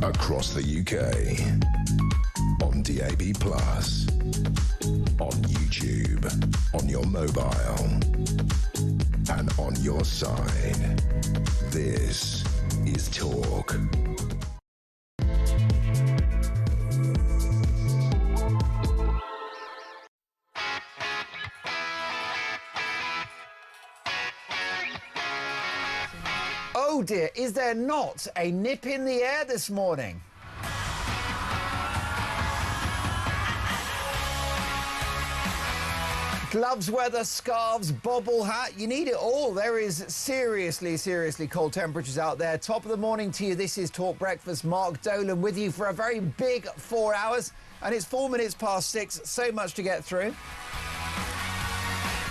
Across the UK, on DAB+, on YouTube, on your mobile, and on your side. This is Talk. Oh dear, is there not a nip in the air this morning? Gloves, weather, scarves, bobble hat, you need it all. There is seriously cold temperatures out there. Top of the morning to you, this is Talk Breakfast. Mark Dolan with you for a very big 4 hours. And it's 4 minutes past 6, so much to get through.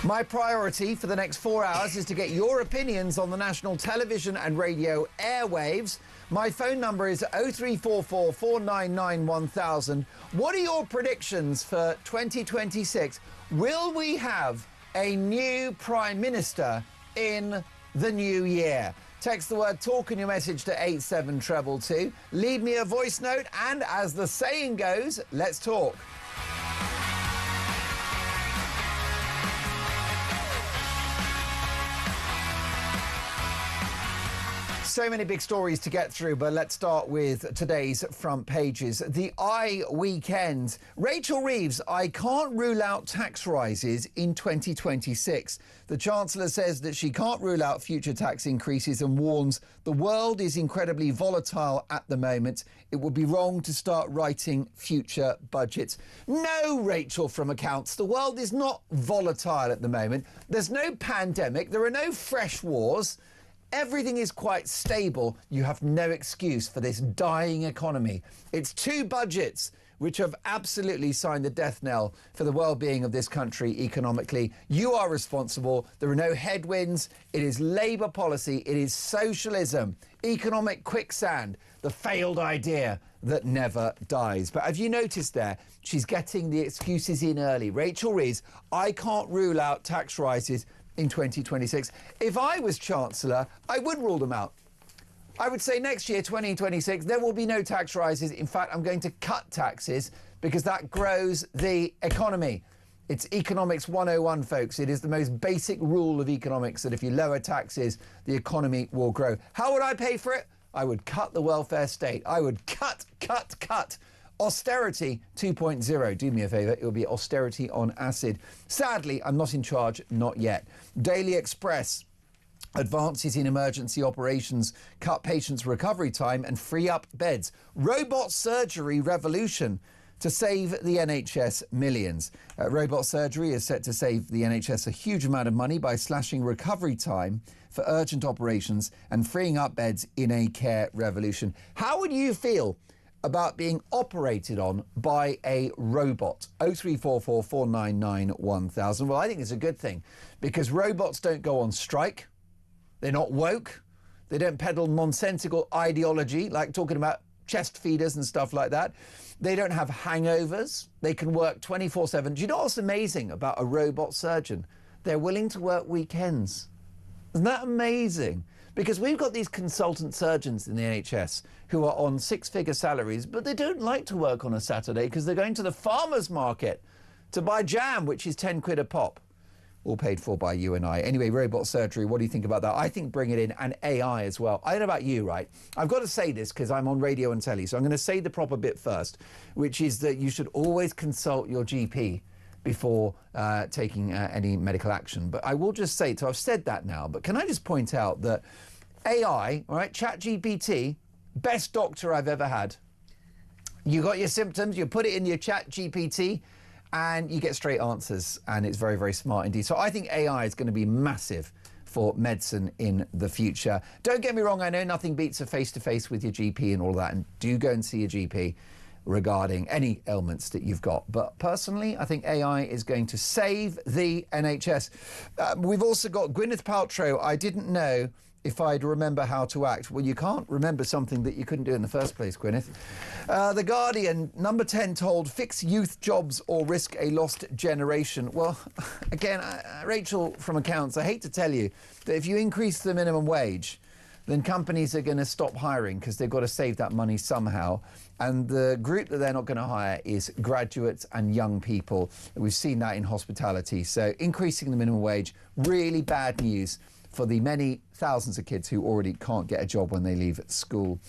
My priority for the next 4 hours is to get your opinions on the national television and radio airwaves. My phone number is 0344 499 1000. What are your predictions for 2026? Will we have a new Prime Minister in the new year? Text the word TALK in your message to 87222. Leave me a voice note and, as the saying goes, let's talk. So many big stories to get through, but let's start with today's front pages. The weekend. Rachel Reeves, I can't rule out tax rises in 2026. The Chancellor says that she can't rule out future tax increases and warns the world is incredibly volatile at the moment. It would be wrong to start writing future budgets. No, Rachel from Accounts, the world is not volatile at the moment. There's no pandemic. There are no fresh wars. Everything is quite stable. You have no excuse for this dying economy. It's two budgets which have absolutely signed the death knell for the well-being of this country economically. You are responsible. There are no headwinds. It is Labour policy. It is socialism, economic quicksand, the failed idea that never dies. But have you noticed there, she's getting the excuses in early. Rachel Reeves, I can't rule out tax rises in 2026. If I was Chancellor, I would rule them out. I would say next year, 2026, there will be no tax rises. In fact, I'm going to cut taxes because that grows the economy. It's economics 101, folks. It is the most basic rule of economics that if you lower taxes, the economy will grow. How would I pay for it? I would cut the welfare state. I would cut. Austerity 2.0. Do me a favour, it will be austerity on acid. Sadly, I'm not in charge, not yet. Daily Express. Advances in emergency operations cut patients' recovery time and free up beds. Robot surgery revolution. to save the NHS millions. Robot surgery is set to save the NHS a huge amount of money by slashing recovery time for urgent operations and freeing up beds in a care revolution. How would you feel about being operated on by a robot? 0344 499 1000. Well, I think it's a good thing because robots don't go on strike. They're not woke. They don't peddle nonsensical ideology like talking about chest feeders and stuff like that. They don't have hangovers. They can work 24/7. Do you know what's amazing about a robot surgeon? They're willing to work weekends. Isn't that amazing? Because we've got these consultant surgeons in the NHS who are on six-figure salaries, but they don't like to work on a Saturday because they're going to the farmer's market to buy jam, which is 10 quid a pop. All paid for by you and I. Anyway, robot surgery, what do you think about that? I think bring it in, and AI as well. I don't know about you, right? I've got to say this because I'm on radio and telly, so I'm going to say the proper bit first, which is that you should always consult your GP before taking any medical action. But I will just say, so I've said that now, but can I just point out that AI, all right, ChatGPT, best doctor I've ever had. You got your symptoms, you put it in your ChatGPT, and you get straight answers, and it's very, very smart indeed. So I think AI is going to be massive for medicine in the future. Don't get me wrong, I know nothing beats a face-to-face with your GP and all of that, and do go and see your GP regarding any ailments that you've got. But personally, I think AI is going to save the NHS. We've also got Gwyneth Paltrow. I didn't know if I'd remember how to act. Well, you can't remember something that you couldn't do in the first place, Gwyneth. The Guardian, number 10 told, fix youth jobs or risk a lost generation. Well, again, Rachel from accounts, I hate to tell you that if you increase the minimum wage, then companies are going to stop hiring because they've got to save that money somehow. And the group that they're not going to hire is graduates and young people. We've seen that in hospitality. So increasing the minimum wage, really bad news for the many thousands of kids who already can't get a job when they leave school.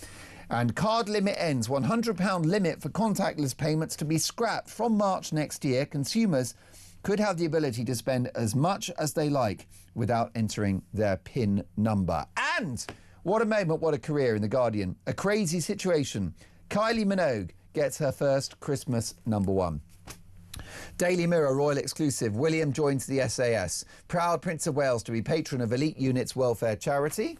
And card limit ends. £100 limit for contactless payments to be scrapped from March next year. Consumers could have the ability to spend as much as they like without entering their PIN number. And what a moment, what a career in The Guardian. A crazy situation. Kylie Minogue gets her first Christmas #1. Daily Mirror Royal exclusive. William joins the SAS. Proud Prince of Wales to be patron of Elite Unit's welfare charity.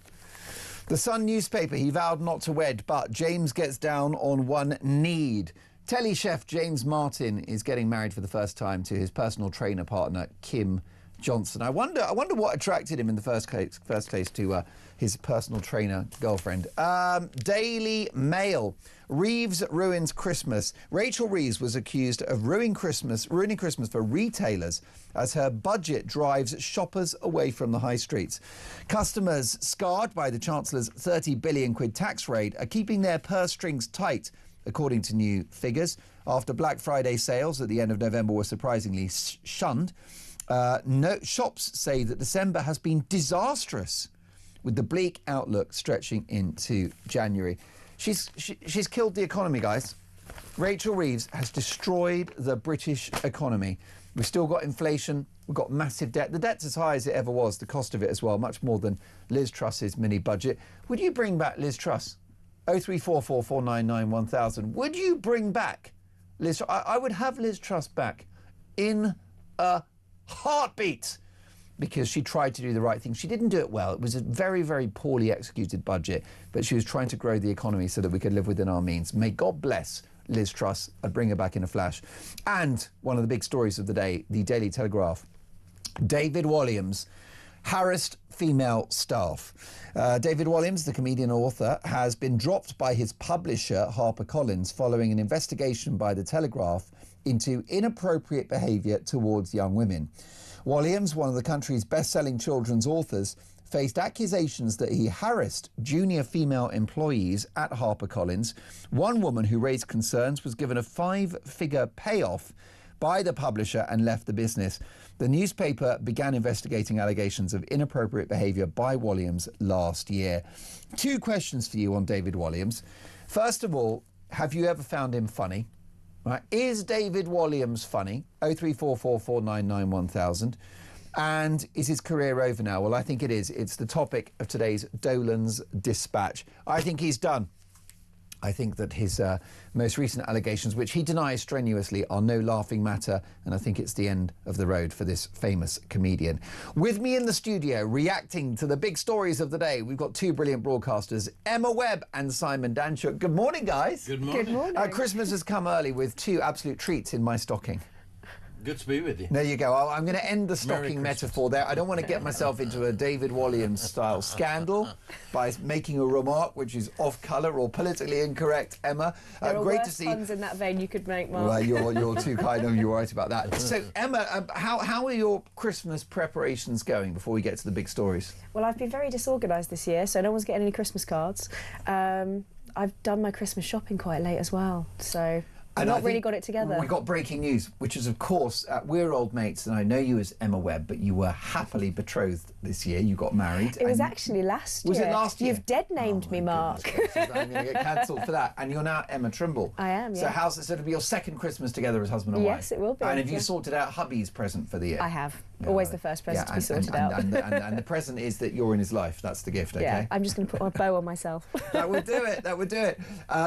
The Sun newspaper, he vowed not to wed, but James gets down on one knee. Telly chef James Martin is getting married for the first time to his personal trainer partner, Kim Johnson. I wonder what attracted him in the first place to his personal trainer girlfriend. Daily Mail. Reeves ruins Christmas. Rachel Reeves was accused of ruining Christmas for retailers as her budget drives shoppers away from the high streets. Customers scarred by the Chancellor's 30 billion quid tax raid are keeping their purse strings tight, according to new figures. After Black Friday sales at the end of November were surprisingly shunned, shops say that December has been disastrous, with the bleak outlook stretching into January. She's killed the economy, guys. Rachel Reeves has destroyed the British economy. We've still got inflation. We've got massive debt. The debt's as high as it ever was, the cost of it as well, much more than Liz Truss's mini budget. Would you bring back Liz Truss? 0344 499 1000. Would you bring back Liz Truss? I would have Liz Truss back in a heartbeat, because she tried to do the right thing. She didn't do it well. It was a very, very poorly executed budget, but she was trying to grow the economy so that we could live within our means. May God bless Liz Truss. I'd bring her back in a flash. And one of the big stories of the day, the Daily Telegraph. David Walliams harassed female staff. David Walliams, the comedian author, has been dropped by his publisher, HarperCollins, following an investigation by the Telegraph into inappropriate behaviour towards young women. Walliams, one of the country's best-selling children's authors, faced accusations that he harassed junior female employees at HarperCollins. One woman who raised concerns was given a 5-figure payoff by the publisher and left the business. The newspaper began investigating allegations of inappropriate behaviour by Walliams last year. 2 questions for you on David Walliams. First of all, have you ever found him funny? Right. Is David Walliams funny? 0344 499 1000. And is his career over now? Well, I think it is. It's the topic of today's Dolan's Dispatch. I think he's done. I think that his most recent allegations, which he denies strenuously, are no laughing matter, and I think it's the end of the road for this famous comedian. With me in the studio, reacting to the big stories of the day, we've got two brilliant broadcasters, Emma Webb and Simon Danchuk. Good morning, guys. Good morning. Good morning. Christmas has come early with two absolute treats in my stocking. Good to be with you. There you go. I'm going to end the Merry stocking Christmas. metaphor there. I don't want to get myself into a David Walliams-style scandal by making a remark which is off-colour or politically incorrect, Emma. There are great worse to see. puns in that vein you could make, Mark. Well, you're too kind of. You're right about that. So, Emma, how are your Christmas preparations going before we get to the big stories? Well, I've been very disorganised this year, so no one's getting any Christmas cards. I've done my Christmas shopping quite late as well, so I've not really got it together. We got breaking news, which is, of course, we're old mates, and I know you as Emma Webb, but you were happily betrothed this year. You got married. It was actually last year. Was it last year? You've dead named me, Mark. I'm going to get cancelled for that. And you're now Emma Trimble. I am, So yeah. so it'll be your second Christmas together as husband and wife? Yes, it will be. And have you yeah. sorted out hubby's present for the year? I have. Yeah, Always the first present to be sorted and, out. And the present is that you're in his life. That's the gift, okay? Yeah, I'm just going to put a bow on myself. That would do it. That would do it.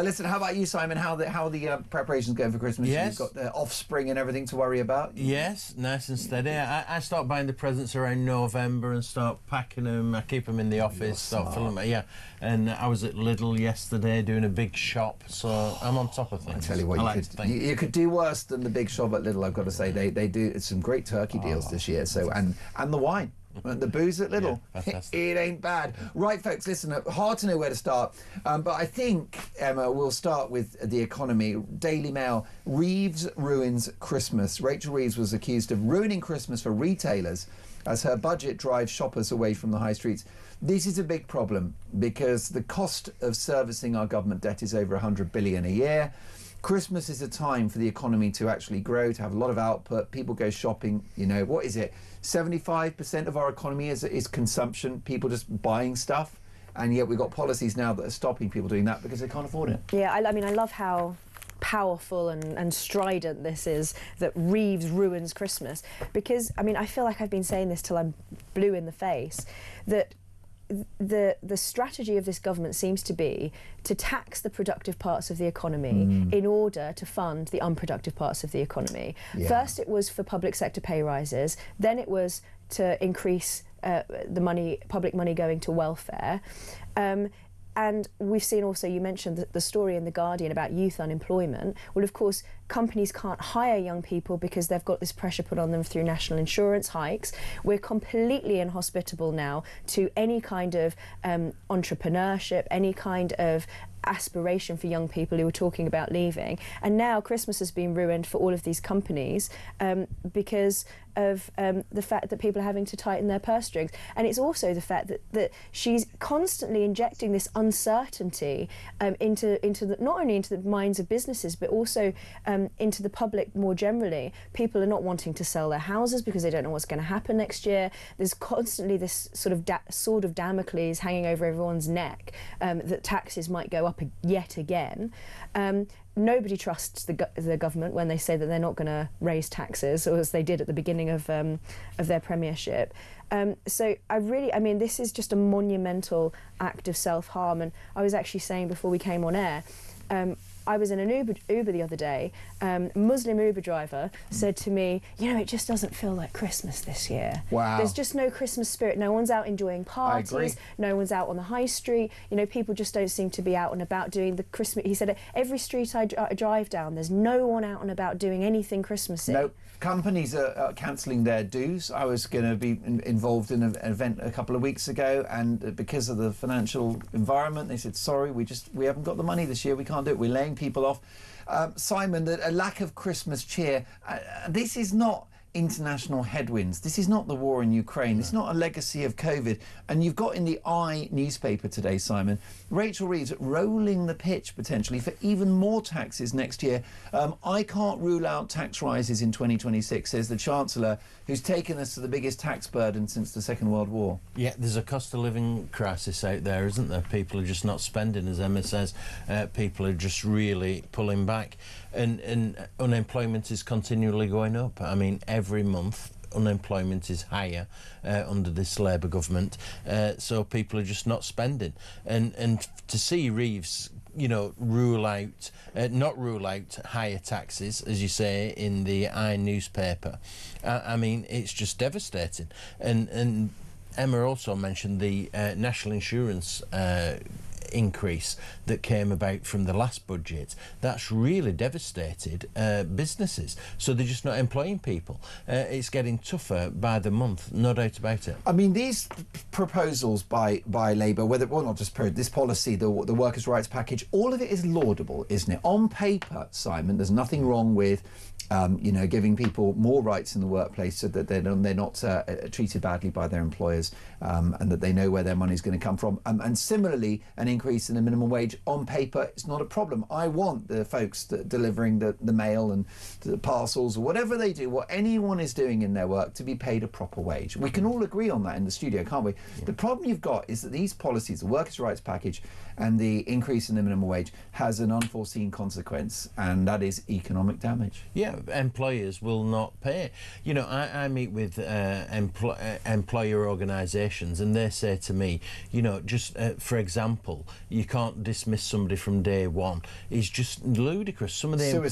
Listen, how about you, Simon? How are the preparations going for Christmas? Yes. You've got the offspring and everything to worry about? Yes, nice and steady. I start buying the presents around November and start packing them. I keep them in the office, start filling them. Yeah, and I was at Lidl yesterday doing a big shop, so I'm on top of things. I tell you what, you could do worse than the big shop at Lidl. I've got to say, they do some great turkey deals this year. So and the wine. The booze at Lidl, Yeah, it ain't bad. Right, folks, listen, hard to know where to start. But I think, Emma, we'll start with the economy. Daily Mail, Reeves ruins Christmas. Rachel Reeves was accused of ruining Christmas for retailers as her budget drives shoppers away from the high streets. This is a big problem because the cost of servicing our government debt is over 100 billion a year. Christmas is a time for the economy to actually grow, to have a lot of output. People go shopping, you know, what is it? 75% of our economy is consumption, people just buying stuff. And yet we've got policies now that are stopping people doing that because they can't afford it. Yeah, I mean, I love how powerful and strident this is, that Reeves ruins Christmas. Because, I mean, I feel like I've been saying this till I'm blue in the face, that the strategy of this government seems to be to tax the productive parts of the economy in order to fund the unproductive parts of the economy. Yeah. First it was for public sector pay rises, then it was to increase the public money going to welfare. And we've seen also, you mentioned the story in The Guardian about youth unemployment. Well, of course, companies can't hire young people because they've got this pressure put on them through national insurance hikes. We're completely inhospitable now to any kind of entrepreneurship, any kind of aspiration for young people who were talking about leaving. And now Christmas has been ruined for all of these companies because of the fact that people are having to tighten their purse strings. And it's also the fact that she's constantly injecting this uncertainty into not only into the minds of businesses, but also into the public more generally. People are not wanting to sell their houses because they don't know what's going to happen next year. There's constantly this sort of sword of Damocles hanging over everyone's neck that taxes might go up yet again. Nobody trusts the government when they say that they're not going to raise taxes, or as they did at the beginning of their premiership. So I mean, this is just a monumental act of self-harm. And I was actually saying before we came on air, I was in an Uber the other day. Muslim Uber driver said to me, you know, it just doesn't feel like Christmas this year. Wow. There's just no Christmas spirit. No one's out enjoying I agree. parties. No one's out on the high street. You know, people just don't seem to be out and about doing the Christmas. He said, every street I drive down, there's no one out and about doing anything Christmassy. No, companies are cancelling their dues. I was going to be involved in an event a couple of weeks ago, and because of the financial environment, they said, sorry, we haven't got the money this year, we can't do it. We're laying people off. Simon, a lack of Christmas cheer. This is not international headwinds. This is not the war in Ukraine. It's not a legacy of COVID. And you've got in the newspaper today, Simon, Rachel Reeves rolling the pitch potentially for even more taxes next year. I can't rule out tax rises in 2026, says the Chancellor, who's taken us to the biggest tax burden since the Second World War. Yeah, there's a cost of living crisis out there, isn't there? People are just not spending, as Emma says. People are just really pulling back. And unemployment is continually going up. I mean, every month unemployment is higher under this Labour government, so people are just not spending. And to see Reeves not rule out higher taxes, as you say in the newspaper. I mean, it's just devastating. And Emma also mentioned the national insurance increase that came about from the last budget. That's really devastated businesses, so they're just not employing people. It's getting tougher by the month, no doubt about it. I mean, these proposals by Labour, not just this policy, the workers' rights package, all of it is laudable, isn't it? On paper, Simon, there's nothing wrong with giving people more rights in the workplace so that they're not treated badly by their employers, and that they know where their money's going to come from. And similarly, an increase in the minimum wage on paper is not a problem. I want the folks delivering the mail and the parcels or whatever they do, what anyone is doing in their work, to be paid a proper wage. We can all agree on that in the studio, can't we? Yeah. The problem you've got is that these policies, the workers' rights package and the increase in the minimum wage, has an unforeseen consequence, and that is economic damage. Yeah, employers will not pay. I meet with employer organisations, and they say to me, for example, you can't dismiss somebody from day one. It's just ludicrous. Some of them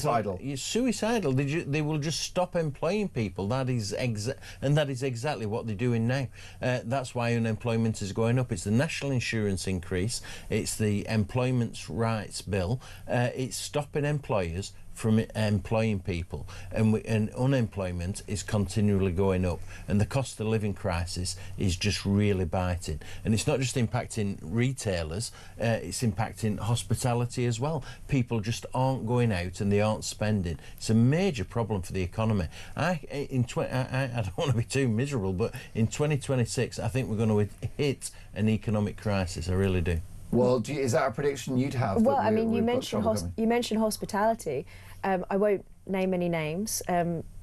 suicidal. They will just stop employing people. That is exactly what they're doing now. That's why unemployment is going up. It's the national insurance increase. It's the employment rights bill. It's stopping employers from employing people, and unemployment is continually going up, and the cost of living crisis is just really biting. And it's not just impacting retailers, it's impacting hospitality as well. People just aren't going out and they aren't spending. It's a major problem for the economy. I don't want to be too miserable, but in 2026 I think we're going to hit an economic crisis. I really do. Well, is that a prediction you'd have? Well, I mean, you mentioned hospitality. I won't name any names.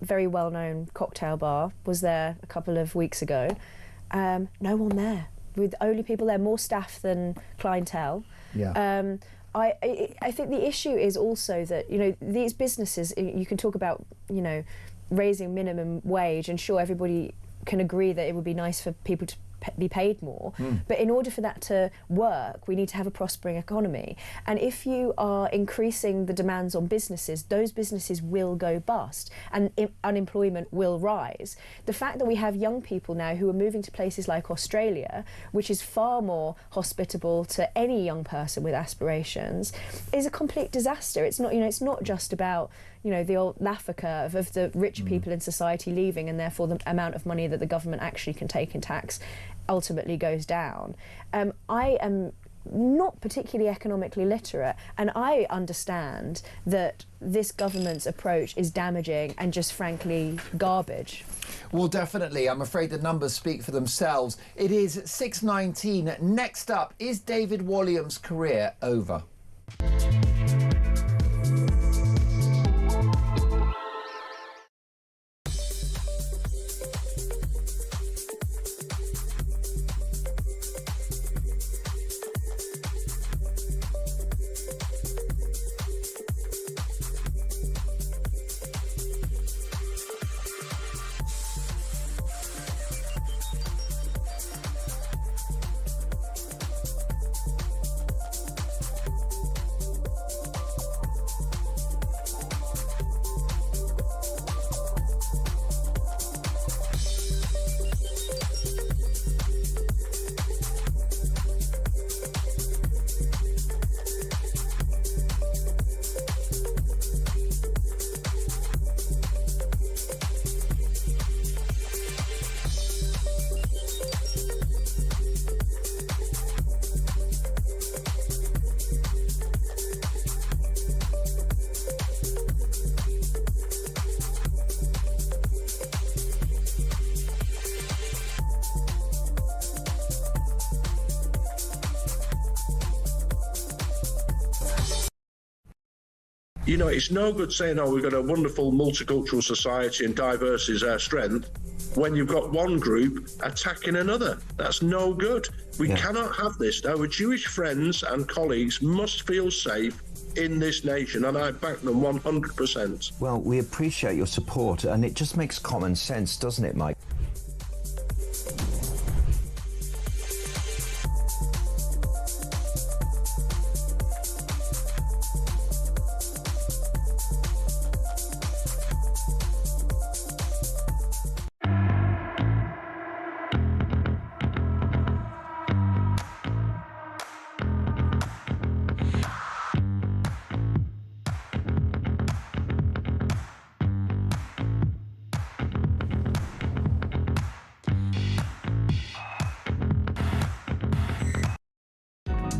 Very well-known cocktail bar was there a couple of weeks ago. No one there, with only people there, more staff than clientele. Yeah. I think the issue is also that these businesses. You can talk about raising minimum wage, and sure, everybody can agree that it would be nice for people to be paid more, but in order for that to work, we need to have a prospering economy. And if you are increasing the demands on businesses, those businesses will go bust and unemployment will rise. The fact that we have young people now who are moving to places like Australia, which is far more hospitable to any young person with aspirations, is a complete disaster. It's not, it's not just about the old Laffer curve of the rich people in society leaving, and therefore the amount of money that the government actually can take in tax ultimately goes down. I am not particularly economically literate, and I understand that this government's approach is damaging and just frankly garbage. Well, definitely. I'm afraid the numbers speak for themselves. It is 6:19. Next up, is David Walliam's career over? It's no good saying, we've got a wonderful multicultural society and diverse is our strength, when you've got one group attacking another. That's no good. We cannot have this. Our Jewish friends and colleagues must feel safe in this nation, and I back them 100%. Well, we appreciate your support, and it just makes common sense, doesn't it, Mike?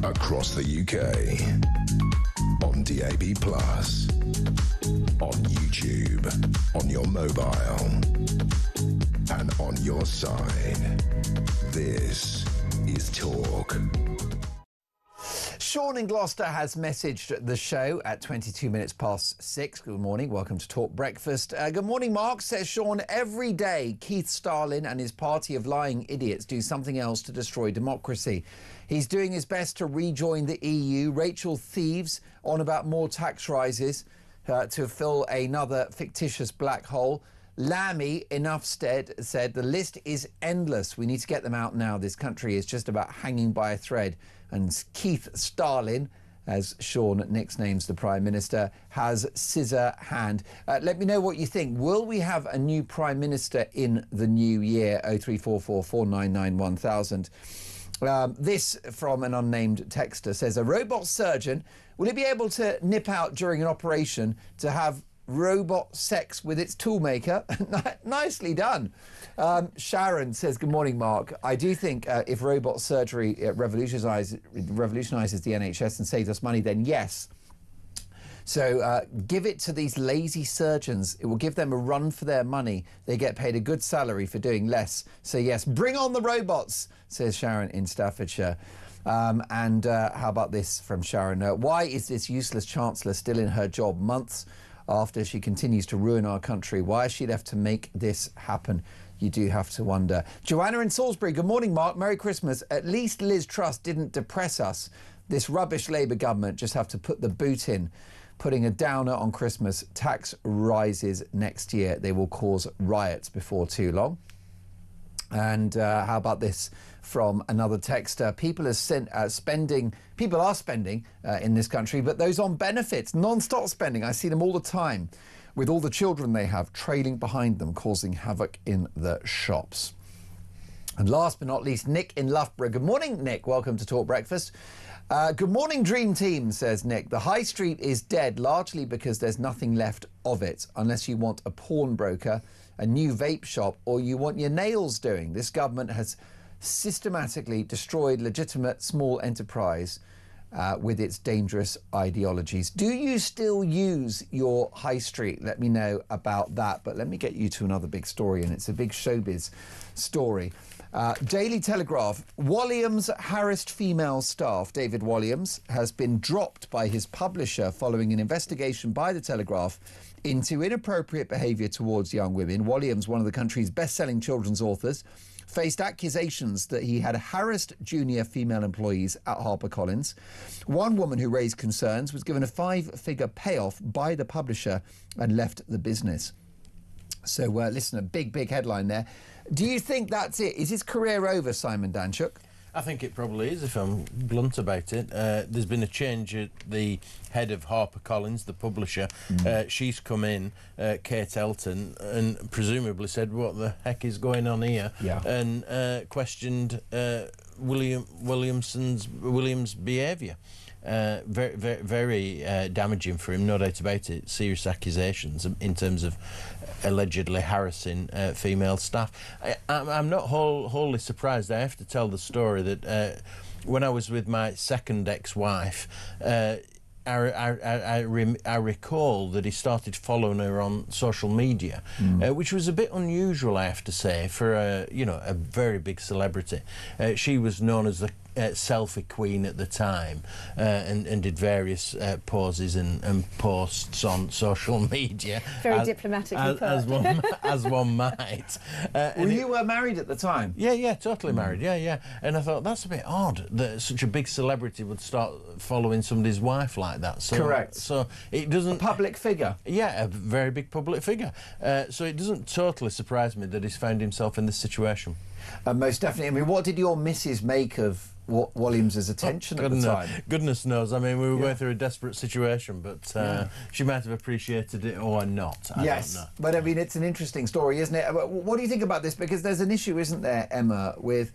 across the UK. On DAB+, on YouTube, on your mobile, and on your side. This is Talk. Sean in Gloucester has messaged the show at 22 minutes past 6. Good morning. Welcome to Talk Breakfast. Good morning, Mark. Says Sean, every day Keith Stalin and his party of lying idiots do something else to destroy democracy. He's doing his best to rejoin the EU. Rachel Thieves on about more tax rises to fill another fictitious black hole. Lammy, Enoughstead, said the list is endless. We need to get them out now. This country is just about hanging by a thread. And Keith Stalin, as Sean nicknames the Prime Minister, has scissor hand. Let me know what you think. Will we have a new Prime Minister in the new year? 0344 499 1000. This from an unnamed texter says, a robot surgeon, will it be able to nip out during an operation to have robot sex with its toolmaker? Nicely done. Sharon says, good morning, Mark. I do think if robot surgery revolutionises the NHS and saves us money, then yes. So give it to these lazy surgeons. It will give them a run for their money. They get paid a good salary for doing less. So yes, bring on the robots, says Sharon in Staffordshire. And how about this from Sharon? Why is this useless Chancellor still in her job months after she continues to ruin our country? Why is she left to make this happen? You do have to wonder. Joanna in Salisbury, good morning, Mark. Merry Christmas. At least Liz Truss didn't depress us. This rubbish Labour government just have to put the boot in. Putting a downer on Christmas. Tax rises next year. They will cause riots before too long. And how about this from another texter? People are spending in this country, but those on benefits, non-stop spending. I see them all the time with all the children they have trailing behind them, causing havoc in the shops. And last but not least, Nick in Loughborough. Good morning, Nick. Welcome to Talk Breakfast. Good morning, Dream Team, says Nick. The high street is dead, largely because there's nothing left of it, unless you want a pawnbroker, a new vape shop, or you want your nails doing. This government has systematically destroyed legitimate small enterprise with its dangerous ideologies. Do you still use your high street? Let me know about that. But let me get you to another big story, and it's a big showbiz story. Daily Telegraph. Walliams harassed female staff. David Walliams has been dropped by his publisher following an investigation by the Telegraph into inappropriate behaviour towards young women. Walliams, one of the country's best-selling children's authors, faced accusations that he had harassed junior female employees at HarperCollins. One woman who raised concerns was given a 5-figure payoff by the publisher and left the business. So, listen, a big headline there. Do you think that's it? Is his career over, Simon Danchuk? I think it probably is, if I'm blunt about it. There's been a change at the head of HarperCollins, the publisher. She's come in, Kate Elton, and presumably said, what the heck is going on here? Yeah. And questioned Williams' behaviour. Very damaging for him, no doubt about it. Serious accusations in terms of allegedly harassing female staff. I'm not wholly surprised. I have to tell the story that when I was with my second ex-wife, I recall that he started following her on social media, which was a bit unusual, I have to say, for a very big celebrity. She was known as the selfie queen at the time, and did various poses and posts on social media. Very diplomatically put. As one might. Well, you were married at the time? Yeah, totally married, yeah. And I thought, that's a bit odd that such a big celebrity would start following somebody's wife like that. So, correct. So it doesn't... A public figure? Yeah, a very big public figure. So it doesn't totally surprise me that he's found himself in this situation. Most definitely. I mean, what did your missus make of Williams' attention at the time? Goodness knows. I mean, we were going through a desperate situation, but she might have appreciated it or not. I don't know. But I mean, it's an interesting story, isn't it? What do you think about this? Because there's an issue, isn't there, Emma, with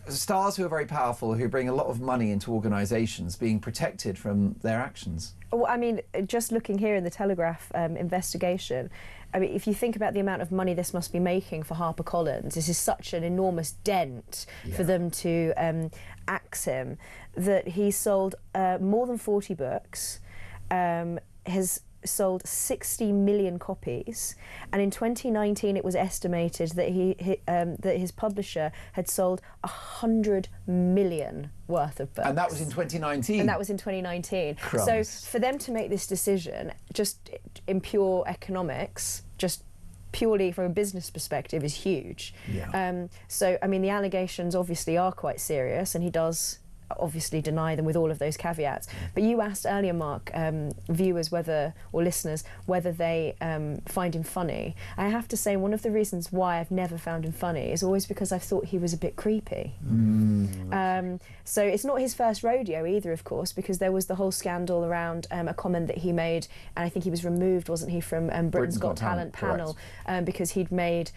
stars who are very powerful, who bring a lot of money into organisations, being protected from their actions. Well, I mean, just looking here in the Telegraph investigation, I mean, if you think about the amount of money this must be making for HarperCollins, this is such an enormous dent for them to axe him, that he sold more than 40 books, has sold 60 million copies, and in 2019 it was estimated that that his publisher had sold 100 million worth of books. And that was in 2019? And that was in 2019. Crumbs. So for them to make this decision, just in pure economics, just purely from a business perspective, is huge. Yeah. So, I mean, the allegations obviously are quite serious, and he does obviously deny them with all of those caveats. But you asked earlier, Mark, viewers or listeners whether they find him funny. I have to say, one of the reasons why I've never found him funny is always because I've thought he was a bit creepy. So it's not his first rodeo either, of course, because there was the whole scandal around a comment that he made, and I think he was removed, wasn't he, from Britain's Got Talent panel, because he'd made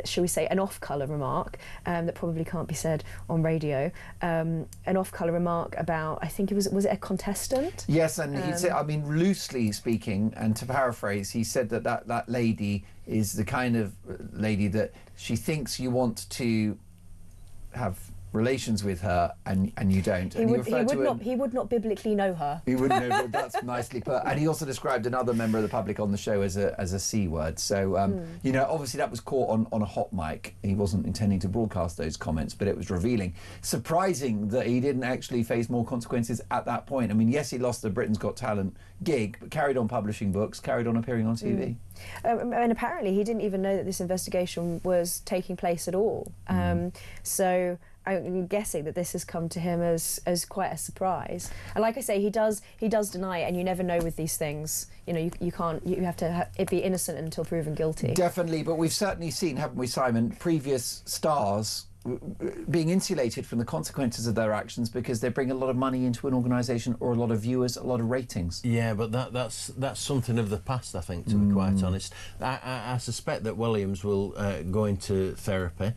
shall we say, an off-colour remark that probably can't be said on radio. An off-colour remark about, I think was it a contestant? Yes, and he said, I mean, loosely speaking, and to paraphrase, he said that lady is the kind of lady that she thinks you want to have relations with her, and you don't. He would not biblically know her. He wouldn't know, but that's nicely put. And he also described another member of the public on the show as a C word. So, you know, obviously that was caught on a hot mic. He wasn't intending to broadcast those comments, but it was revealing. Surprising that he didn't actually face more consequences at that point. I mean, yes, he lost the Britain's Got Talent gig, but carried on publishing books, carried on appearing on TV. And apparently he didn't even know that this investigation was taking place at all. So I'm guessing that this has come to him as quite a surprise. And like I say, he does deny it, and you never know with these things. You know, you have to be innocent until proven guilty. Definitely, but we've certainly seen, haven't we, Simon, previous stars being insulated from the consequences of their actions because they bring a lot of money into an organisation, or a lot of viewers, a lot of ratings. Yeah, but that's something of the past, I think, to be quite honest. I suspect that Williams will go into therapy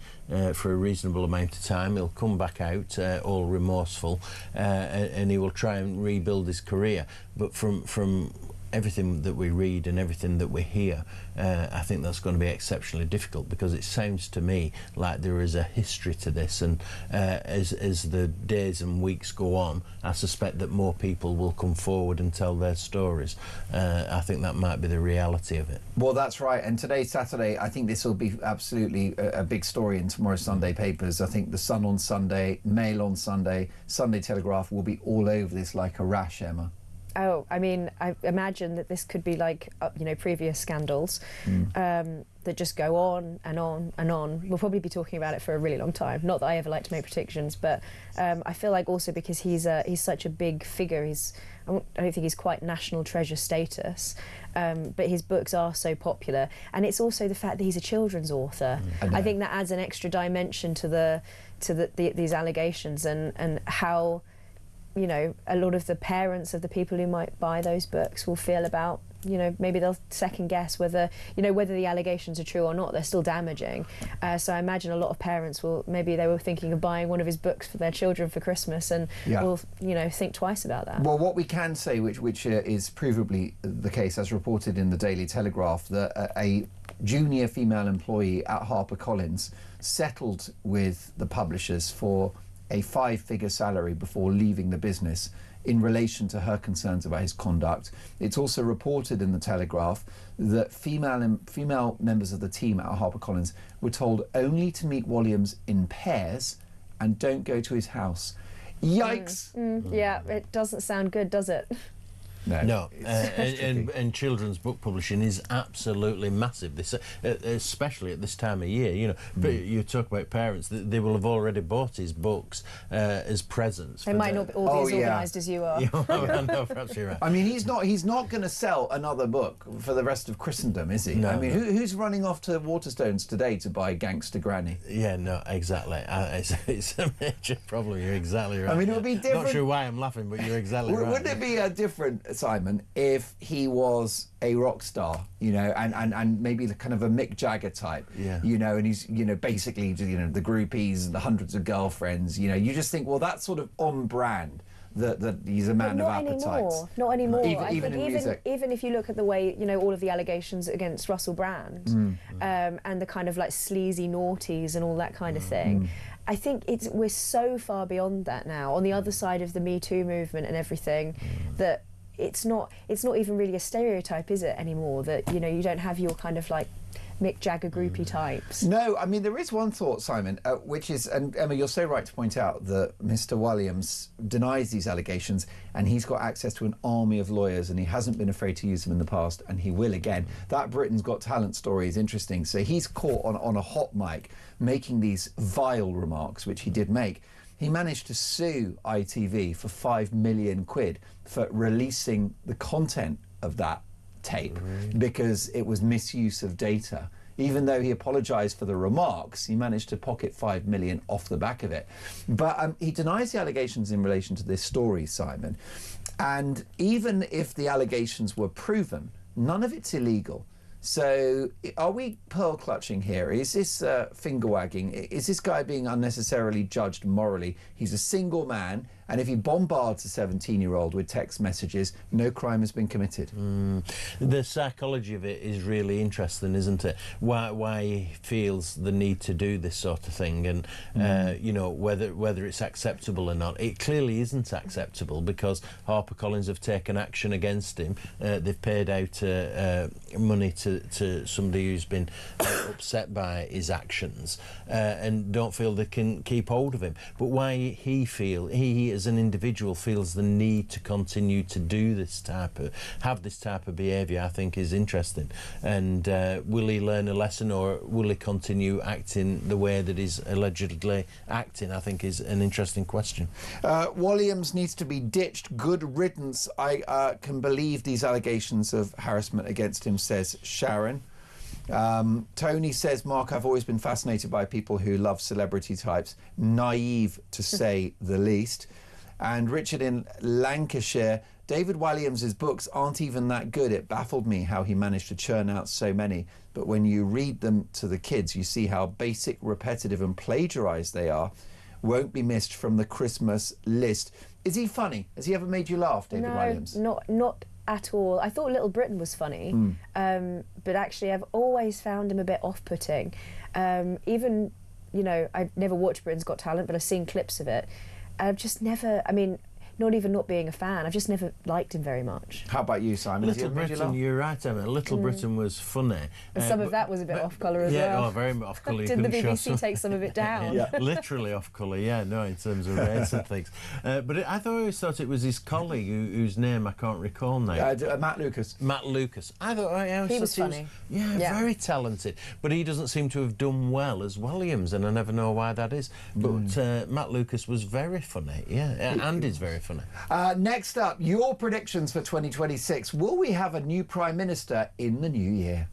for a reasonable amount of time. He'll come back out all remorseful, and he will try and rebuild his career. But from everything that we read and everything that we hear, I think that's going to be exceptionally difficult, because it sounds to me like there is a history to this, and as the days and weeks go on, I suspect that more people will come forward and tell their stories. I think that might be the reality of it. Well, that's right, and today's Saturday, I think this will be absolutely a big story in tomorrow's Sunday papers. I think The Sun on Sunday, Mail on Sunday, Sunday Telegraph will be all over this like a rash, Emma. Oh, I mean, I imagine that this could be like, you know, previous scandals that just go on and on and on. We'll probably be talking about it for a really long time. Not that I ever like to make predictions, but I feel like also because he's such a big figure, I don't think he's quite national treasure status, but his books are so popular. And it's also the fact that he's a children's author. I think that adds an extra dimension to these allegations, and how, you know, a lot of the parents of the people who might buy those books will feel about, you know, maybe they'll second guess whether the allegations are true or not. They're still damaging. So I imagine a lot of parents they were thinking of buying one of his books for their children for Christmas, and will, you know, think twice about that. Well, what we can say, which is provably the case, as reported in the Daily Telegraph, that a junior female employee at HarperCollins settled with the publishers for a 5-figure salary before leaving the business in relation to her concerns about his conduct. It's also reported in the Telegraph that female members of the team at HarperCollins were told only to meet Williams in pairs and don't go to his house. Yikes! Yeah, it doesn't sound good, does it? No, and children's book publishing is absolutely massive. This, especially at this time of year, you know. But you talk about parents; they will have already bought his books as presents. They might not all be as organised as you are. No, perhaps you're right. I mean, he's not going to sell another book for the rest of Christendom, is he? No, I mean, who's running off to Waterstones today to buy Gangster Granny? Yeah, no, exactly. It's a major problem. You're exactly right. I mean, it would be different. Not sure why I'm laughing, but you're exactly right. Wouldn't it be different Simon, if he was a rock star, you know, and maybe the kind of a Mick Jagger type, you know, and he's, you know, basically, you know, the groupies and the hundreds of girlfriends, you know, you just think, well, that's sort of on brand. That he's a man of appetites. Not anymore. Even in music. Even if you look at the way, you know, all of the allegations against Russell Brand and the kind of like sleazy naughties and all that kind of thing, I think we're so far beyond that now. On the other side of the Me Too movement and everything, that it's not even really a stereotype, is it, anymore? That, you know, you don't have your kind of like Mick Jagger groupie types. No, I mean, there is one thought, Simon, which is, and Emma, you're so right to point out that Mr. Williams denies these allegations, and he's got access to an army of lawyers, and he hasn't been afraid to use them in the past, and he will again. That Britain's Got Talent story is interesting. So he's caught on a hot mic making these vile remarks, which he did make. He managed to sue ITV for £5 million for releasing the content of that tape because it was misuse of data. Even though he apologised for the remarks, he managed to pocket £5 million off the back of it. But he denies the allegations in relation to this story, Simon. And even if the allegations were proven, none of it's illegal. So are we pearl clutching here? Is this finger wagging? Is this guy being unnecessarily judged morally? He's a single man, and if he bombards a 17-year-old with text messages, no crime has been committed. The psychology of it is really interesting, isn't it? Why he feels the need to do this sort of thing, and you know, whether it's acceptable or not. It clearly isn't acceptable because HarperCollins have taken action against him. They've paid out money to somebody who's been upset by his actions and don't feel they can keep hold of him. But why he as an individual feels the need to continue to do have this type of behaviour, I think is interesting. And will he learn a lesson, or will he continue acting the way that he's allegedly acting, I think is an interesting question. Williams needs to be ditched. Good riddance. I can believe these allegations of harassment against him, says Sharon. Tony says, Mark, I've always been fascinated by people who love celebrity types. Naive, to say the least. And Richard in Lancashire, David Williams's books aren't even that good. It baffled me how he managed to churn out so many. But when you read them to the kids, you see how basic, repetitive and plagiarised they are. Won't be missed from the Christmas list. Is he funny? Has he ever made you laugh, David Williams? Not at all. I thought Little Britain was funny, but actually I've always found him a bit off-putting. Even, you know, I've never watched Britain's Got Talent, but I've seen clips of it. I've just never, I mean, not even not being a fan, I've just never liked him very much. How about you, Simon? Little Britain, you're right, Emma. Little Britain was funny. And some of that was a bit off-colour as well. Yeah, very off-colour. Did the BBC take some of it down? Literally off-colour, yeah, no, in terms of race and things. But I always thought it was his colleague, whose name I can't recall now. Matt Lucas. Matt Lucas. I thought he was funny. Very talented. But he doesn't seem to have done well as Williams, and I never know why that is. But Matt Lucas was very funny, and is very funny. Next up, your predictions for 2026. Will we have a new Prime Minister in the new year?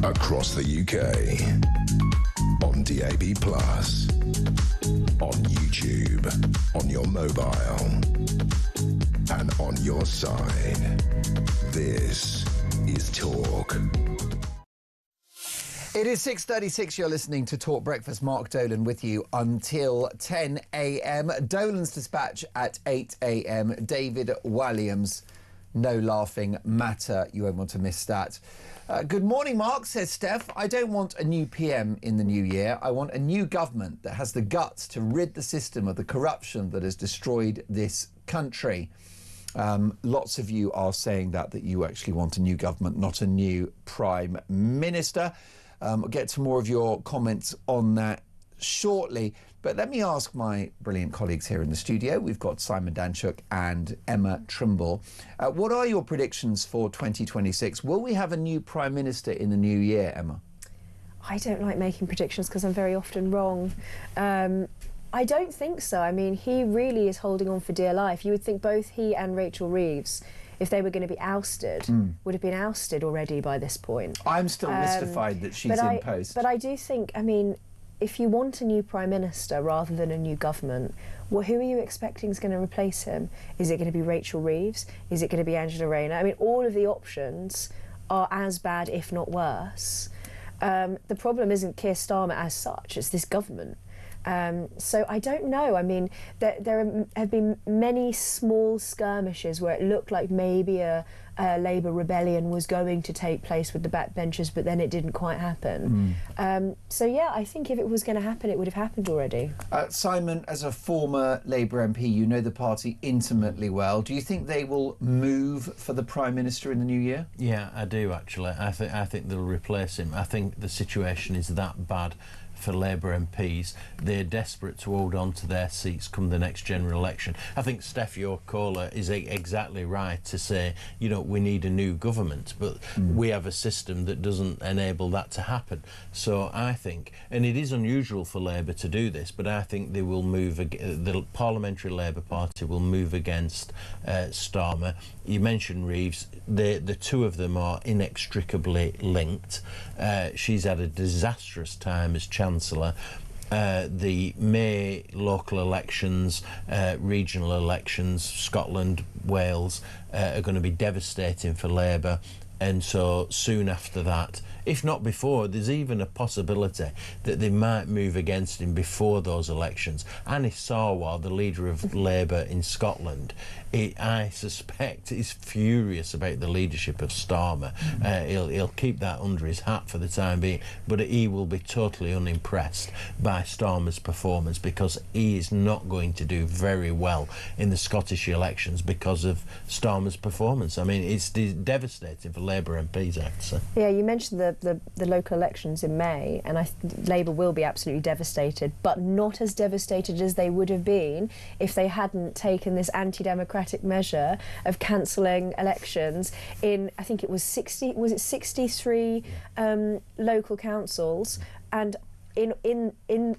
Across the UK, on DAB+, on YouTube, on your mobile, and on your side. This is Talk. It is 6:36. You're listening to Talk Breakfast. Mark Dolan with you until 10 a.m. Dolan's Dispatch at 8 a.m. David Walliams, no laughing matter. You won't want to miss that. Good morning, Mark, says Steph. I don't want a new PM in the new year. I want a new government that has the guts to rid the system of the corruption that has destroyed this country. Lots of you are saying that you actually want a new government, not a new Prime Minister. I'll get to more of your comments on that shortly. But let me ask my brilliant colleagues here in the studio. We've got Simon Danchuk and Emma Trimble. What are your predictions for 2026? Will we have a new Prime Minister in the new year, Emma? I don't like making predictions because I'm very often wrong. I don't think so. I mean, he really is holding on for dear life. You would think both he and Rachel Reeves, if they were going to be ousted, would have been ousted already by this point. I'm still mystified that she's in post. But I do think, I mean, if you want a new Prime Minister rather than a new government, well, who are you expecting is going to replace him? Is it going to be Rachel Reeves? Is it going to be Angela Rayner? I mean, all of the options are as bad, if not worse. The problem isn't Keir Starmer as such, it's this government. So I don't know. I mean, there have been many small skirmishes where it looked like maybe a Labour rebellion was going to take place with the backbenchers, but then it didn't quite happen. So yeah, I think if it was going to happen, it would have happened already. Simon, as a former Labour MP, you know the party intimately well. Do you think they will move for the Prime Minister in the new year? Yeah, I do actually. I think they'll replace him. I think the situation is that bad for Labour MPs. They're desperate to hold on to their seats come the next general election. I think Steph, your caller, is exactly right to say, you know, we need a new government, but we have a system that doesn't enable that to happen. So I think, and it is unusual for Labour to do this, but I think they will move, the Parliamentary Labour Party will move against Starmer. You mentioned Reeves. The two of them are inextricably linked. She's had a disastrous time as Chancellor. The May local elections, regional elections, Scotland, Wales, are going to be devastating for Labour. And so soon after that, if not before, there's even a possibility that they might move against him before those elections. Anis Sarwar, the leader of Labour in Scotland, I suspect is furious about the leadership of Starmer. He'll keep that under his hat for the time being, but he will be totally unimpressed by Starmer's performance because he is not going to do very well in the Scottish elections because of Starmer's performance. I mean, it's devastating for Labour MPs, I have to say. Yeah, you mentioned the local elections in May, and Labour will be absolutely devastated, but not as devastated as they would have been if they hadn't taken this anti-democratic measure of cancelling elections in, I think it was 63 local councils, and in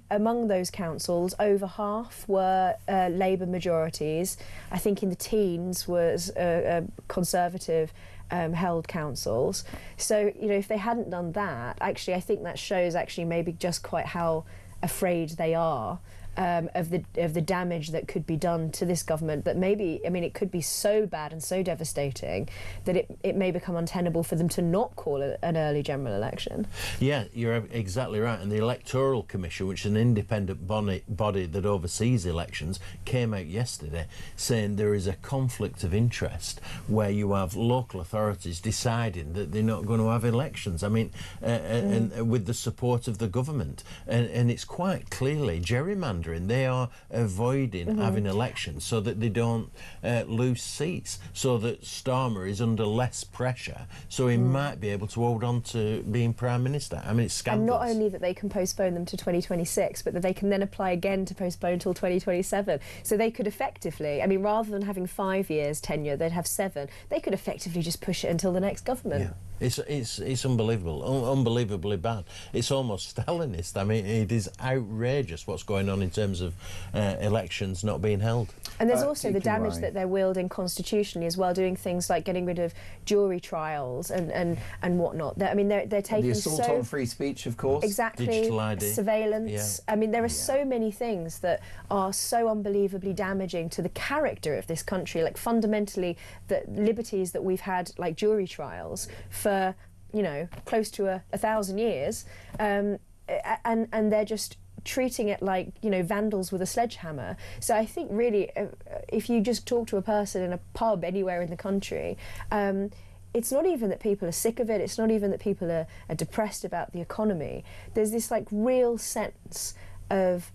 among those councils, over half were Labour majorities. I think in the teens was Conservative held councils. So, you know, if they hadn't done that, actually, I think that shows actually maybe just quite how afraid they are of the damage that could be done to this government, that maybe, I mean, it could be so bad and so devastating that it may become untenable for them to not call it an early general election. Yeah, you're exactly right. And the Electoral Commission, which is an independent body that oversees elections, came out yesterday saying there is a conflict of interest where you have local authorities deciding that they're not going to have elections. I mean, and with the support of the government. And it's quite clearly gerrymandering. They are avoiding having elections so that they don't lose seats, so that Starmer is under less pressure, so he might be able to hold on to being Prime Minister. I mean, it's scandalous. And not only that they can postpone them to 2026, but that they can then apply again to postpone until 2027. So they could effectively, I mean, rather than having 5 years tenure, they'd have 7. They could effectively just push it until the next government. Yeah. It's unbelievable, unbelievably bad. It's almost Stalinist. I mean, it is outrageous what's going on in terms of elections not being held. And there's also the damage that they're wielding constitutionally as well, doing things like getting rid of jury trials and whatnot. I mean, they're taking the assault on free speech, of course. Exactly. Digital ID. Surveillance. Yeah. I mean, there are so many things that are so unbelievably damaging to the character of this country. Like, fundamentally, the liberties that we've had, like jury trials, for, you know, close to 1,000 years, and they're just treating it like, you know, vandals with a sledgehammer. So I think really, if you just talk to a person in a pub anywhere in the country, it's not even that people are sick of it, it's not even that people are depressed about the economy. There's this like real sense of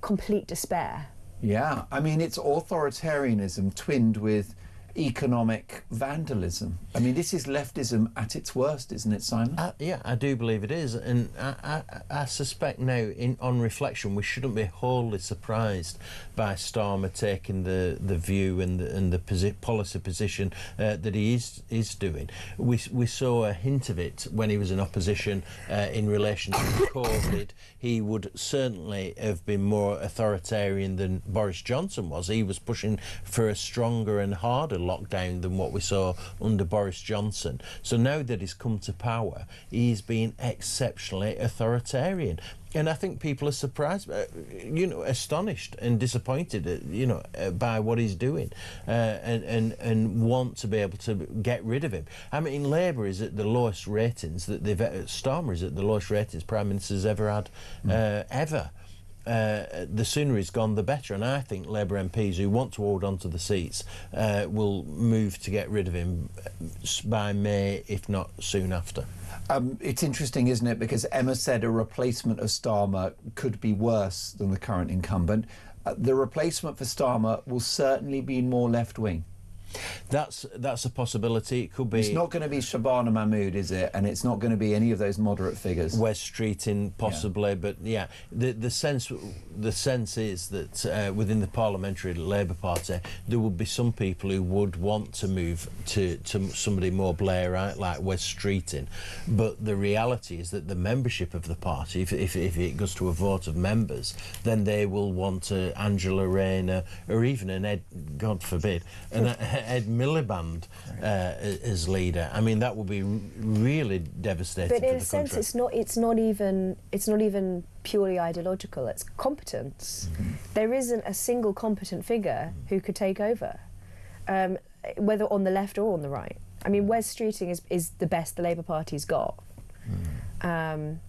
complete despair. Yeah, I mean, it's authoritarianism twinned with economic vandalism. I mean, this is leftism at its worst, isn't it, Simon? Yeah, I do believe it is, and I suspect now, on reflection, we shouldn't be wholly surprised by Starmer taking the view and the policy position that he is doing. We saw a hint of it when he was in opposition in relation to COVID. He would certainly have been more authoritarian than Boris Johnson was. He was pushing for a stronger and harder lockdown than what we saw under Boris Johnson. So now that he's come to power, he's been exceptionally authoritarian. And I think people are surprised, you know, astonished and disappointed, you know, by what he's doing, and want to be able to get rid of him. I mean, Labour is at the lowest ratings that Starmer is at the lowest ratings Prime Minister's ever had, ever. The sooner he's gone, the better. And I think Labour MPs who want to hold on to the seats will move to get rid of him by May, if not soon after. It's interesting, isn't it? Because Emma said a replacement of Starmer could be worse than the current incumbent. The replacement for Starmer will certainly be more left-wing. That's a possibility. It could be. It's not going to be Shabana Mahmood, is it? And it's not going to be any of those moderate figures. Wes Streeting, possibly, yeah. But yeah, the sense is that within the parliamentary Labour Party, there would be some people who would want to move to somebody more Blairite like Wes Streeting. But the reality is that the membership of the party, if it goes to a vote of members, then they will want Angela Rayner or even an Ed, God forbid, Ed Miliband as leader. I mean, that would be really devastating for the country. But in a sense, it's not even purely ideological. It's competence. Mm-hmm. There isn't a single competent figure who could take over, whether on the left or on the right. I mean, Wes Streeting is the best the Labour Party's got, and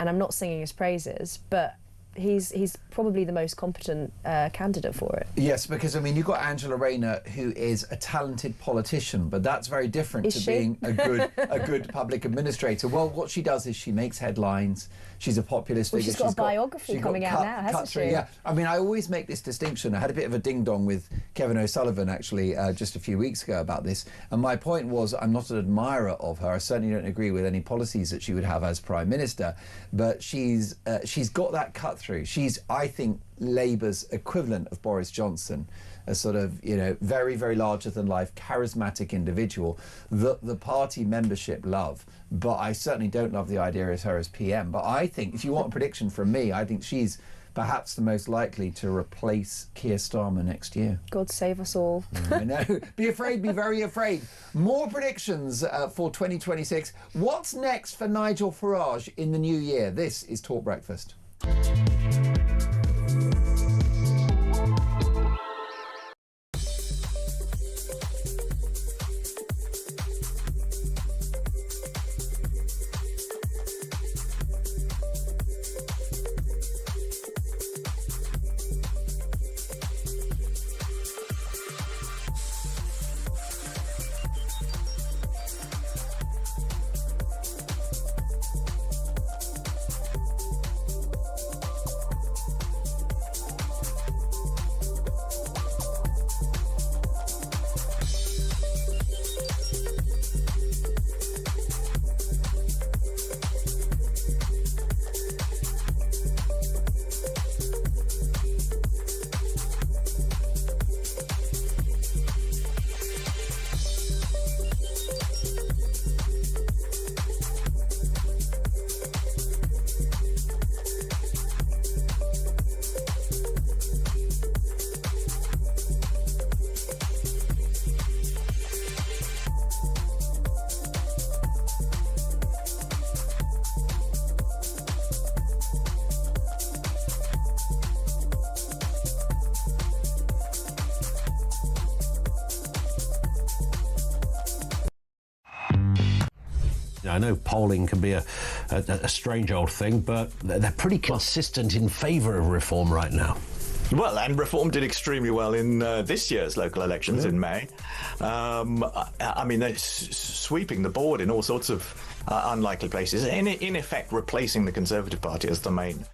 I'm not singing his praises, but he's probably the most competent candidate for it. Yes, because I mean, you've got Angela Rayner, who is a talented politician, but that's very different to being a good public administrator. Well, what she does is she makes headlines. She's a populist figure. She's got a biography coming out now, hasn't she? Yeah. I mean, I always make this distinction. I had a bit of a ding-dong with Kevin O'Sullivan, actually, just a few weeks ago about this. And my point was, I'm not an admirer of her. I certainly don't agree with any policies that she would have as Prime Minister. But she's got that cut-through. She's, I think, Labour's equivalent of Boris Johnson, a sort of, you know, very, very larger-than-life, charismatic individual that the party membership love. But I certainly don't love the idea of her as PM. But I think, if you want a prediction from me, I think she's perhaps the most likely to replace Keir Starmer next year. God save us all. I know. Be afraid, be very afraid. More predictions for 2026. What's next for Nigel Farage in the new year? This is Talk Breakfast. I know polling can be a strange old thing, but they're pretty consistent in favour of reform right now. Well, and Reform did extremely well in this year's local elections in May. I mean, they're sweeping the board in all sorts of unlikely places, in effect replacing the Conservative Party as the main.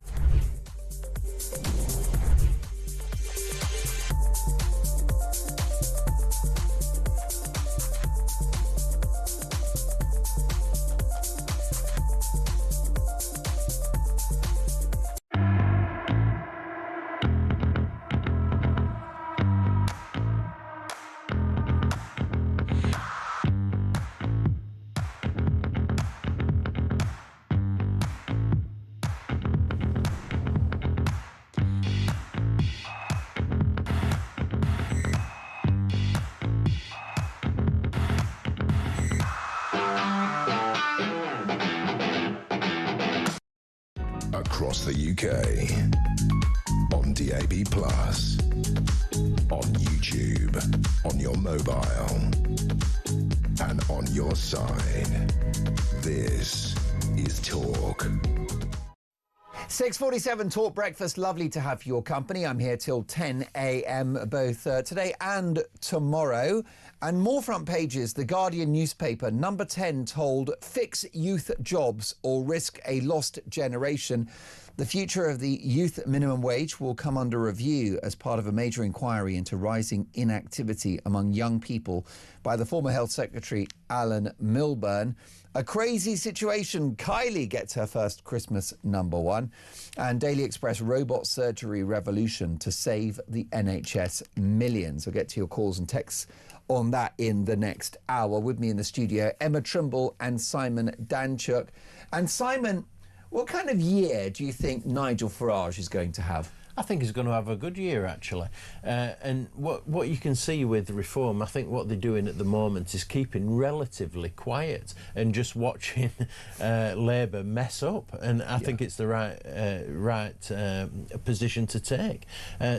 Across the UK, on DAB+, on YouTube, on your mobile, and on your side. This is Talk. 6:47 Talk Breakfast. Lovely to have your company. I'm here till 10 a.m. both today and tomorrow. And more front pages. The Guardian newspaper, number 10, told fix youth jobs or risk a lost generation. The future of the youth minimum wage will come under review as part of a major inquiry into rising inactivity among young people by the former Health Secretary Alan Milburn. A crazy situation. Kylie gets her first Christmas #1. And Daily Express, robot surgery revolution to save the NHS millions. I'll get to your calls and texts on that in the next hour. With me in the studio, Emma Trimble and Simon Danchuk. And Simon, what kind of year do you think Nigel Farage is going to have? I think he's going to have a good year, actually. And what you can see with reform, I think what they're doing at the moment is keeping relatively quiet and just watching Labour mess up. And I think it's the right position to take.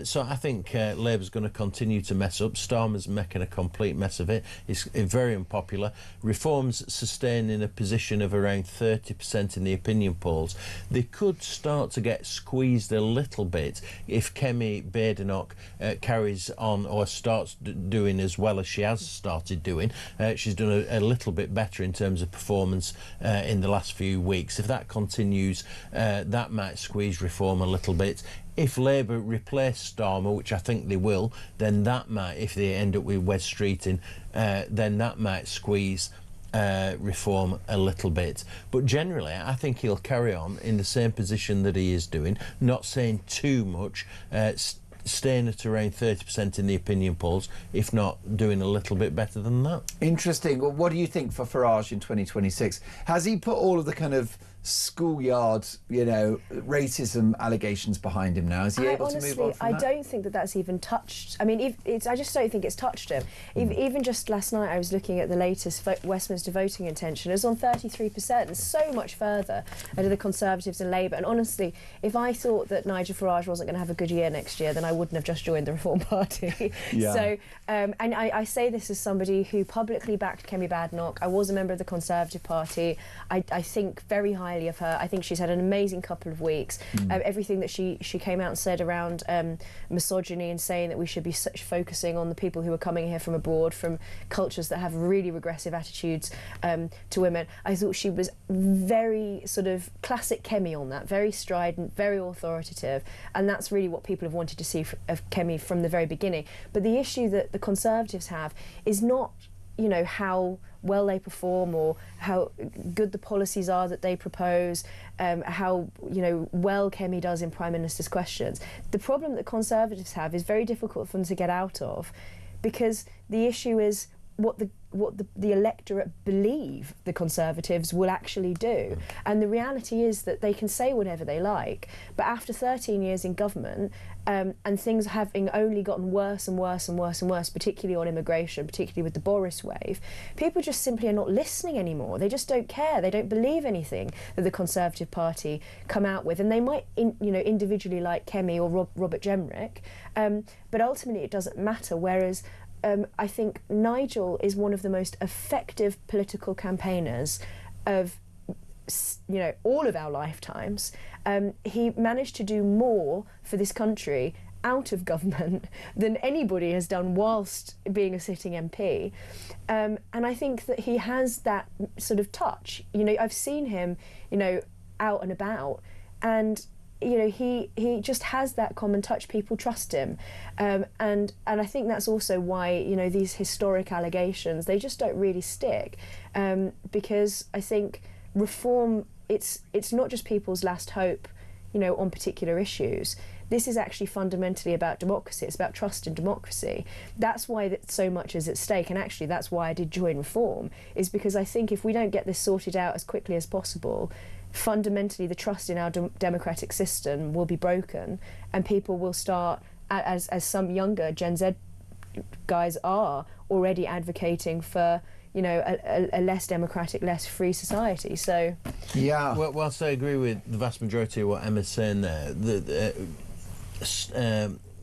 So I think Labour's going to continue to mess up. Starmer's making a complete mess of it. It's very unpopular. Reform's sustaining a position of around 30% in the opinion polls. They could start to get squeezed a little bit if Kemi Badenoch carries on or starts doing as well as she has started doing. She's done a little bit better in terms of performance in the last few weeks. If that continues, that might squeeze reform a little bit. If Labour replace Starmer, which I think they will, then that might, if they end up with Wes Streeting, then that might squeeze reform a little bit. But generally, I think he'll carry on in the same position that he is doing, not saying too much, staying at around 30% in the opinion polls, if not doing a little bit better than that. Interesting. Well, what do you think for Farage in 2026? Has he put all of the kind of schoolyard, racism allegations behind him now? Is he able to move on from that? I don't think that that's even touched. I mean, I just don't think it's touched him. Even just last night, I was looking at the latest Westminster voting intention. It was on 33%, and so much further ahead of the Conservatives and Labour. And honestly, if I thought that Nigel Farage wasn't going to have a good year next year, then I wouldn't have just joined the Reform Party. Yeah. So, and I say this as somebody who publicly backed Kemi Badenoch. I was a member of the Conservative Party. I think very highly of her. I think she's had an amazing couple of weeks. Everything that she came out and said around misogyny and saying that we should be focusing on the people who are coming here from abroad, from cultures that have really regressive attitudes to women. I thought she was very sort of classic Kemi on that, very strident, very authoritative, and that's really what people have wanted to see of Kemi from the very beginning. But the issue that the Conservatives have is not how well they perform or how good the policies are that they propose, how well Kemi does in Prime Minister's questions. The problem that Conservatives have is very difficult for them to get out of, because the issue is what the electorate believe the Conservatives will actually do. And the reality is that they can say whatever they like, but after 13 years in government, and things having only gotten worse and worse and worse and worse, particularly on immigration, particularly with the Boris wave, people just simply are not listening anymore. They just don't care. They don't believe anything that the Conservative Party come out with, and they might individually like Kemi or Robert Jenrick, but ultimately it doesn't matter. Whereas I think Nigel is one of the most effective political campaigners of all of our lifetimes, he managed to do more for this country out of government than anybody has done whilst being a sitting MP. And I think that he has that sort of touch. I've seen him, out and about, and he just has that common touch. People trust him, and I think that's also why these historic allegations, they just don't really stick, because I think reform, it's not just people's last hope on particular issues. This is actually fundamentally about democracy. It's about trust in democracy. That's why so much is at stake, and actually that's why I did join Reform, is because I think if we don't get this sorted out as quickly as possible, fundamentally the trust in our democratic system will be broken, and people will start, as some younger Gen Z guys are already advocating for, a less democratic, less free society. So, yeah. Well, whilst I agree with the vast majority of what Emma's saying there,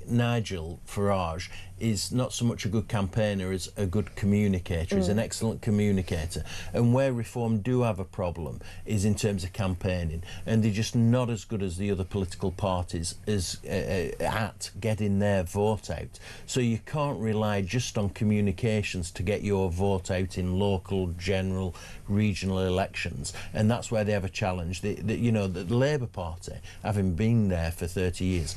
Nigel Farage is not so much a good campaigner as a good communicator. He's an excellent communicator. And where Reform do have a problem is in terms of campaigning, and they're just not as good as the other political parties as at getting their vote out. So you can't rely just on communications to get your vote out in local, general, regional elections, and that's where they have a challenge. The Labour Party, having been there for 30 years,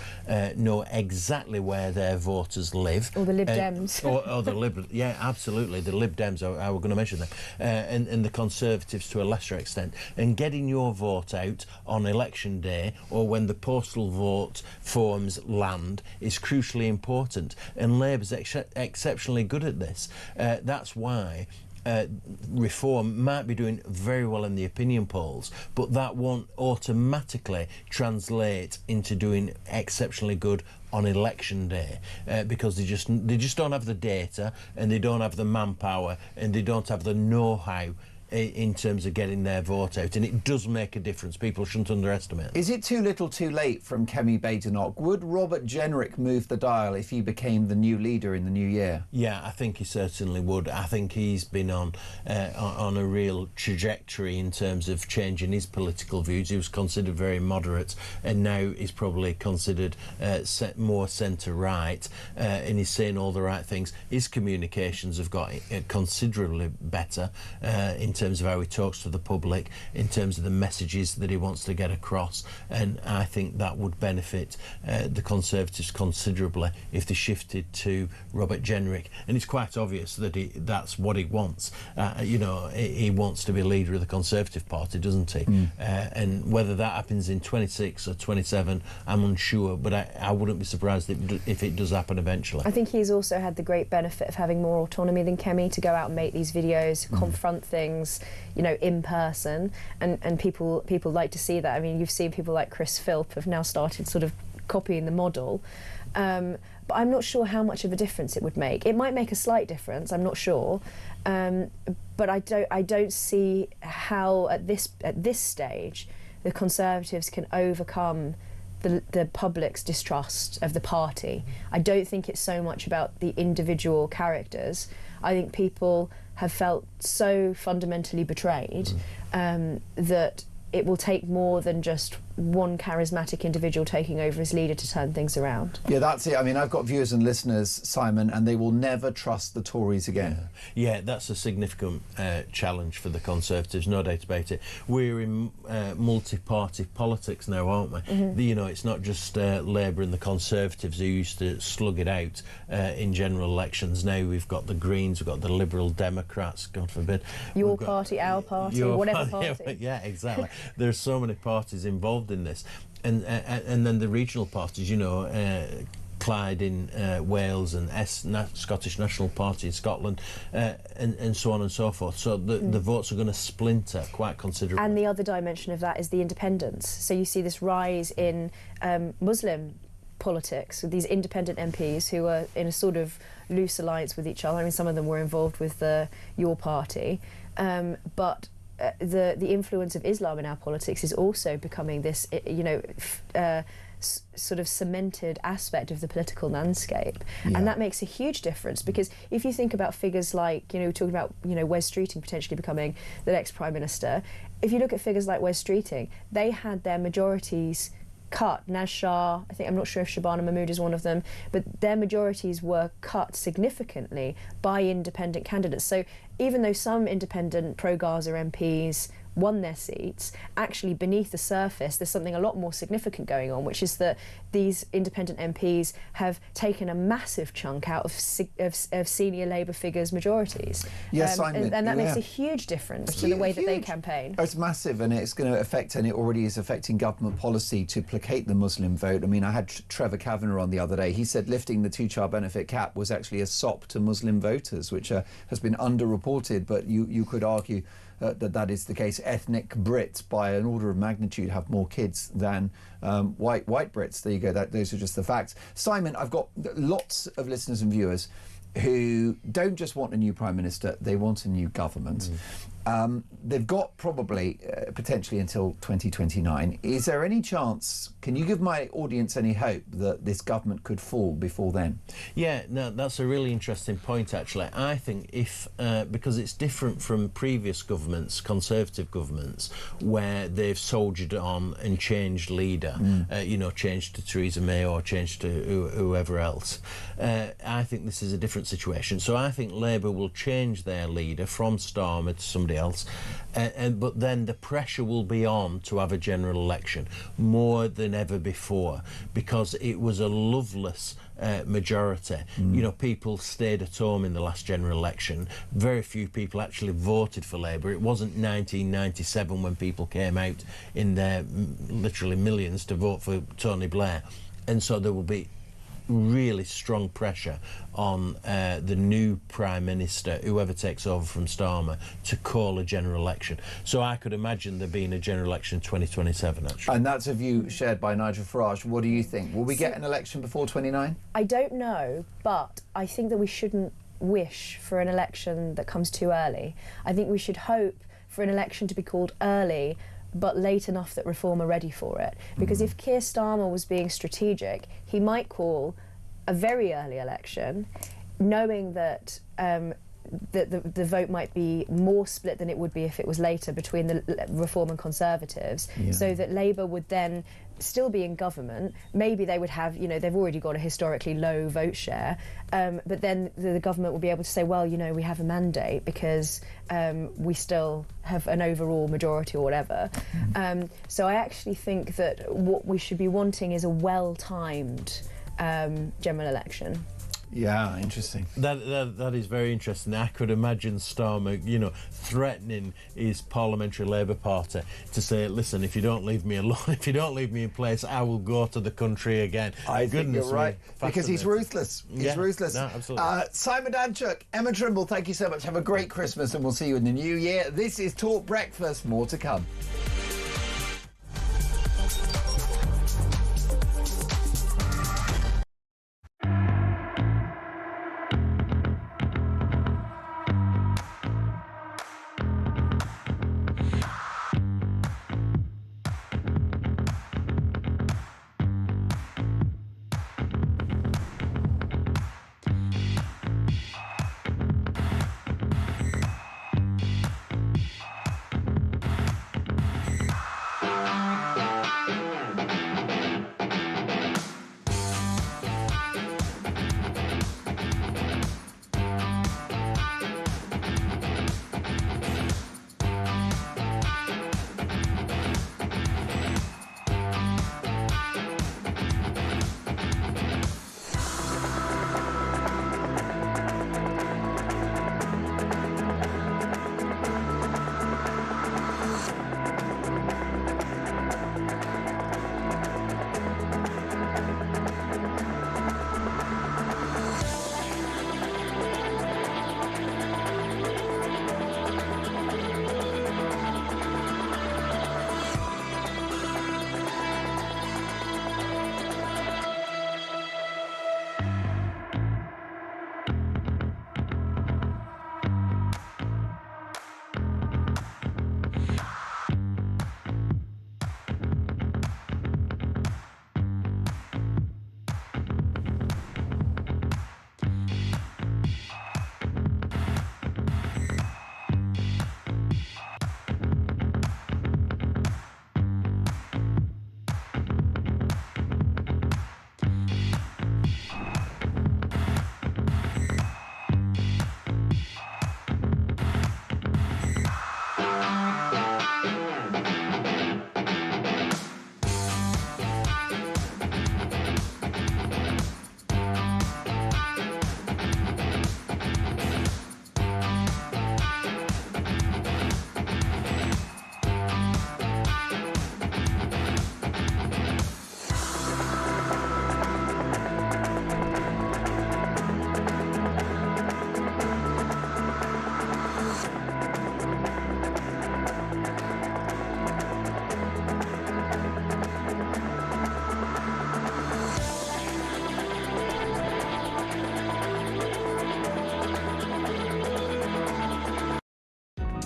know exactly where their voters live. Or the Lib Dems. or the Lib... Yeah, absolutely. The Lib Dems, I was going to mention them. And the Conservatives to a lesser extent. And getting your vote out on election day or when the postal vote forms land is crucially important. And Labour's exceptionally good at this. That's why... Reform might be doing very well in the opinion polls, but that won't automatically translate into doing exceptionally good on election day, because they just don't have the data, and they don't have the manpower, and they don't have the know-how in terms of getting their vote out, and it does make a difference. People shouldn't underestimate it. Is it too little too late from Kemi Badenoch? Would Robert Jenrick move the dial if he became the new leader in the new year? Yeah, I think he certainly would. I think he's been on a real trajectory in terms of changing his political views. He was considered very moderate, and now he's probably considered more centre-right, and he's saying all the right things. His communications have got considerably better in terms of how he talks to the public, in terms of the messages that he wants to get across, and I think that would benefit the Conservatives considerably if they shifted to Robert Jenrick. And it's quite obvious that that's what he wants. He wants to be leader of the Conservative Party, doesn't he? And whether that happens in 26 or 27, I'm unsure, but I wouldn't be surprised if it does happen eventually. I think he's also had the great benefit of having more autonomy than Kemi to go out and make these videos, confront things, in person, and people like to see that. I mean, you've seen people like Chris Philp have now started sort of copying the model, but I'm not sure how much of a difference it would make. It might make a slight difference, I'm not sure, but I don't see how at this stage the Conservatives can overcome the public's distrust of the party. I don't think it's so much about the individual characters. I think people have felt so fundamentally betrayed that it will take more than just one charismatic individual taking over as leader to turn things around. Yeah, that's it. I mean, I've got viewers and listeners, Simon, and they will never trust the Tories again. Yeah, that's a significant challenge for the Conservatives, no doubt about it. We're in multi-party politics now, aren't we? It's not just Labour and the Conservatives who used to slug it out in general elections. Now we've got the Greens, we've got the Liberal Democrats, God forbid. Your party, our party, whatever party. Yeah, exactly. There's so many parties involved in this, and then the regional parties, Clyde in Wales and Scottish National Party in Scotland, and so on and so forth. So the votes are going to splinter quite considerably. And the other dimension of that is the independents. So you see this rise in Muslim politics with these independent MPs who are in a sort of loose alliance with each other. I mean, some of them were involved with your party, but the influence of Islam in our politics is also becoming this, sort of cemented aspect of the political landscape, Yeah. and that makes a huge difference, because if you think about figures like, talking about, Wes Streeting potentially becoming the next Prime Minister, if you look at figures like Wes Streeting, they had their majorities cut. Naz Shah, I'm not sure if Shabana Mahmood is one of them, but their majorities were cut significantly by independent candidates. So even though some independent pro-Gaza MPs won their seats, actually beneath the surface there's something a lot more significant going on, which is that these independent MPs have taken a massive chunk out of senior Labour figures' majorities. Yes, Simon, and that makes yeah. a huge difference to the way that they campaign. Oh, it's massive, and it's going to affect, and it already is affecting government policy to placate the Muslim vote. I mean, I had Trevor Kavanagh on the other day. He said lifting the two-child benefit cap was actually a sop to Muslim voters, which has been underreported, but you could argue that is the case. Ethnic Brits, by an order of magnitude, have more kids than white Brits. There you go. Those are just the facts. Simon, I've got lots of listeners and viewers who don't just want a new Prime Minister, they want a new government. They've got probably potentially until 2029. Is there any chance, can you give my audience any hope that this government could fall before then? Yeah, no, that's a really interesting point, actually. I think if, because it's different from previous governments, Conservative governments, where they've soldiered on and changed leader, changed to Theresa May or changed to whoever else. I think this is a different situation. So I think Labour will change their leader from Starmer to somebody else, but then the pressure will be on to have a general election more than ever before, because it was a loveless majority. People stayed at home in the last general election. Very few people actually voted for Labour. It wasn't 1997 when people came out in their literally millions to vote for Tony Blair, and so there will be really strong pressure on the new Prime Minister, whoever takes over from Starmer, to call a general election. So I could imagine there being a general election in 2027, actually. And that's a view shared by Nigel Farage. What do you think? Will we get an election before 29? I don't know, but I think that we shouldn't wish for an election that comes too early. I think we should hope for an election to be called early, but late enough that Reform are ready for it. Because if Keir Starmer was being strategic, he might call a very early election, knowing that the vote might be more split than it would be if it was later between the Reform and Conservatives, so that Labour would then still be in government. Maybe they would have, they've already got a historically low vote share, but then the government will be able to say, well, we have a mandate because we still have an overall majority or whatever. So I actually think that what we should be wanting is a well-timed general election. Yeah, interesting. That is very interesting. I could imagine Starmer, threatening his Parliamentary Labour Party to say, listen, if you don't leave me alone, if you don't leave me in place, I will go to the country again. I think you're right, because he's ruthless. He's ruthless. No, absolutely. Simon Danchuk, Emma Trimble, thank you so much. Have a great Christmas, and we'll see you in the new year. This is Talk Breakfast. More to come.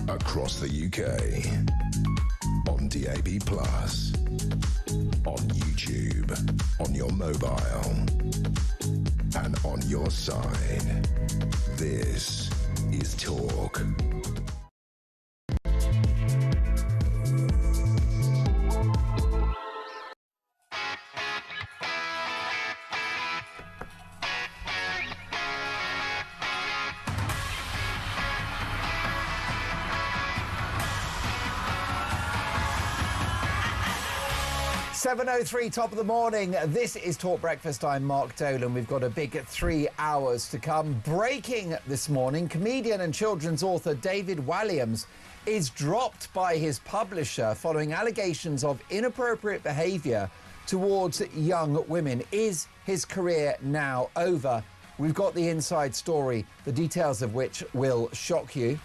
across the UK, on DAB+, on YouTube, on your mobile, and on your side. This is Talk. .7:03, top of the morning. This is Talk Breakfast. I'm Mark Dolan. We've got a big 3 hours to come. Breaking this morning, comedian and children's author David Walliams is dropped by his publisher following allegations of inappropriate behaviour towards young women. Is his career now over? We've got the inside story, the details of which will shock you.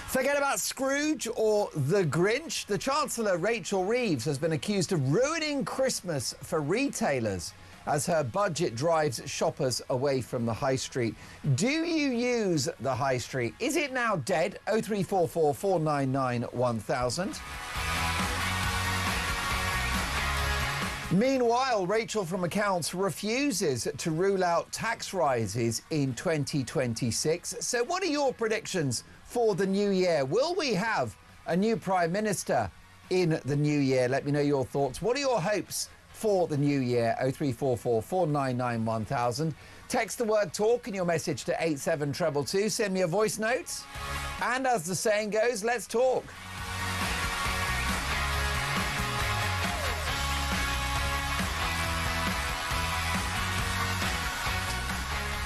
Forget about Scrooge or the Grinch. The Chancellor, Rachel Reeves, has been accused of ruining Christmas for retailers as her budget drives shoppers away from the high street. Do you use the high street? Is it now dead? 0344 499 1000. Meanwhile, Rachel from Accounts refuses to rule out tax rises in 2026. So what are your predictions for the new year? Will we have a new Prime Minister in the new year? Let me know your thoughts. What are your hopes for the new year? 0344 499 1000. Text the word talk in your message to 87222. Send me a voice note. And as the saying goes, let's talk.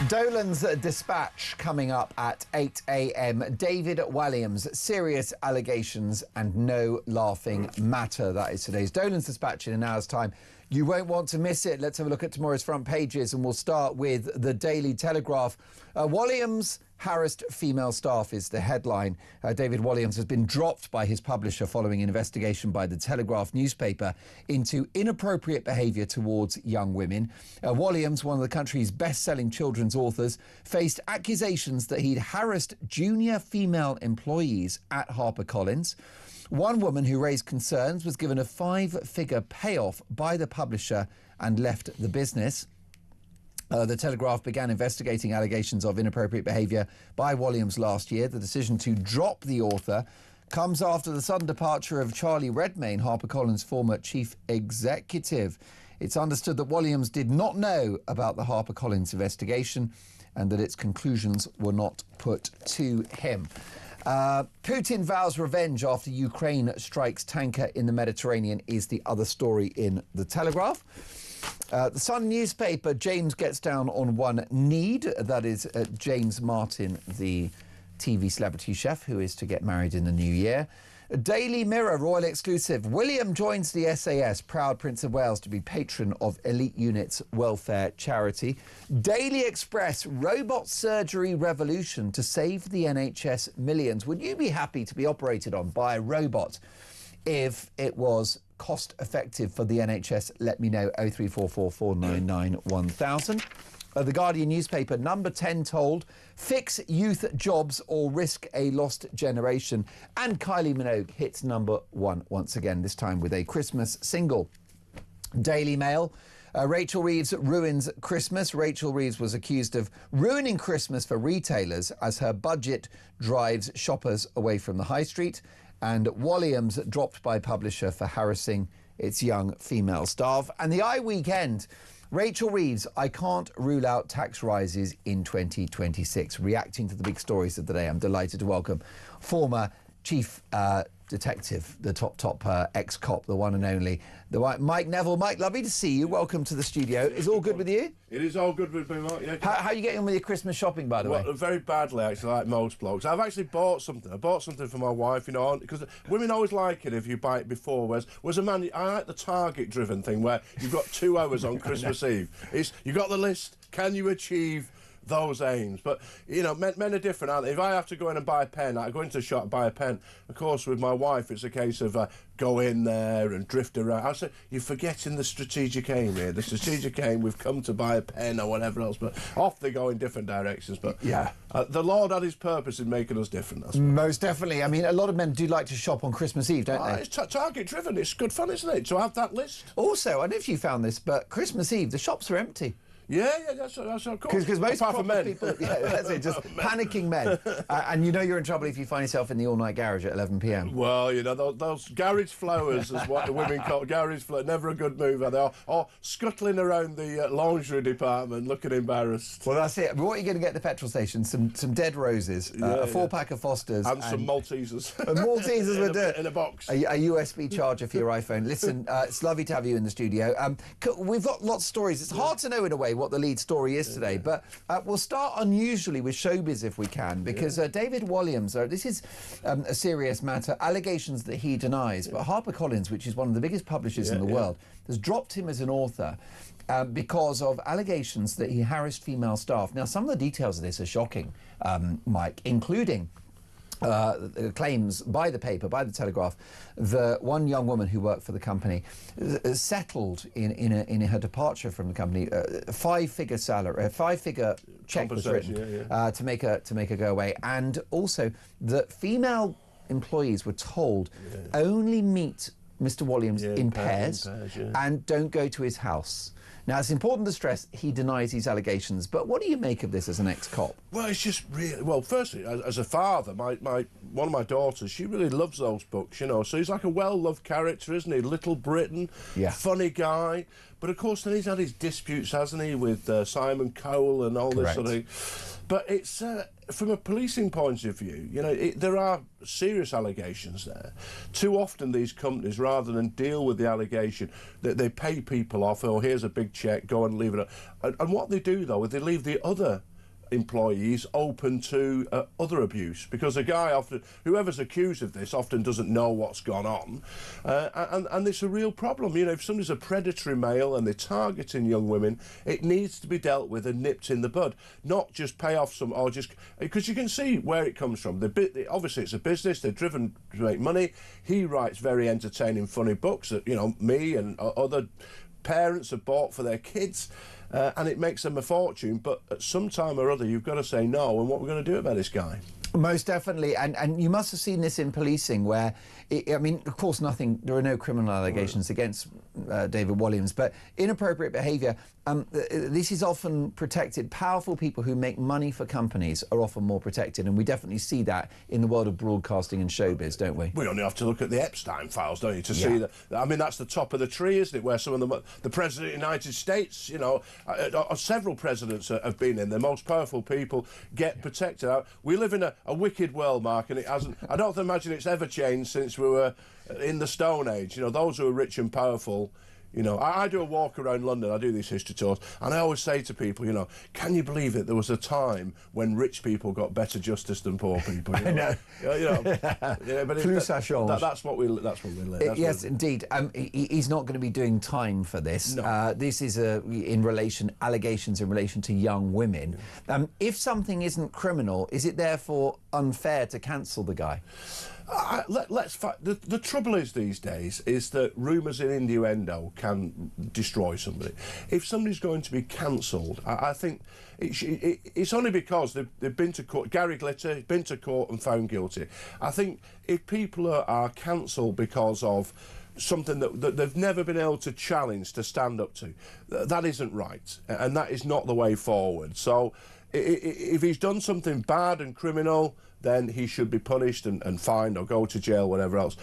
Dolan's Dispatch coming up at 8 a.m. David Walliams, serious allegations and no laughing matter. That is today's Dolan's Dispatch in an hour's time. You won't want to miss it. Let's have a look at tomorrow's front pages, and we'll start with the Daily Telegraph. Walliams harassed female staff is the headline. David Walliams has been dropped by his publisher following an investigation by the Telegraph newspaper into inappropriate behaviour towards young women. Walliams, one of the country's best-selling children's authors, faced accusations that he'd harassed junior female employees at HarperCollins. One woman who raised concerns was given a 5-figure payoff by the publisher and left the business. The Telegraph began investigating allegations of inappropriate behaviour by Walliams last year. The decision to drop the author comes after the sudden departure of Charlie Redmayne, HarperCollins' former chief executive. It's understood that Walliams did not know about the HarperCollins investigation and that its conclusions were not put to him. Putin vows revenge after Ukraine strikes tanker in the Mediterranean is the other story in the Telegraph. The Sun newspaper, James gets down on one need. That is James Martin, the TV celebrity chef who is to get married in the new year. Daily Mirror, royal exclusive. William joins the SAS, proud Prince of Wales to be patron of Elite Unit's welfare charity. Daily Express, robot surgery revolution to save the NHS millions. Would you be happy to be operated on by a robot if it was cost effective for the NHS? Let me know. 0344 499 1000. The Guardian newspaper, number 10 told, fix youth jobs or risk a lost generation. And Kylie Minogue hits number 1 once again, this time with a Christmas single. Daily Mail, Rachel Reeves ruins Christmas. Rachel Reeves was accused of ruining Christmas for retailers as her budget drives shoppers away from the high street. And Walliams dropped by publisher for harassing its young female staff. And the Weekend, Rachel Reeves, I can't rule out tax rises in 2026. Reacting to the big stories of the day, I'm delighted to welcome former chief detective, the top ex-cop, the one and only, Mike Neville. Mike, lovely to see you. Welcome to the studio. Is all good with you? It is all good with me, Mark. Yeah. How are you getting on with your Christmas shopping, by the way? Very badly, actually, like most blokes. I've actually bought something. I bought something for my wife, you know, because women always like it if you buy it before. Whereas a man, I like the target-driven thing where you've got 2 hours on Christmas Eve. You got the list. Can you achieve those aims. But, you know, men are different, aren't they? If I have to go in and buy a pen, I go into a shop and buy a pen. Of course, with my wife, it's a case of go in there and drift around. I say, you're forgetting the strategic aim here. The strategic aim, we've come to buy a pen or whatever else, but off they go in different directions. But yeah, the Lord had his purpose in making us different. That's most definitely. I mean, a lot of men do like to shop on Christmas Eve, don't they? It's target driven. It's good fun, isn't it, to have that list? Also, I don't know if you found this, but Christmas Eve, the shops are empty. Yeah, that's of course. Because most apart from men, people, yeah, that's it, just panicking men, and you know you're in trouble if you find yourself in the all-night garage at 11 p.m. Well, you know those garage flowers, is what the women call garage flowers. Never a good move, are they? Or scuttling around the lingerie department, looking embarrassed. Well, that's it. What are you going to get at the petrol station? Some dead roses, a 4-pack of Fosters, and some Maltesers. Maltesers would do it in a box. A USB charger for your iPhone. Listen, it's lovely to have you in the studio. We've got lots of stories. It's hard to know in a way what the lead story is today, but we'll start unusually with showbiz if we can, because David Williams, this is a serious matter, allegations that he denies, but HarperCollins, which is one of the biggest publishers in the world, has dropped him as an author because of allegations that he harassed female staff. Now, some of the details of this are shocking, Mike, including claims by the paper, by the Telegraph, that one young woman who worked for the company settled in her departure from the company a 5-figure salary, a 5-figure check was written to make her go away, and also that female employees were told only meet Mr. Williams in pairs and don't go to his house. Now, it's important to stress he denies these allegations, but what do you make of this as an ex-cop? Well, it's just really... Well, firstly, as a father, one of my daughters, she really loves those books, you know, so he's like a well-loved character, isn't he? Little Britain, funny guy. But, of course, then he's had his disputes, hasn't he, with Simon Cowell and all this sort of thing. But it's... from a policing point of view, you know, there are serious allegations there. Too often these companies, rather than deal with the allegation, that they pay people off, or here's a big cheque, go and leave it. And what they do, though, is they leave the other employees open to other abuse, because a guy often, whoever's accused of this, often doesn't know what's gone on, and it's a real problem. You know, if somebody's a predatory male and they're targeting young women, it needs to be dealt with and nipped in the bud, not just pay off some, or just, because you can see where it comes from. Obviously it's a business, they're driven to make money. He writes very entertaining, funny books that, you know, me and other parents have bought for their kids. And it makes them a fortune, but at some time or other you've got to say no, and what we're going to do about this guy. Most definitely, and you must have seen this in policing where, I mean, of course there are no criminal allegations against David Williams, but inappropriate behaviour, this is often protected. Powerful people who make money for companies are often more protected, and we definitely see that in the world of broadcasting and showbiz, don't we? We only have to look at the Epstein files, don't you, to see that. I mean, that's the top of the tree, isn't it, where some of the President of the United States, you know, several presidents have been in. The most powerful people get protected. We live in a wicked world, Mark, and it hasn't. I don't imagine it's ever changed since we were in the Stone Age. You know, those who are rich and powerful. You know, I do a walk around London, I do these history tours, and I always say to people, you know, can you believe it? There was a time when rich people got better justice than poor people. You know? But that's what we live. Yes, indeed. He's not going to be doing time for this. No. This is allegations in relation to young women. If something isn't criminal, is it therefore unfair to cancel the guy? The trouble is these days is that rumours and innuendo can destroy somebody. If somebody's going to be cancelled, I think it's only because they've been to court. Gary Glitter been to court and found guilty. I think if people are cancelled because of something that they've never been able to challenge, to stand up to, that isn't right, and that is not the way forward. So if he's done something bad and criminal, then he should be punished and fined or go to jail, whatever else.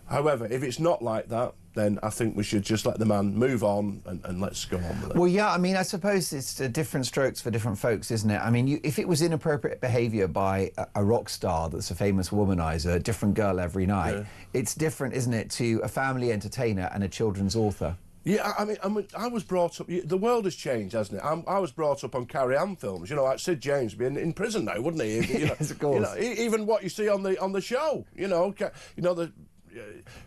However, if it's not like that, then I think we should just let the man move on and let's go on with it. Well, yeah, I mean, I suppose it's different strokes for different folks, isn't it? I mean, if it was inappropriate behaviour by a rock star that's a famous womaniser, a different girl every night, it's different, isn't it, to a family entertainer and a children's author? Yeah, I mean, I was brought up... The world has changed, hasn't it? I was brought up on Carrie Ann films. You know, like Sid James being in prison now, wouldn't he? You know, yes, of course. You know, even what you see on the show, the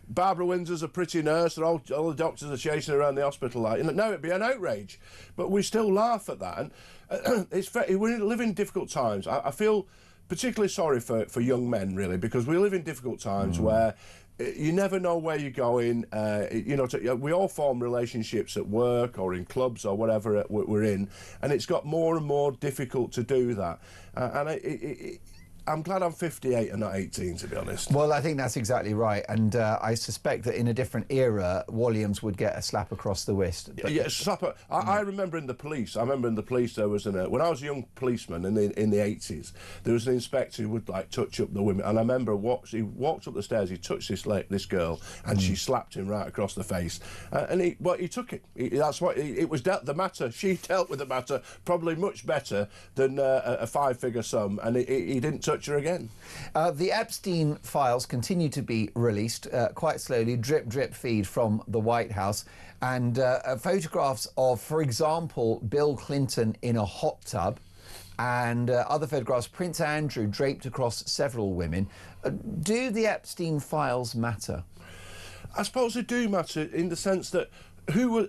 Barbara Windsor's a pretty nurse, and all the doctors are chasing her around the hospital. Like, no, it'd be an outrage. But we still laugh at that. And we live in difficult times. I feel particularly sorry for young men, really, because we live in difficult times where you never know where you're going. We all form relationships at work or in clubs or whatever we're in, and it's got more and more difficult to do that. I'm glad I'm 58 and not 18, to be honest. Well, I think that's exactly right, and I suspect that in a different era, Williams would get a slap across the wrist. Yeah, slap. I remember in the police. There was when I was a young policeman in the 80s. There was an inspector who would like touch up the women, and I remember he walked up the stairs. He touched this girl, and she slapped him right across the face. And he took it. That's what it was. The matter. She dealt with the matter probably much better than a five-figure sum, and he didn't touch her again. The Epstein files continue to be released quite slowly, drip, drip feed from the White House. And photographs of, for example, Bill Clinton in a hot tub, and other photographs, Prince Andrew draped across several women. Do the Epstein files matter? I suppose they do matter in the sense that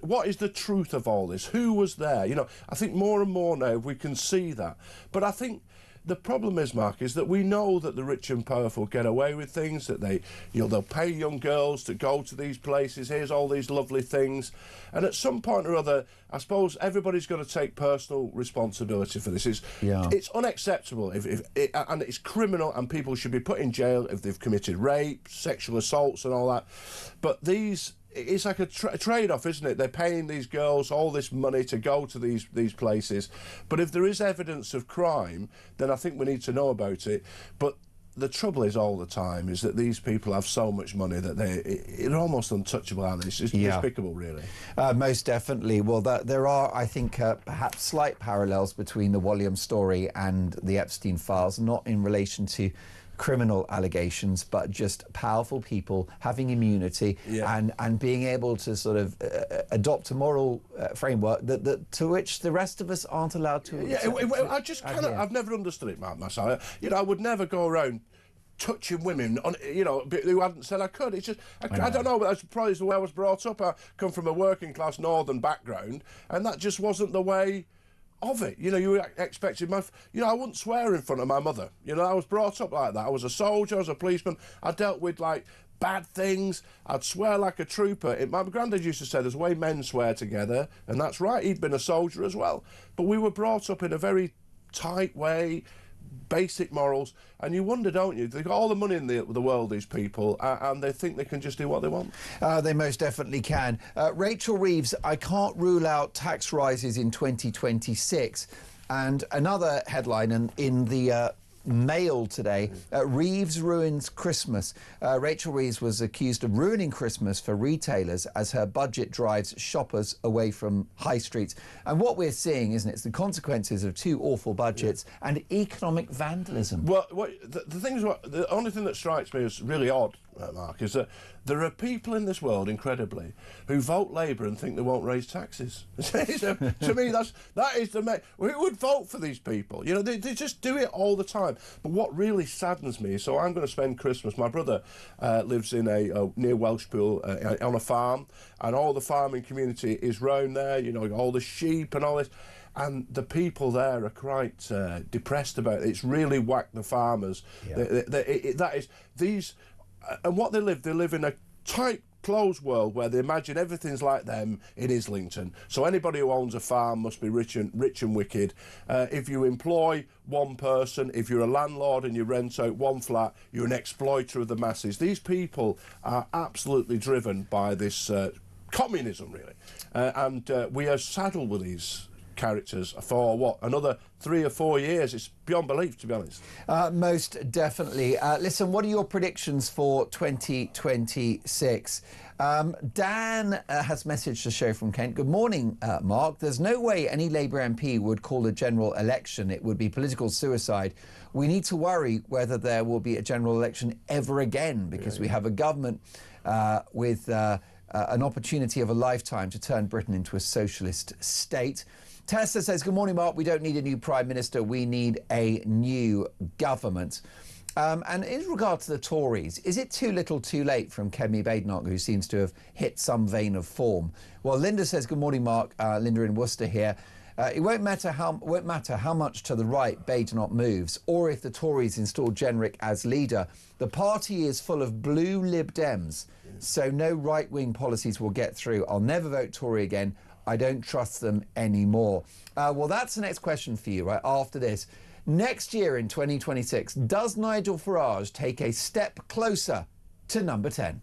what is the truth of all this? Who was there? I think more and more now we can see that. But I think the problem is, Mark, is that we know that the rich and powerful get away with things, that they'll pay young girls to go to these places. Here's all these lovely things. And at some point or other, I suppose everybody's got to take personal responsibility for this. It's unacceptable and it's criminal, and people should be put in jail if they've committed rape, sexual assaults and all that. But it's like a trade-off, isn't it? They're paying these girls all this money to go to these places. But if there is evidence of crime, then I think we need to know about it. But the trouble is all the time is that these people have so much money that they're almost untouchable, aren't they? It's just despicable, really. Most definitely. Well, there are, I think, perhaps slight parallels between the Williams story and the Epstein files, not in relation to criminal allegations, but just powerful people having immunity and being able to sort of adopt a moral framework that to which the rest of us aren't allowed to. I just I've never understood it, Mark, myself. I would never go around touching women who hadn't said I could. It's just I don't know, but that's probably the way I was brought up. I come from a working class northern background, and that just wasn't the way of it. You expected I wouldn't swear in front of my mother. I was brought up like that. I was a soldier, I was a policeman. I dealt with bad things. I'd swear like a trooper. My granddad used to say there's a way men swear together, and that's right. He'd been a soldier as well. But we were brought up in a very tight way, basic morals, and you wonder, don't you? They've got all the money in the world, these people, and they think they can just do what they want. They most definitely can. Rachel Reeves, I can't rule out tax rises in 2026. And another headline in the Mail today, Reeves ruins Christmas. Rachel Reeves was accused of ruining Christmas for retailers as her budget drives shoppers away from high streets. And what we're seeing, isn't it, it's the consequences of two awful budgets and economic vandalism. Well, the only thing that strikes me as really odd, Mark, is that there are people in this world, incredibly, who vote Labour and think they won't raise taxes. To me, that is the who would vote for these people? They just do it all the time. But what really saddens me, so I'm going to spend Christmas. My brother lives in near Welshpool on a farm, and all the farming community is round there. All the sheep and all this. And the people there are quite depressed about it. It's really whacked the farmers. And what they live in a tight, closed world where they imagine everything's like them in Islington. So anybody who owns a farm must be rich and wicked. If you employ one person, if you're a landlord and you rent out one flat, you're an exploiter of the masses. These people are absolutely driven by this communism, really. And we are saddled with these characters for another 3 or 4 years. It's beyond belief, to be honest. Most definitely. Listen, what are your predictions for 2026? Dan has messaged the show from Kent. Good morning, Mark. There's no way any Labour MP would call a general election. It would be political suicide. We need to worry whether there will be a general election ever again, because we have a government with an opportunity of a lifetime to turn Britain into a socialist state. Tessa says, good morning, Mark. We don't need a new Prime Minister. We need a new government. And in regard to the Tories, is it too little too late from Kemi Badenoch, who seems to have hit some vein of form? Well, Linda says, good morning, Mark. Linda in Worcester here. It won't matter how much to the right Badenoch moves, or if the Tories install Jenrick as leader. The party is full of blue Lib Dems, so no right-wing policies will get through. I'll never vote Tory again. I don't trust them anymore. Well, that's the next question for you, right, after this. Next year in 2026, does Nigel Farage take a step closer to number 10?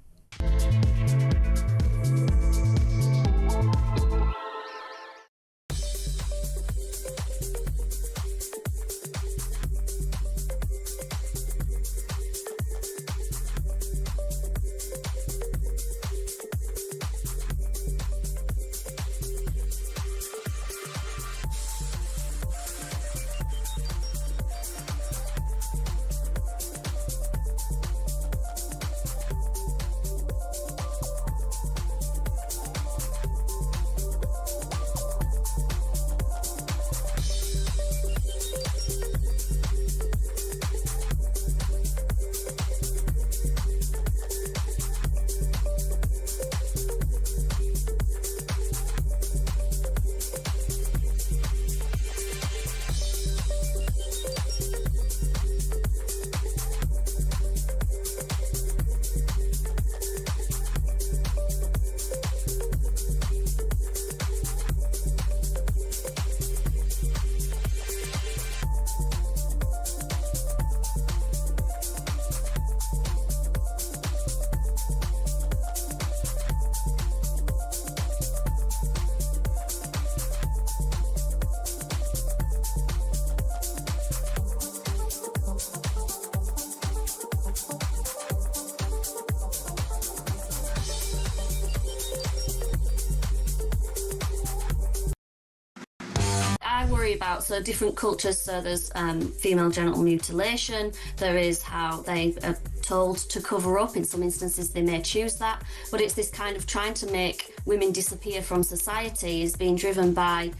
About so different cultures, so there's female genital mutilation, there is how they are told to cover up. In some instances they may choose that, but it's this kind of trying to make women disappear from society is being driven by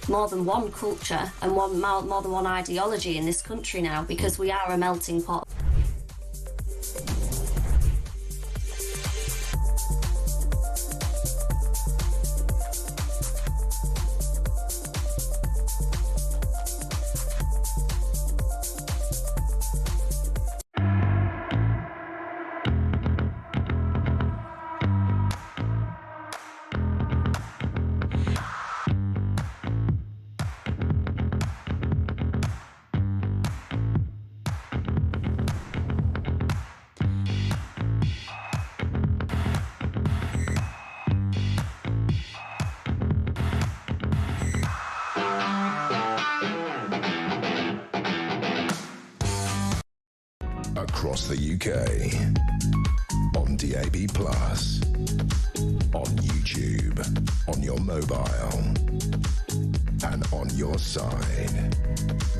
more than one culture and more than one ideology in this country now, because we are a melting pot. Across the UK, on DAB+, on YouTube, on your mobile, and on your side.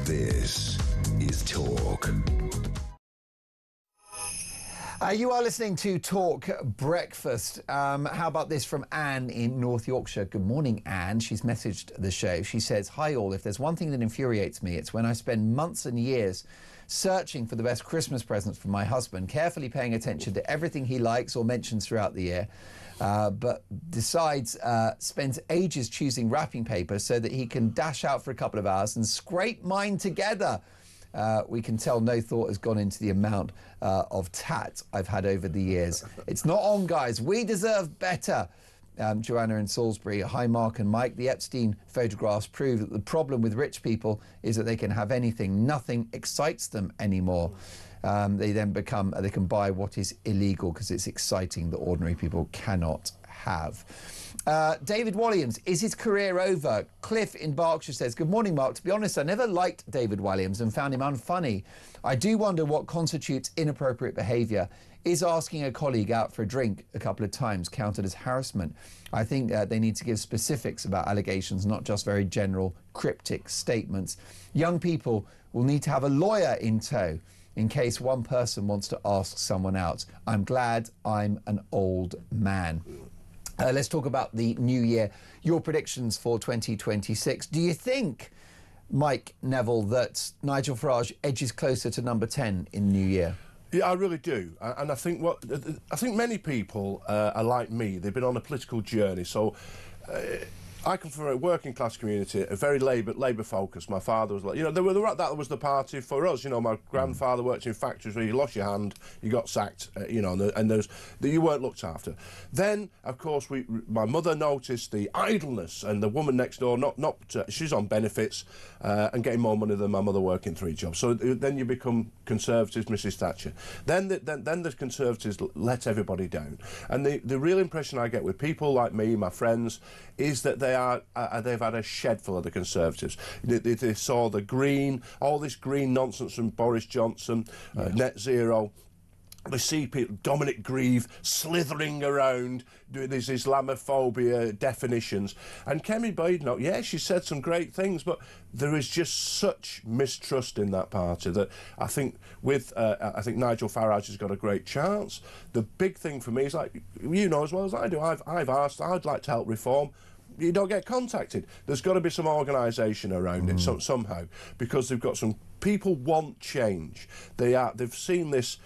This is Talk. You are listening to Talk Breakfast. How about this from Anne in North Yorkshire? Good morning, Anne. She's messaged the show. She says, hi all, if there's one thing that infuriates me, it's when I spend months and years searching for the best Christmas presents for my husband, carefully paying attention to everything he likes or mentions throughout the year, but spends ages choosing wrapping paper so that he can dash out for a couple of hours and scrape mine together. We can tell no thought has gone into the amount of tat I've had over the years. It's not on, guys. We deserve better. Joanna in Salisbury. Hi, Mark and Mike. The Epstein photographs prove that the problem with rich people is that they can have anything. Nothing excites them anymore. They can buy what is illegal because it's exciting that ordinary people cannot have. David Walliams, is his career over? Cliff in Berkshire says, good morning, Mark. To be honest, I never liked David Walliams and found him unfunny. I do wonder what constitutes inappropriate behaviour. Is asking a colleague out for a drink a couple of times counted as harassment? I think they need to give specifics about allegations, not just very general, cryptic statements. Young people will need to have a lawyer in tow in case one person wants to ask someone out. I'm glad I'm an old man. Let's talk about the new year. Your predictions for 2026. Do you think Mike Neville, that Nigel Farage edges closer to number 10 in the new year? Yeah, I really do, and I think many people are like me. They've been on a political journey, so. I come from a working class community, a very Labour focused. My father was like, you know, that was the party for us. You know, my grandfather worked in factories where you lost your hand, you got sacked, you know, and you weren't looked after. Then, of course, my mother noticed the idleness, and the woman next door, she's on benefits and getting more money than my mother working 3 jobs. So then you become Conservatives, Mrs Thatcher. Then the Conservatives let everybody down. And the real impression I get with people like me, my friends, is that they've had a shed full of the Conservatives. They saw all this green nonsense from Boris Johnson, net zero. They see people, Dominic Grieve, slithering around doing these Islamophobia definitions. And Kemi Badenoch, yeah, she said some great things, but there is just such mistrust in that party that I think Nigel Farage has got a great chance. The big thing for me is, like, you know as well as I do, I've asked, I'd like to help reform. You don't get contacted. There's got to be some organisation around it somehow, because they've got some people want change. They've seen this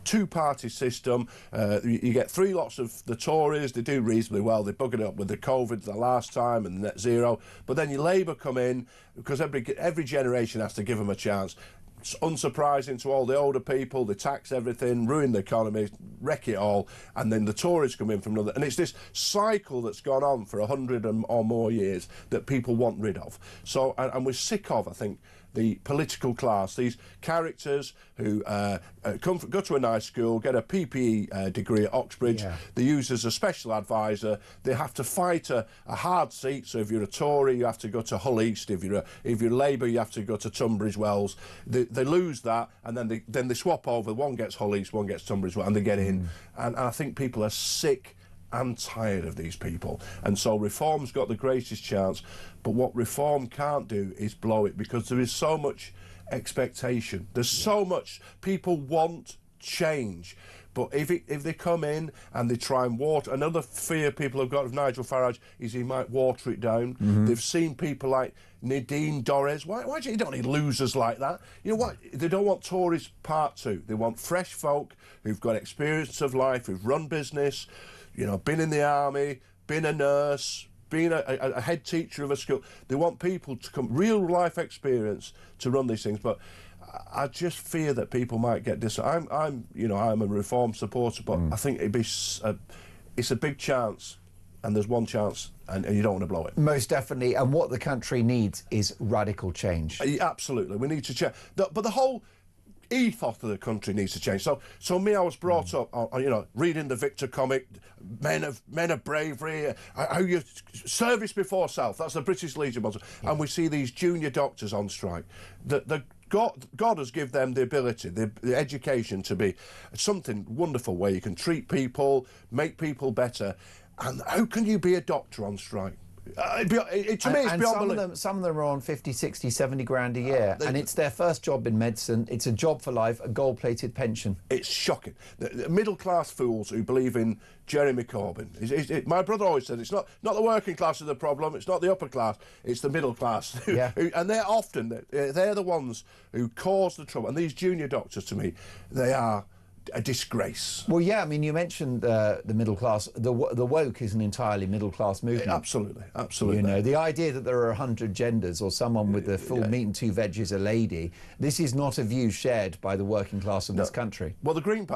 two-party system. You get 3 lots of the Tories. They do reasonably well. They buggered it up with the COVID the last time and net zero. But then your Labour come in, because every generation has to give them a chance. It's unsurprising to all the older people. They tax everything, ruin the economy, wreck it all, and then the Tories come in from another. And it's this cycle that's gone on for 100 or more years that people want rid of. So, and we're sick of, I think, the political class, these characters who go to a nice school, get a PPE degree at Oxbridge. Yeah. They're used as a special advisor. They have to fight a hard seat. So if you're a Tory, you have to go to Hull East. If you're Labour, you have to go to Tunbridge Wells. They lose that, and then they swap over. One gets Hull East, one gets Tunbridge Wells, and they get in. And I think people are sick and tired of these people, and so reform's got the greatest chance. But what reform can't do is blow it, because there is so much expectation. There's so much people want change. But if they come in and they try and water, another fear people have got of Nigel Farage is he might water it down. They've seen people like Nadine Dorries. Why do you don't need losers like that? You know what? They don't want Tories Part 2. They want fresh folk who've got experience of life, who've run business, you know, been in the army, been a nurse, been a head teacher of a school. They want people to come, real life experience to run these things. But I just fear that people might get I'm a reform supporter, but I think it's a big chance, and there's one chance, and you don't want to blow it. Most definitely. And what the country needs is radical change. Absolutely, we need to change. But the whole ethos of the country needs to change. So me, I was brought up on, you know, reading the Victor comic, men of bravery, how you service before self. That's the British Legion motto. And we see these junior doctors on strike. God has given them the ability, the education to be something wonderful where you can treat people, make people better. And how can you be a doctor on strike? To me, it's beyond belief. Some of them are on 50, 60, 70 grand a year, and it's their first job in medicine. It's a job for life, a gold-plated pension. It's shocking. The middle-class fools who believe in Jeremy Corbyn. My brother always said it's not the working class is the problem, it's not the upper class, it's the middle class. Yeah. And they're the ones who cause the trouble. And these junior doctors, to me, they are a disgrace. Well, yeah, I mean, you mentioned the middle class. The woke is an entirely middle class movement. Absolutely. You know, the idea that there are 100 genders or someone with the full meat and 2 veg is a lady. This is not a view shared by the working class of this country. Well, the Green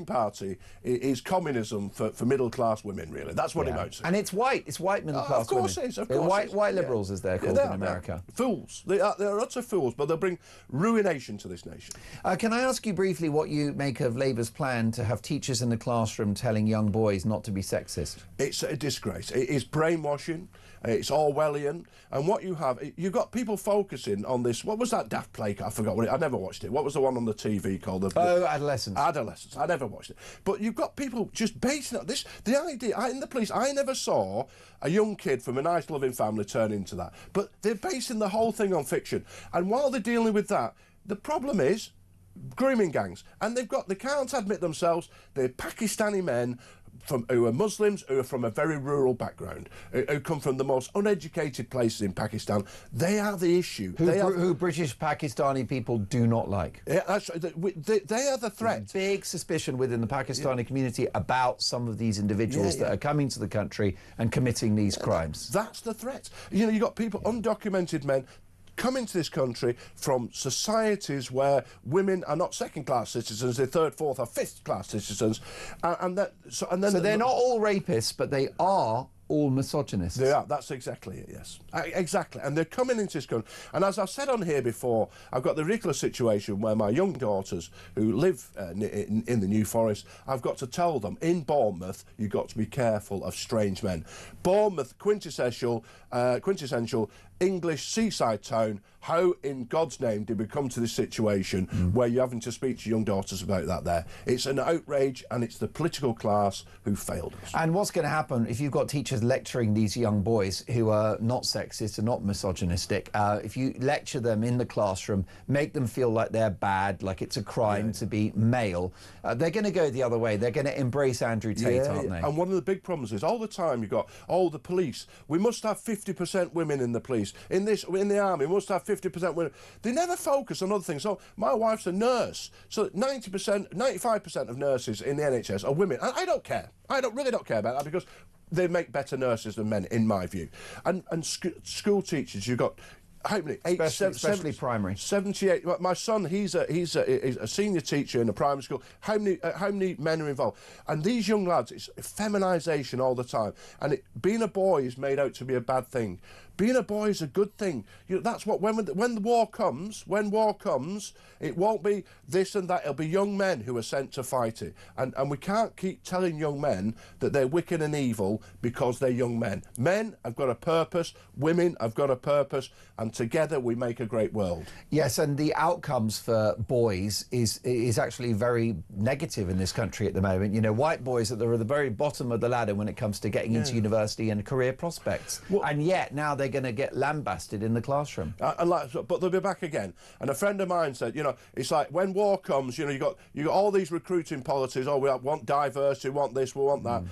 Party is communism for middle class women. Really, that's what it amounts to. And it's white. It's white middle class. Of course women. it is. Of course, white liberals, as they're called in America. Fools. They are utter fools, but they'll bring ruination to this nation. Can I ask you briefly what you make of Labour's plan to have teachers in the classroom telling young boys not to be sexist? It's a disgrace. It is brainwashing. It's Orwellian. And what you've got people focusing on this. What was that daft play? I forgot I never watched it. What was the one on the TV called? Adolescence. Adolescence. I never watched it. But you've got people just basing this. The idea in the police. I never saw a young kid from a nice, loving family turn into that. But they're basing the whole thing on fiction. And while they're dealing with that, the problem is grooming gangs, and they can't admit themselves. They're Pakistani men who are Muslims, who are from a very rural background, who come from the most uneducated places in Pakistan. They are the issue. Who British Pakistani people do not like. Yeah, they are the threat. Big suspicion within the Pakistani community about some of these individuals that are coming to the country and committing these crimes. That's the threat. You know, you've got people, undocumented men, come into this country from societies where women are not second-class citizens, they're third, fourth or fifth-class citizens. So they're not all rapists, but they are all misogynists. They are, that's exactly it, yes. Exactly, and they're coming into this country. And as I've said on here before, I've got the ridiculous situation where my young daughters, who live in the New Forest, I've got to tell them, in Bournemouth, you've got to be careful of strange men. Bournemouth, quintessential English seaside town. How in God's name did we come to this situation where you're having to speak to young daughters about that there? It's an outrage, and it's the political class who failed us. And what's going to happen if you've got teachers lecturing these young boys who are not sexist and not misogynistic? If you lecture them in the classroom, make them feel like they're bad, like it's a crime to be male, they're going to go the other way. They're going to embrace Andrew Tate, aren't they? And one of the big problems is all the time you've got, the police. We must have 50% women in the police. In the army, we must have 50% women. They never focus on other things. So my wife's a nurse. So 90%, 95% of nurses in the NHS are women. And I don't care. I really don't care about that, because they make better nurses than men, in my view. And school teachers, you've got how many? Especially primary. 78. My son, he's a senior teacher in a primary school. How many men are involved? And these young lads, it's feminisation all the time. And being a boy is made out to be a bad thing. Being a boy is a good thing. You know, that's what when the war comes, it won't be this and that. It'll be young men who are sent to fight it. And we can't keep telling young men that they're wicked and evil because they're young men. Men have got a purpose. Women have got a purpose. And together we make a great world. Yes, and the outcomes for boys is actually very negative in this country at the moment. You know, white boys are at the very bottom of the ladder when it comes to getting into university and career prospects. And yet now they're going to get lambasted in the classroom. But they'll be back again. And a friend of mine said, you know, it's like when war comes, you know, you got all these recruiting policies. Oh, we want diversity, we want this, we want that.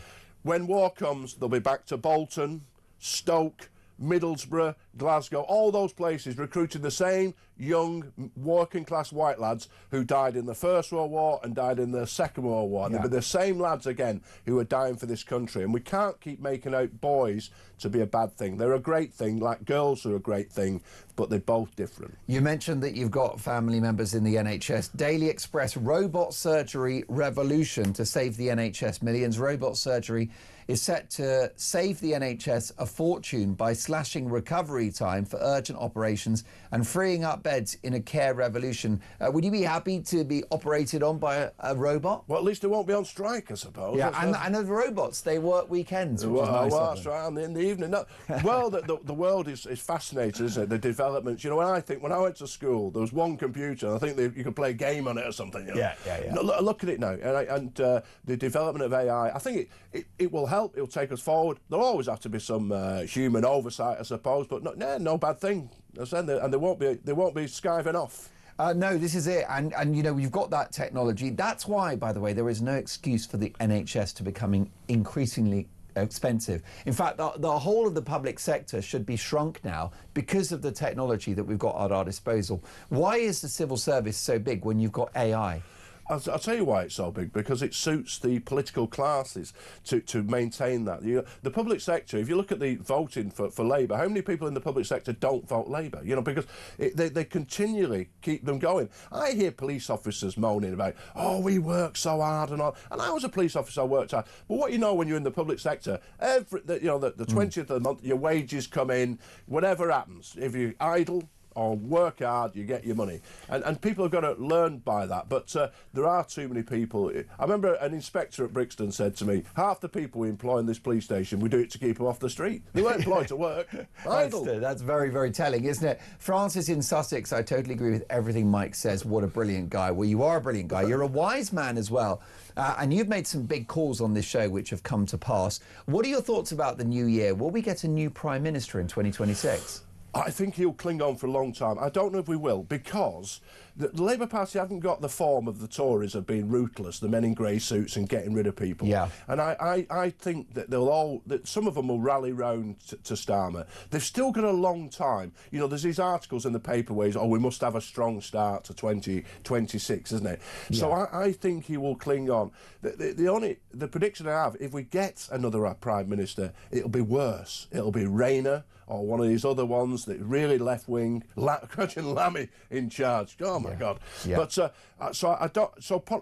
When war comes, they'll be back to Bolton, Stoke, Middlesbrough, Glasgow, all those places recruiting the same young working class white lads who died in the First World War and died in the Second World War. And they'll be the same lads again who are dying for this country. And we can't keep making out boys to be a bad thing. They're a great thing, like girls are a great thing, but they're both different. You mentioned that you've got family members in the NHS. Daily Express, robot surgery revolution to save the NHS millions. Robot surgery is set to save the NHS a fortune by slashing recovery time for urgent operations and freeing up beds in a care revolution. Would you be happy to be operated on by a robot? Well, at least they won't be on strike, I suppose. Yeah, and the robots, they work weekends, which is nice. Well, that's right, in the evening. No, well, the world is fascinating, isn't it? The developments. You know, when I went to school, there was one computer, and I think you could play a game on it or something. You know? Yeah. No, look at it now. And the development of AI, I think it will help. It'll take us forward. There'll always have to be some human oversight, I suppose, but no bad thing. And they won't be skiving off. No, this is it. And you know, you've got that technology. That's why, by the way, there is no excuse for the NHS to becoming increasingly expensive. In fact, the whole of the public sector should be shrunk now because of the technology that we've got at our disposal. Why is the civil service so big when you've got AI? I'll tell you why it's so big, because it suits the political classes to maintain that. The public sector, if you look at the voting for Labour, how many people in the public sector don't vote Labour? You know, because they continually keep them going. I hear police officers moaning about, oh, we work so hard and all. And I was a police officer, I worked hard. But what you know when you're in the public sector, the 20th of the month, your wages come in, whatever happens. If you're idle or work hard, you get your money. And people have got to learn by that. But there are too many people. I remember an inspector at Brixton said to me, half the people we employ in this police station, we do it to keep them off the street. They weren't employed to work. Idle. That's very, very telling, isn't it? Francis in Sussex, I totally agree with everything Mike says. What a brilliant guy. Well, you are a brilliant guy. You're a wise man as well. And you've made some big calls on this show which have come to pass. What are your thoughts about the new year? Will we get a new Prime Minister in 2026? I think he'll cling on for a long time. I don't know if we will, because the Labour Party haven't got the form of the Tories of being ruthless, the men in grey suits and getting rid of people. Yeah. And I think that that some of them will rally round to Starmer. They've still got a long time. You know, there's these articles in the paper where we must have a strong start to 2026, isn't it? Yeah. So I think he will cling on. The prediction I have, if we get another Prime Minister, it'll be worse. It'll be Rayner or one of these other ones that really left-wing, Lammy in charge. Oh my God! Yeah. But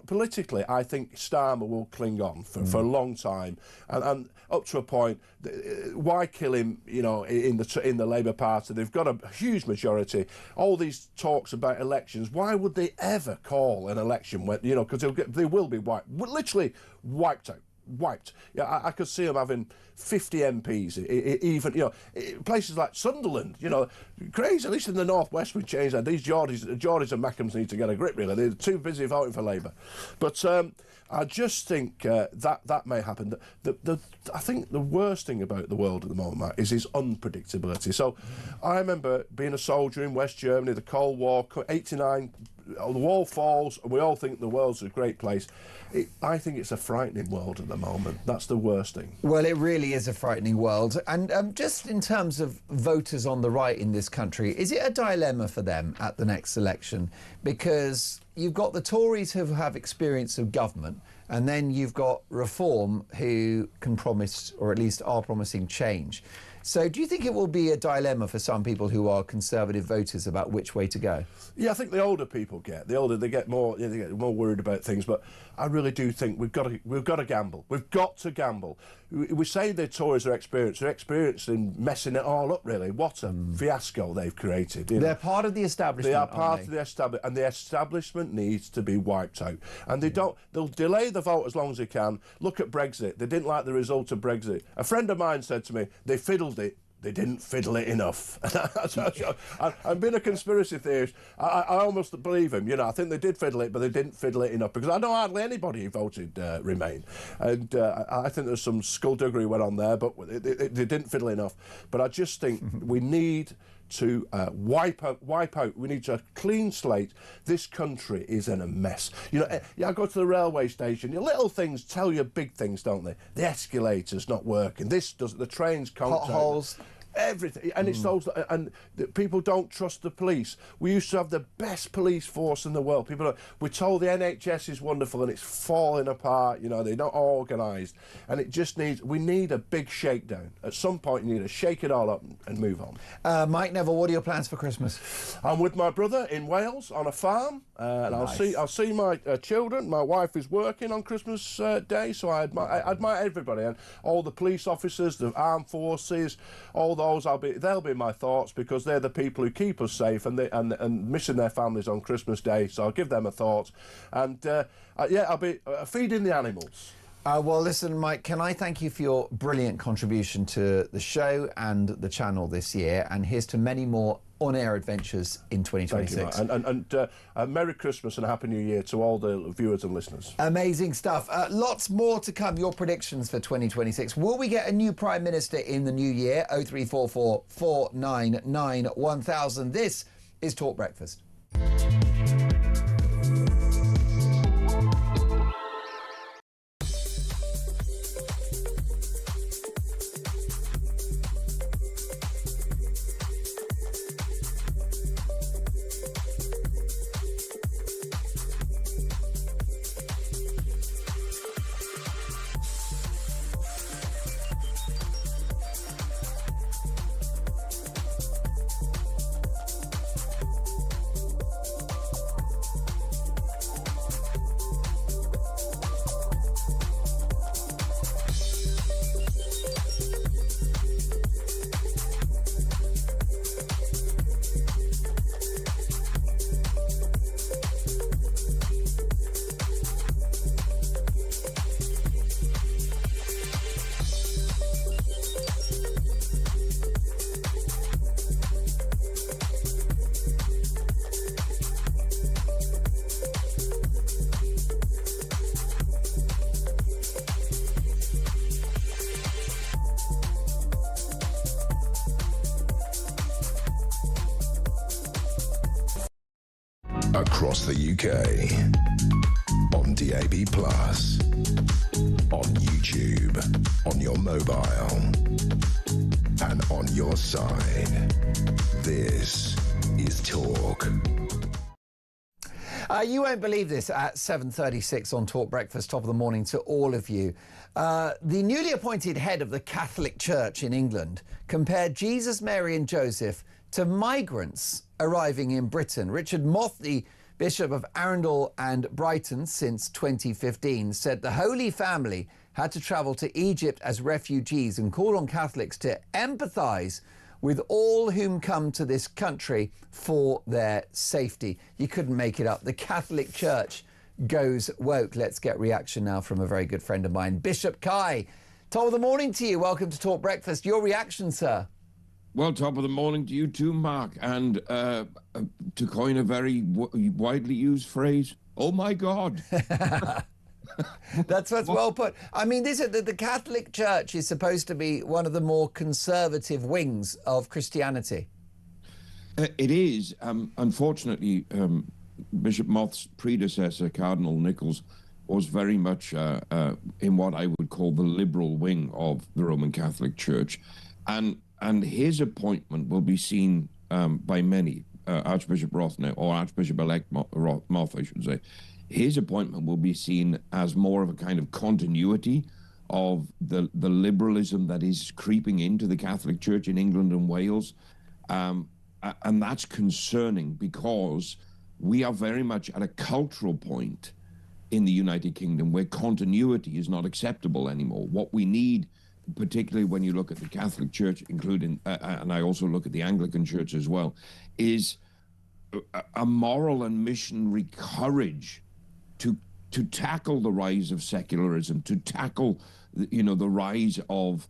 politically, I think Starmer will cling on for a long time, and up to a point. Why kill him? You know, in the Labour Party, they've got a huge majority. All these talks about elections. Why would they ever call an election when because they will be literally wiped out. Wiped. Yeah, I could see them having 50 MPs, even places like Sunderland. Crazy. At least in the northwest we changed that. These Geordies and Mackhams need to get a grip. Really, they're too busy voting for Labour. But I just think that may happen. I think the worst thing about the world at the moment, Matt, is its unpredictability. So I remember being a soldier in West Germany, the Cold War, 89. The wall falls, and we all think the world's a great place. I think it's a frightening world at the moment. That's the worst thing. Well, it really is a frightening world. And just in terms of voters on the right in this country, is it a dilemma for them at the next election? Because you've got the Tories who have experience of government, and then you've got Reform who can promise, or at least are promising, change. So do you think it will be a dilemma for some people who are Conservative voters about which way to go? Yeah, I think the older people they get more worried about things. But I really do think we've got to gamble. We've got to gamble. We say the Tories are experienced. They're experienced in messing it all up. Really, what a fiasco they've created. They're part of the establishment. They are part of the establishment, and the establishment needs to be wiped out. And they'll delay the vote as long as they can. Look at Brexit. They didn't like the result of Brexit. A friend of mine said to me, they fiddled it. They didn't fiddle it enough. I'm being a conspiracy theorist. I almost believe him. I think they did fiddle it, but they didn't fiddle it enough, because I know hardly anybody who voted Remain. And I think there's some skullduggery went on there, but they didn't fiddle enough. But I just think we need to wipe out. We need a clean slate. This country is in a mess. I go to the railway station. Your little things tell you big things, don't they? The escalator's not working. The trains can't. Potholes. Everything, and it's those, and people don't trust the police. We used to have the best police force in the world. We're told the NHS is wonderful, and it's falling apart. They're not organised, and we need a big shakedown. At some point, you need to shake it all up and move on. Mike Neville, what are your plans for Christmas? I'm with my brother in Wales on a farm, and nice. I'll see my children. My wife is working on Christmas Day, so I admire everybody, and all the police officers, the armed forces, all those. They'll be my thoughts, because they're the people who keep us safe and missing their families on Christmas Day. So I'll give them a thought, and I'll be feeding the animals. Well, listen, Mike, can I thank you for your brilliant contribution to the show and the channel this year, and here's to many more on-air adventures in 2026. Thank you, and Merry Christmas and a Happy New Year to all the viewers and listeners. Amazing stuff. Lots more to come. Your predictions for 2026. Will we get a new Prime Minister in the new year? 0344 499 1000. This is Talk Breakfast. across the UK, on DAB+, on YouTube, on your mobile, and on your side. This is Talk. You won't believe this at 7:36 on Talk Breakfast, top of the morning to all of you. The newly appointed head of the Catholic Church in England compared Jesus, Mary and Joseph to migrants arriving in Britain. Richard Moth, the Bishop of Arundel and Brighton since 2015, said the Holy Family had to travel to Egypt as refugees and called on Catholics to empathise with all whom come to this country for their safety. You couldn't make it up. The Catholic Church goes woke. Let's get reaction now from a very good friend of mine, Bishop Kai. Top of the morning to you. Welcome to Talk Breakfast. Your reaction, sir? Well, top of the morning to you too, Mark. And to coin a very widely used phrase, oh my God. That's what's well put. I mean, the Catholic Church is supposed to be one of the more conservative wings of Christianity. It is. Unfortunately, Bishop Moth's predecessor, Cardinal Nichols, was very much in what I would call the liberal wing of the Roman Catholic Church. And his appointment will be seen by many, Archbishop Roth now, or Archbishop-elect Moth, I should say. His appointment will be seen as more of a kind of continuity of the liberalism that is creeping into the Catholic Church in England and Wales. And that's concerning because we are very much at a cultural point in the United Kingdom where continuity is not acceptable anymore. What we need, particularly when you look at the Catholic Church, including, and I also look at the Anglican Church as well, is a moral and missionary courage to tackle the rise of secularism, to tackle, the rise of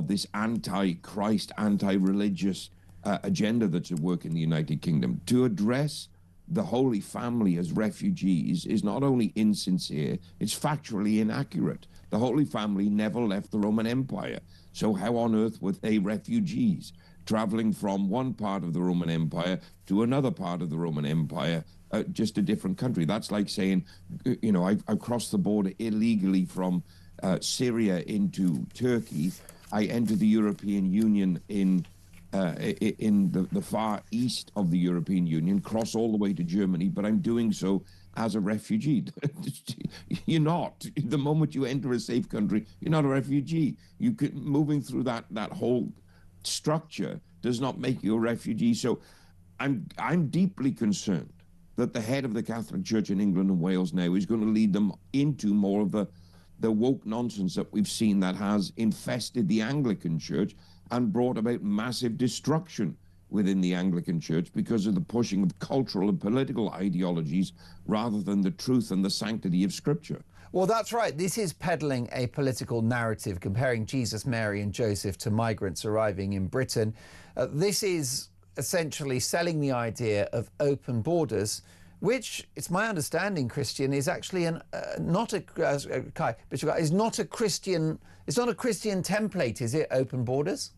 this anti-Christ, anti-religious agenda that's at work in the United Kingdom. To address the Holy Family as refugees is not only insincere, it's factually inaccurate. The Holy Family never left the Roman Empire. So how on earth were they refugees, traveling from one part of the Roman Empire to another part of the Roman Empire, just a different country? That's like saying, I've crossed the border illegally from Syria into Turkey. I entered the European Union in the far east of the European Union, cross all the way to Germany, but I'm doing so as a refugee. You're not. The moment you enter a safe country, you're not a refugee. Moving through that whole structure does not make you a refugee. So I'm deeply concerned that the head of the Catholic Church in England and Wales now is going to lead them into more of the woke nonsense that we've seen that has infested the Anglican Church and brought about massive destruction within the Anglican Church because of the pushing of cultural and political ideologies rather than the truth and the sanctity of Scripture. Well, that's right. This is peddling a political narrative, comparing Jesus, Mary and Joseph to migrants arriving in Britain. This is essentially selling the idea of open borders, which, it's my understanding, Christian, is actually not a Christian template, is it? Open borders?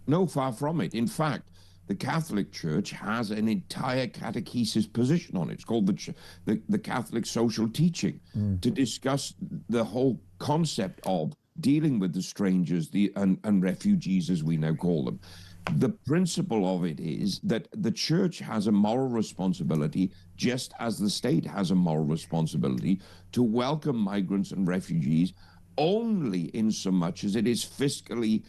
No, far from it. In fact, the Catholic Church has an entire catechesis position on it. It's called the Catholic Social Teaching, to discuss the whole concept of dealing with the strangers and refugees, as we now call them. The principle of it is that the Church has a moral responsibility, just as the state has a moral responsibility, to welcome migrants and refugees only in so much as it is fiscally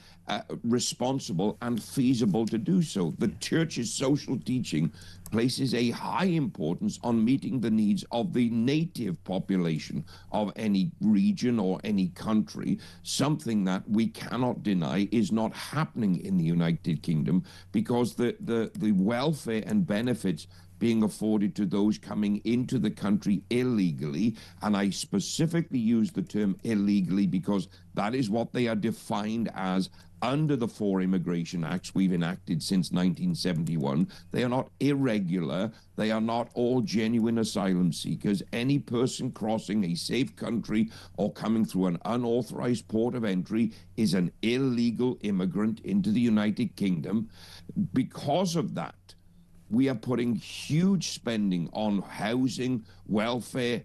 responsible and feasible to do so. The Church's social teaching places a high importance on meeting the needs of the native population of any region or any country, something that we cannot deny is not happening in the United Kingdom, because the welfare and benefits being afforded to those coming into the country illegally, and I specifically use the term illegally because that is what they are defined as under the 4 Immigration Acts we've enacted since 1971. They are not irregular. They are not all genuine asylum seekers. Any person crossing a safe country or coming through an unauthorized port of entry is an illegal immigrant into the United Kingdom. Because of that, We are putting huge spending on housing, welfare,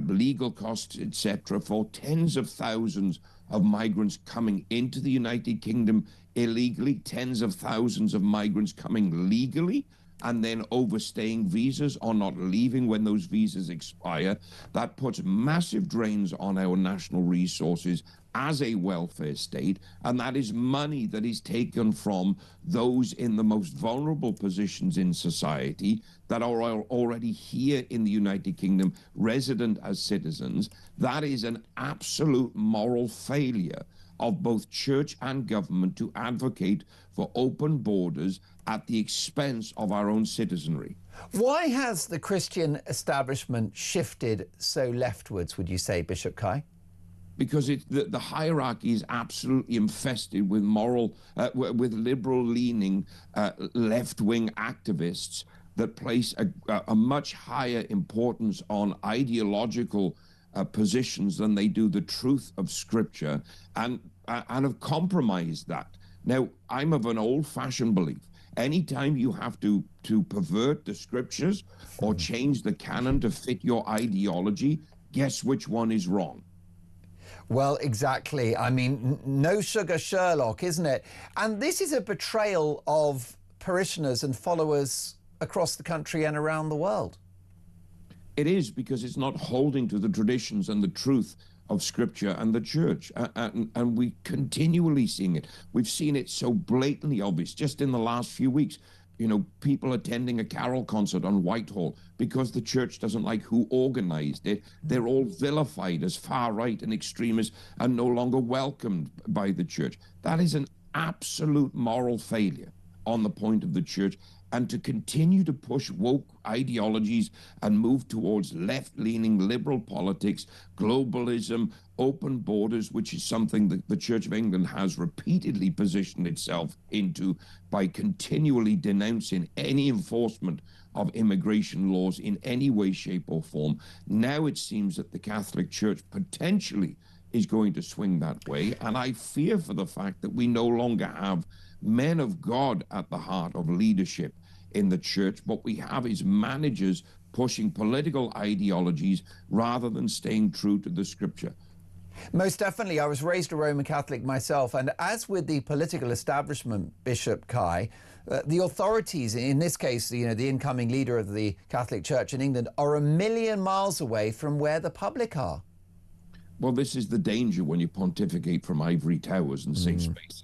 legal costs, etc., for tens of thousands of migrants coming into the United Kingdom illegally, tens of thousands of migrants coming legally, and then overstaying visas or not leaving when those visas expire. That puts massive drains on our national resources as a welfare state, and that is money that is taken from those in the most vulnerable positions in society that are already here in the United Kingdom, resident as citizens. That is an absolute moral failure of both church and government to advocate for open borders at the expense of our own citizenry. Why has the Christian establishment shifted so leftwards, would you say, Bishop Kai? Because the hierarchy is absolutely infested with with liberal-leaning left-wing activists that place a much higher importance on ideological positions than they do the truth of Scripture, and have compromised that. Now, I'm of an old-fashioned belief. Anytime you have to pervert the Scriptures or change the canon to fit your ideology, guess which one is wrong? Well, exactly. I mean, no sugar Sherlock, isn't it? And this is a betrayal of parishioners and followers across the country and around the world. It is, because it's not holding to the traditions and the truth of Scripture and the church. And we continually seeing it. We've seen it so blatantly obvious just in the last few weeks. You know, people attending a carol concert on Whitehall because the church doesn't like who organized it. They're all vilified as far right and extremists and no longer welcomed by the church. That is an absolute moral failure on the point of the church. And to continue to push woke ideologies and move towards left-leaning liberal politics, globalism, open borders, which is something that the Church of England has repeatedly positioned itself into by continually denouncing any enforcement of immigration laws in any way, shape, or form. Now it seems that the Catholic Church potentially is going to swing that way, and I fear for the fact that we no longer have men of God at the heart of leadership in the church. What we have is managers pushing political ideologies rather than staying true to the Scripture. Most definitely. I was raised a Roman Catholic myself, and as with the political establishment, Bishop Kai, the authorities, in this case, you know, the incoming leader of the Catholic Church in England, are a million miles away from where the public are. Well, this is the danger when you pontificate from ivory towers and safe spaces.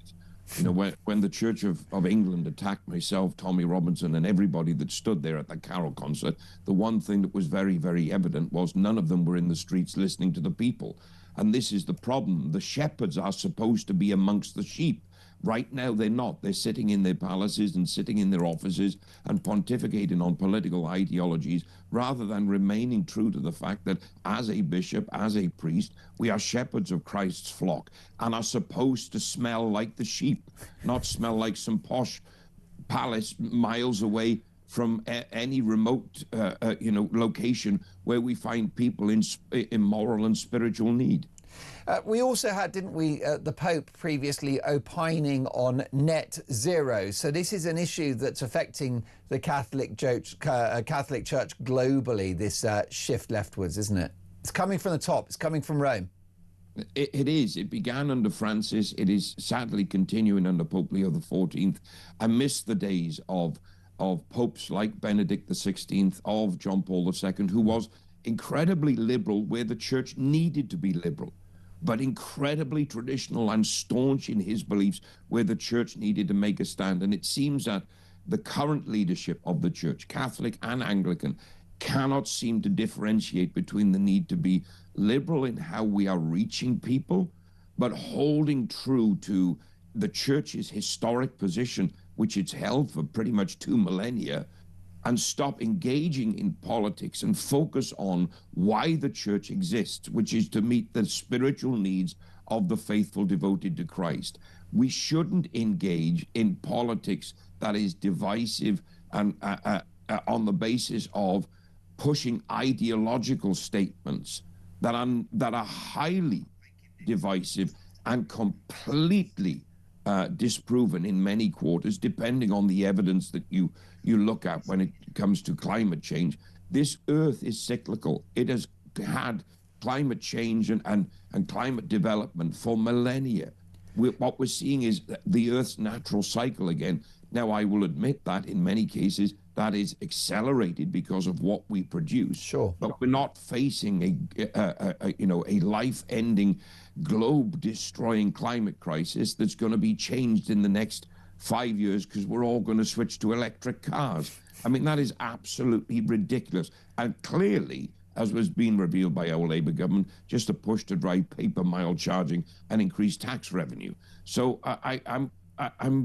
You know, when the Church of England attacked myself, Tommy Robinson, and everybody that stood there at the carol concert, the one thing that was very, very evident was none of them were in the streets listening to the people. And this is the problem. The shepherds are supposed to be amongst the sheep. Right now, they're not. They're sitting in their palaces and sitting in their offices and pontificating on political ideologies rather than remaining true to the fact that as a bishop, as a priest, we are shepherds of Christ's flock and are supposed to smell like the sheep, not smell like some posh palace miles away from any remote, location where we find people in moral and spiritual need. We also had, didn't we, the Pope previously opining on net zero. So this is an issue that's affecting the Catholic Church globally, this shift leftwards, isn't it? It's coming from the top. It's coming from Rome. It is. It began under Francis. It is sadly continuing under Pope Leo XIV. I miss the days of popes like Benedict XVI, of John Paul II, who was incredibly liberal where the church needed to be liberal, but incredibly traditional and staunch in his beliefs where the church needed to make a stand. And it seems that the current leadership of the church, Catholic and Anglican, cannot seem to differentiate between the need to be liberal in how we are reaching people, but holding true to the church's historic position, which it's held for pretty much 2 millennia, and stop engaging in politics and focus on why the church exists, which is to meet the spiritual needs of the faithful devoted to Christ. We shouldn't engage in politics that is divisive and on the basis of pushing ideological statements that are highly divisive and completely disproven in many quarters, depending on the evidence that you look at when it comes to climate change. This Earth is cyclical. It has had climate change and climate development for millennia. What we're seeing is the Earth's natural cycle again. Now, I will admit that in many cases that is accelerated because of what we produce. Sure. But we're not facing a life-ending, globe-destroying climate crisis that's going to be changed in the next 5 years because we're all going to switch to electric cars. I mean, that is absolutely ridiculous. And clearly, as was being revealed by our Labour government, just a push to drive paper mile charging and increase tax revenue. So I'm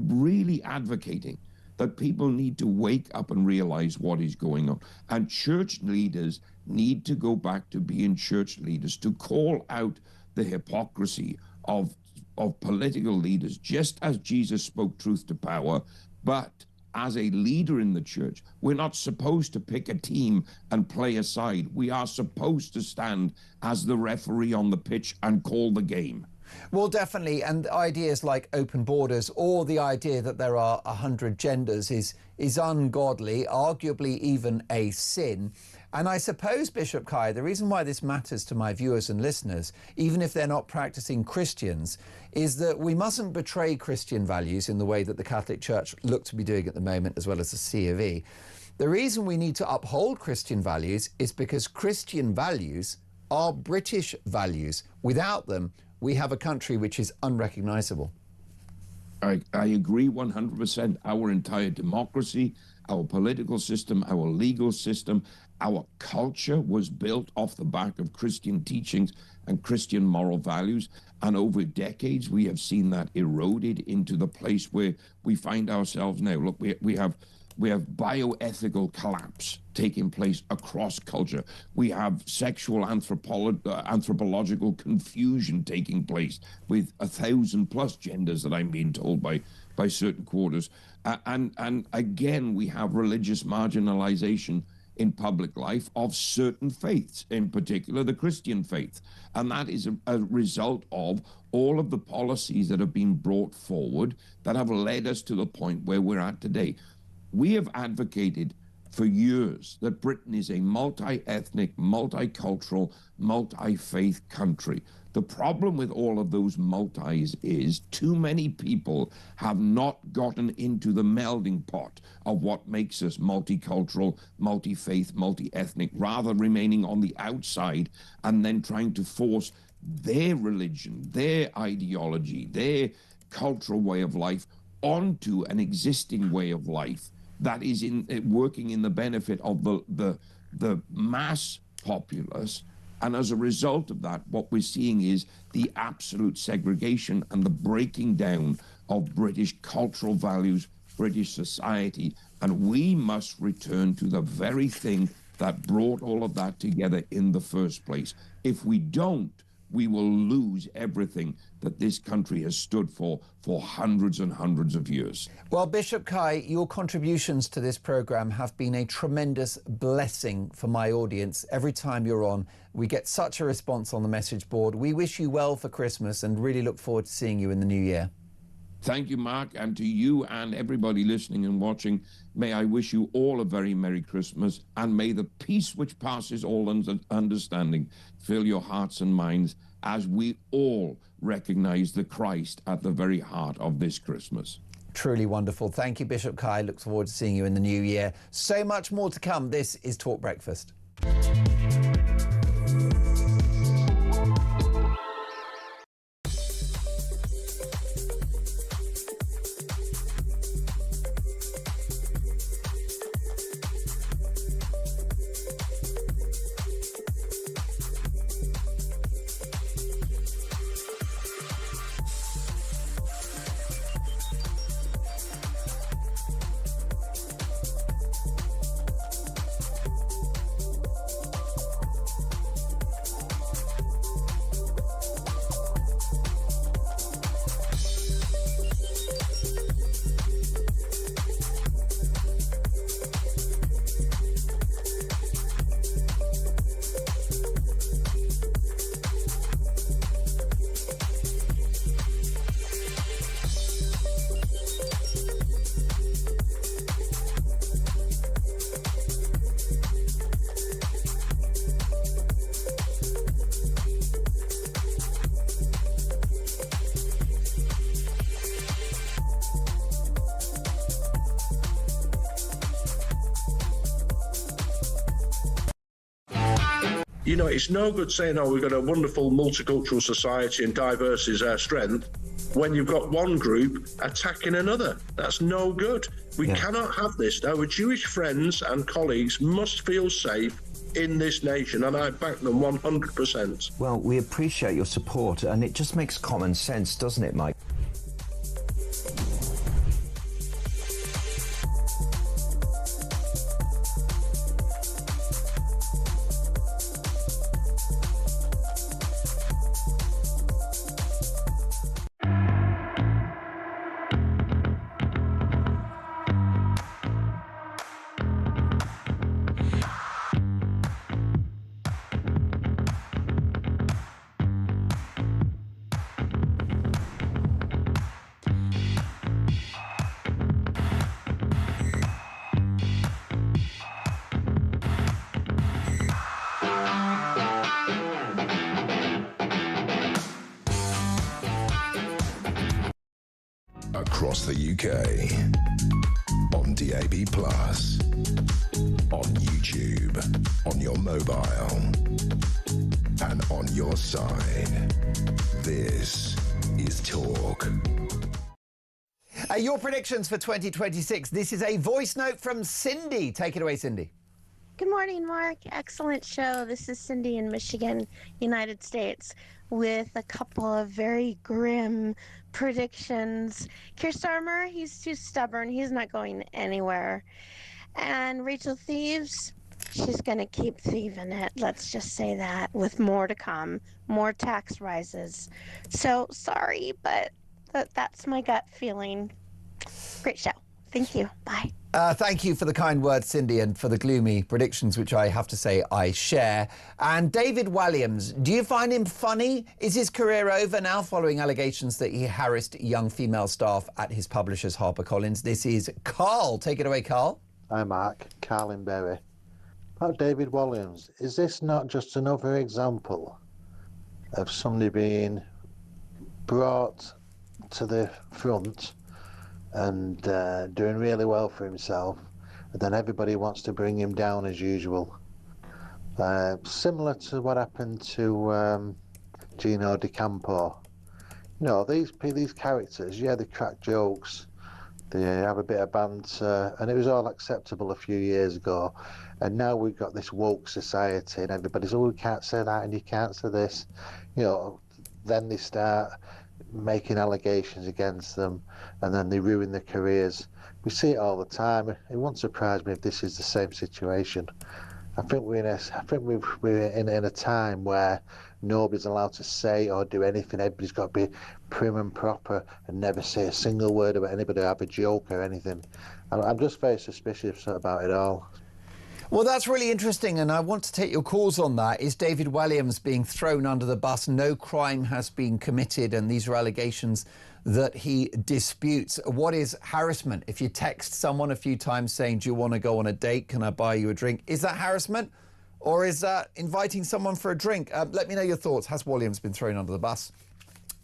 really advocating that people need to wake up and realize what is going on. And church leaders need to go back to being church leaders, to call out the hypocrisy of political leaders, just as Jesus spoke truth to power. But as a leader in the church, we're not supposed to pick a team and play a side. We are supposed to stand as the referee on the pitch and call the game. Well, definitely. And ideas like open borders, or the idea that there are 100 genders, is ungodly, arguably even a sin. And I suppose, Bishop Kai, the reason why this matters to my viewers and listeners, even if they're not practicing Christians, is that we mustn't betray Christian values in the way that the Catholic Church look to be doing at the moment, as well as the C of E. The reason we need to uphold Christian values is because Christian values are British values. Without them, we have a country which is unrecognisable. I agree 100%. Our entire democracy, our political system, our legal system, our culture was built off the back of Christian teachings and Christian moral values. And over decades, we have seen that eroded into the place where we find ourselves now. Look, we have bioethical collapse taking place across culture. We have sexual anthropological confusion taking place with 1,000+ genders that I'm being told by certain quarters. And again, we have religious marginalization in public life of certain faiths, in particular the Christian faith. And that is a result of all of the policies that have been brought forward that have led us to the point where we're at today. We have advocated for years that Britain is a multi-ethnic, multicultural, multi-faith country. The problem with all of those multis is too many people have not gotten into the melding pot of what makes us multicultural, multi-faith, multi-ethnic, rather remaining on the outside and then trying to force their religion, their ideology, their cultural way of life onto an existing way of life that is working in the benefit of the mass populace. And as a result of that, what we're seeing is the absolute segregation and the breaking down of British cultural values, British society. And we must return to the very thing that brought all of that together in the first place. If we don't, we will lose everything that this country has stood for hundreds and hundreds of years. Well, Bishop Kai, your contributions to this programme have been a tremendous blessing for my audience. Every time you're on, we get such a response on the message board. We wish you well for Christmas and really look forward to seeing you in the new year. Thank you, Mark, and to you and everybody listening and watching, may I wish you all a very Merry Christmas, and may the peace which passes all understanding fill your hearts and minds as we all recognize the Christ at the very heart of this Christmas. Truly wonderful. Thank you, Bishop Kai. Look forward to seeing you in the new year. So much more to come. This is Talk Breakfast. You know, it's no good saying, oh, we've got a wonderful multicultural society and diverse is our strength, when you've got one group attacking another. That's no good. We cannot have this. Our Jewish friends and colleagues must feel safe in this nation, and I back them 100%. Well, we appreciate your support, and it just makes common sense, doesn't it, Mike? Across the UK, on DAB+, on YouTube, on your mobile, and on your side. This is Talk. Your predictions for 2026. This is a voice note from Cindy. Take it away, Cindy. Good morning, Mark. Excellent show. This is Cindy in Michigan, United States, with a couple of very grim predictions. Keir Starmer, he's too stubborn. He's not going anywhere. And Rachel Thieves, she's going to keep thieving it. Let's just say that, with more to come, more tax rises. So sorry, but that's my gut feeling. Great show. Thank you. Bye. Thank you for the kind words, Cindy, and for the gloomy predictions, which I have to say I share. And David Walliams, do you find him funny? Is his career over now following allegations that he harassed young female staff at his publishers, HarperCollins? This is Carl. Take it away, Carl. Hi, Mark. Carl in Bury. About David Walliams, is this not just another example of somebody being brought to the front and doing really well for himself, and then everybody wants to bring him down as usual? Similar to what happened to Gino Di Campo. You know, these characters, they crack jokes, they have a bit of banter, and it was all acceptable a few years ago. And now we've got this woke society, and everybody's, oh, you can't say that, and you can't say this. You know, then they start making allegations against them, and then they ruin their careers. We see it all the time. It won't surprise me if this is the same situation. I think we're in a time where nobody's allowed to say or do anything. Everybody's got to be prim and proper and never say a single word about anybody, have a joke or anything. I'm just very suspicious about it all. Well, that's really interesting, and I want to take your calls on that. Is David Walliams being thrown under the bus? No crime has been committed, and these are allegations that he disputes. What is harassment? If you text someone a few times saying, do you want to go on a date? Can I buy you a drink? Is that harassment? Or is that inviting someone for a drink? Let me know your thoughts. Has Walliams been thrown under the bus?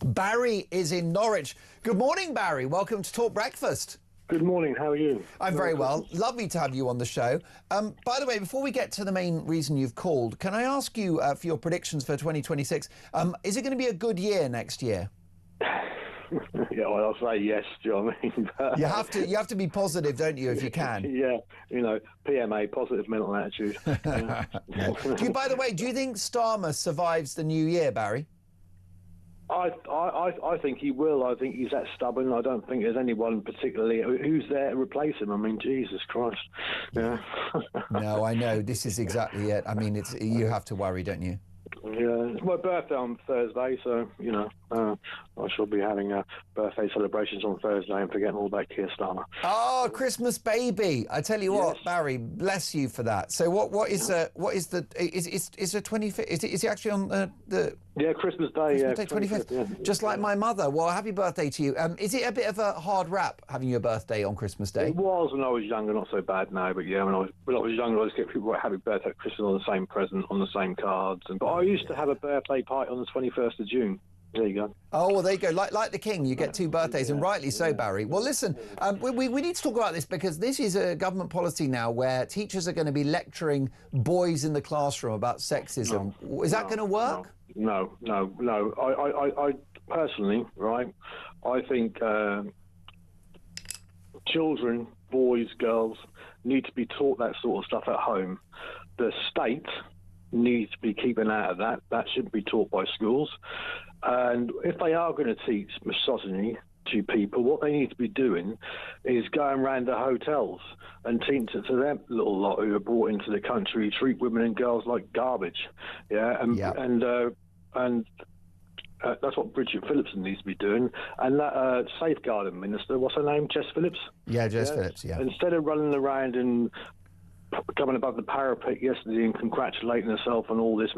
Barry is in Norwich. Good morning, Barry. Welcome to Talk Breakfast. Good morning, how are you? I'm very well. Lovely to have you on the show. By the way, before we get to the main reason you've called, can I ask you for your predictions for 2026? Is it going to be a good year next year? Yeah, well, I'll say yes, do you know what I mean? But, you have to be positive, don't you, if you can? Yeah, you know, PMA, positive mental attitude. Yeah. By the way, do you think Starmer survives the new year, Barry? I think he will. I think he's that stubborn. I don't think there's anyone particularly who's there to replace him. I mean, Jesus Christ. Yeah. No, I know. This is exactly it. I mean, you have to worry, don't you? Yeah, it's my birthday on Thursday, so, you know, I shall be having birthday celebrations on Thursday and forgetting all about Keir Starmer. Oh, Christmas baby! I tell you what, Barry, bless you for that. So, is the 25th? Is it actually on the? Yeah, Christmas Day. Christmas Day, 25th. Yeah. Just like my mother. Well, happy birthday to you. Is it a bit of a hard rap having your birthday on Christmas Day? It was when I was younger, not so bad now. But yeah, when I was younger, I used to get people happy birthday at Christmas on the same present, on the same cards. But I used to have a birthday party on the 21st of June. There you go. Oh, well, there you go. Like the king, you get 2 birthdays, and rightly so, Barry. Well, listen, we need to talk about this because this is a government policy now where teachers are going to be lecturing boys in the classroom about sexism. Is that going to work? No. I personally, right, I think children, boys, girls, need to be taught that sort of stuff at home. The state needs to be keeping out of that. That shouldn't be taught by schools. And if they are going to teach misogyny to people, what they need to be doing is going around the hotels and teaching to them little lot who are brought into the country, treat women and girls like garbage. Yeah, and that's what Bridget Phillipson needs to be doing. And that safeguarding minister, what's her name? Jess Phillips? Yeah, Jess Phillips, yeah. Instead of running around and coming above the parapet yesterday and congratulating herself on all this,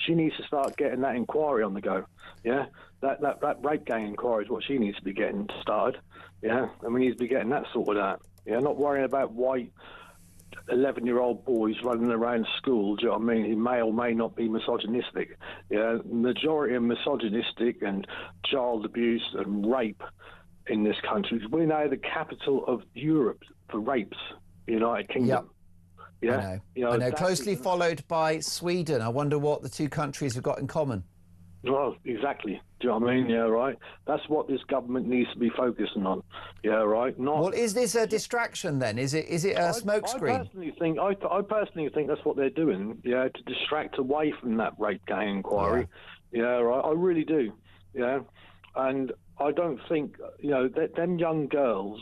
she needs to start getting that inquiry on the go. Yeah, that rape gang inquiry is what she needs to be getting started. Yeah, and we need to be getting that sorted out. Yeah, not worrying about white 11-year-old boys running around school, do you know what I mean, who may or may not be misogynistic. Yeah, majority of misogynistic and child abuse and rape in this country. We're now the capital of Europe for rapes, United Kingdom. Yeah, I know. Closely followed by Sweden. I wonder what the 2 countries have got in common. Well, exactly. Do you know what I mean? Yeah, right. That's what this government needs to be focusing on. Yeah, right. Well, is this a distraction then? Is it a smokescreen? I personally think that's what they're doing. Yeah, to distract away from that rape gang inquiry. Yeah, right. I really do. Yeah, and I don't think that them young girls,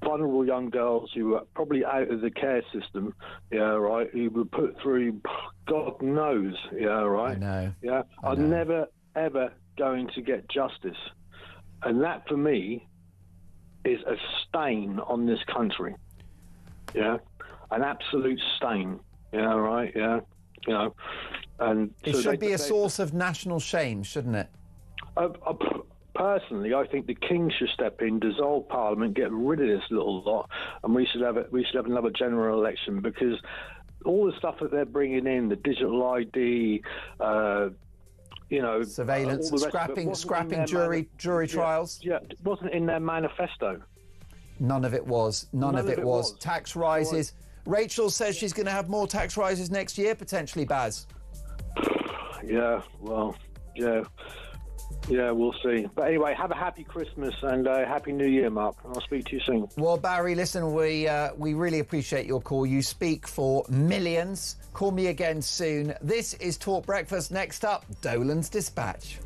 vulnerable young girls who are probably out of the care system, who were put through God knows, I know. Yeah, are never, ever going to get justice. And that, for me, is a stain on this country. Yeah, an absolute stain. And it should be a source of national shame, shouldn't it? Personally, I think the King should step in, dissolve Parliament, get rid of this little lot, and we should have another general election, because all the stuff that they're bringing in, the digital ID, surveillance, scrapping jury trials. Yeah, it wasn't in their manifesto. None of it was. None of it was. Tax rises. Rachel says she's going to have more tax rises next year, potentially, Baz. Yeah, well, yeah. Yeah, we'll see. But anyway, have a happy Christmas and a happy New Year, Mark. I'll speak to you soon. Well, Barry, listen, we really appreciate your call. You speak for millions. Call me again soon. This is Talk Breakfast. Next up, Dolan's Dispatch.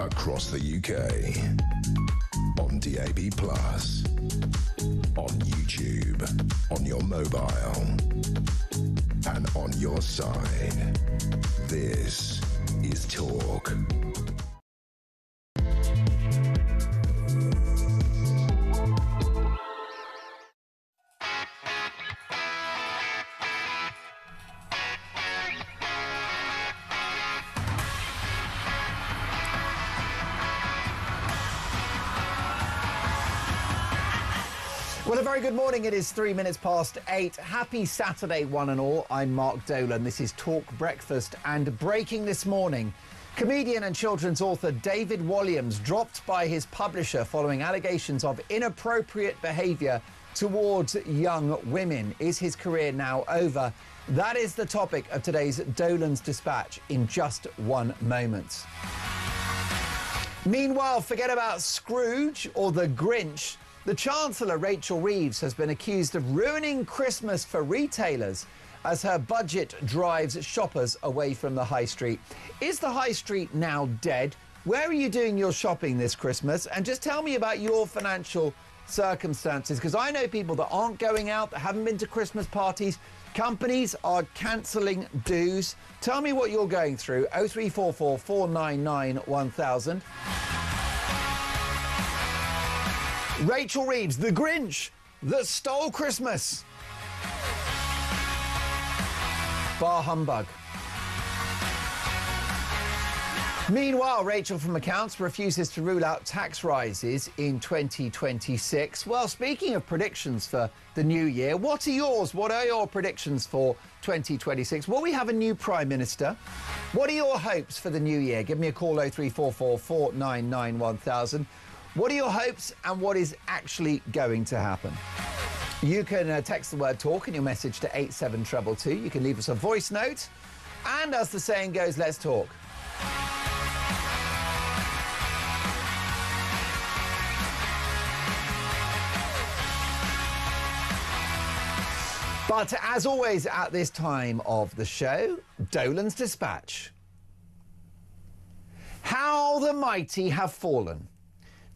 across the UK, on DAB+, on YouTube, on your mobile, and on your side. This is Talk. Well, a very good morning. It is 3 minutes past 8. Happy Saturday, one and all. I'm Mark Dolan. This is Talk Breakfast. And breaking this morning, comedian and children's author David Williams dropped by his publisher following allegations of inappropriate behaviour towards young women. Is his career now over? That is the topic of today's Dolan's Dispatch in just one moment. Meanwhile, forget about Scrooge or the Grinch. The Chancellor, Rachel Reeves, has been accused of ruining Christmas for retailers as her budget drives shoppers away from the high street. Is the high street now dead? Where are you doing your shopping this Christmas? And just tell me about your financial circumstances, because I know people that aren't going out, that haven't been to Christmas parties. Companies are cancelling dues. Tell me what you're going through. 0344 499 1000. Rachel Reeves, the Grinch that stole Christmas. Bar humbug. Meanwhile, Rachel from Accounts refuses to rule out tax rises in 2026. Well, speaking of predictions for the new year, what are yours? What are your predictions for 2026? Will we have a new Prime Minister? What are your hopes for the new year? Give me a call, 0344 499 1000. What are your hopes and what is actually going to happen? You can text the word talk in your message to 87222. You can leave us a voice note. And as the saying goes, let's talk. But as always at this time of the show, Dolan's Dispatch. How the mighty have fallen.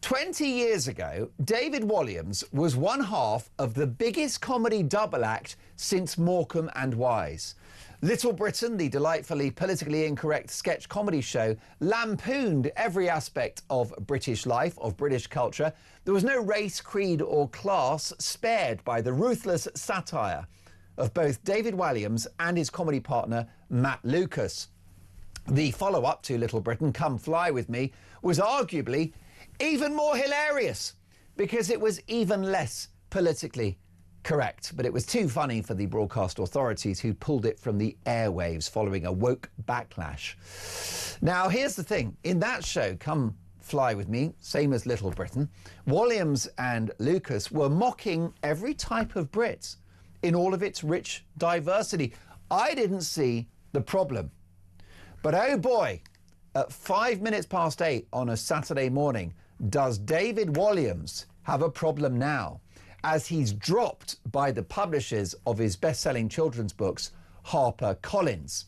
20 years ago, David Williams was one half of the biggest comedy double act since Morecambe and Wise. Little Britain, the delightfully politically incorrect sketch comedy show, lampooned every aspect of British life, of British culture. There was no race, creed or class spared by the ruthless satire of both David Williams and his comedy partner, Matt Lucas. The follow-up to Little Britain, Come Fly With Me, was arguably even more hilarious because it was even less politically correct. But it was too funny for the broadcast authorities, who pulled it from the airwaves following a woke backlash. Now, here's the thing. In that show, Come Fly With Me, same as Little Britain, Williams and Lucas were mocking every type of Brit in all of its rich diversity. I didn't see the problem. But oh boy, at 5 minutes past 8 on a Saturday morning, does David Williams have a problem now, as he's dropped by the publishers of his best-selling children's books, HarperCollins.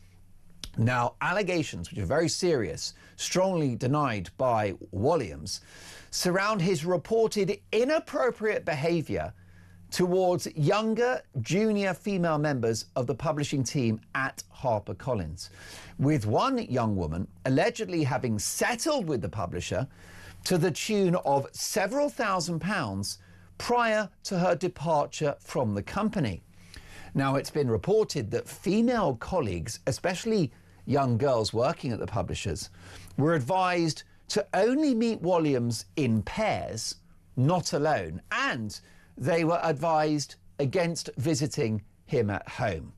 Now, allegations, which are very serious, strongly denied by Williams, surround his reported inappropriate behaviour towards younger, junior female members of the publishing team at HarperCollins, with one young woman allegedly having settled with the publisher to the tune of several £1,000s prior to her departure from the company. Now, it's been reported that female colleagues, especially young girls working at the publishers, were advised to only meet Williams in pairs, not alone, and they were advised against visiting him at home.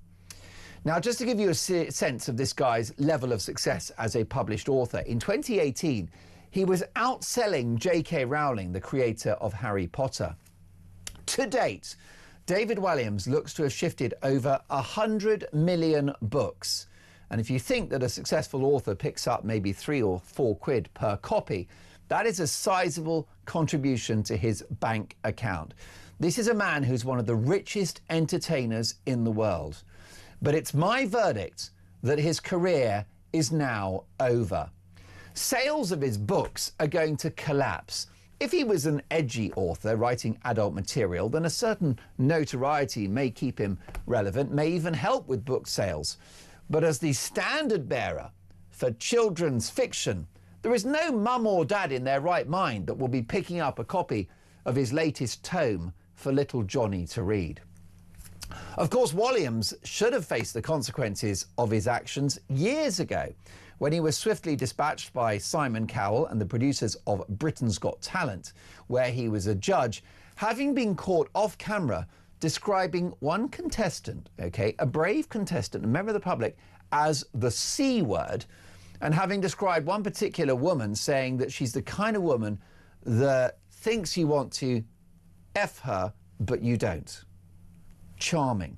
Now, just to give you a sense of this guy's level of success as a published author, in 2018, he was outselling J.K. Rowling, the creator of Harry Potter. To date, David Williams looks to have shifted over 100 million books. And if you think that a successful author picks up maybe £3 or £4 per copy, that is a sizable contribution to his bank account. This is a man who's one of the richest entertainers in the world. But it's my verdict that his career is now over. Sales of his books are going to collapse. If he was an edgy author writing adult material, then a certain notoriety may keep him relevant, may even help with book sales. But as the standard bearer for children's fiction, there is no mum or dad in their right mind that will be picking up a copy of his latest tome for little Johnny to read. Of course, Williams should have faced the consequences of his actions years ago, when he was swiftly dispatched by Simon Cowell and the producers of Britain's Got Talent, where he was a judge, having been caught off camera describing one contestant, a brave contestant, a member of the public, as the C word, and having described one particular woman saying that she's the kind of woman that thinks you want to F her, but you don't. Charming.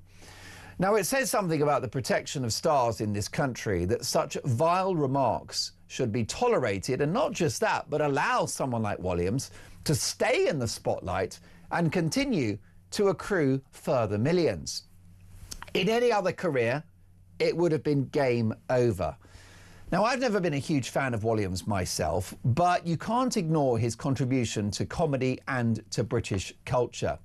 Now, it says something about the protection of stars in this country that such vile remarks should be tolerated, and not just that, but allow someone like Williams to stay in the spotlight and continue to accrue further millions. In any other career, it would have been game over. Now, I've never been a huge fan of Williams myself, but you can't ignore his contribution to comedy and to British culture.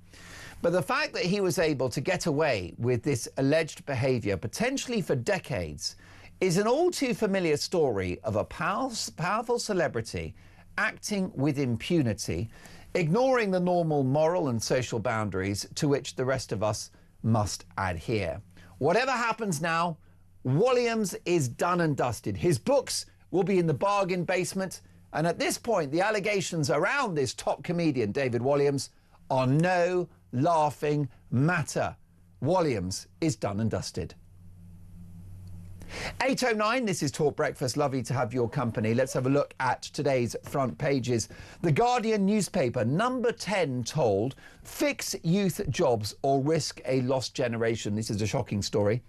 But the fact that he was able to get away with this alleged behaviour, potentially for decades, is an all too familiar story of a powerful celebrity acting with impunity, ignoring the normal moral and social boundaries to which the rest of us must adhere. Whatever happens now, Williams is done and dusted. His books will be in the bargain basement, and at this point, the allegations around this top comedian, David Williams, are no laughing matter. Williams is done and dusted. 8:09, this is Talk Breakfast. Lovely to have your company. Let's have a look at today's front pages. The Guardian newspaper, number 10 told, fix youth jobs or risk a lost generation. This is a shocking story.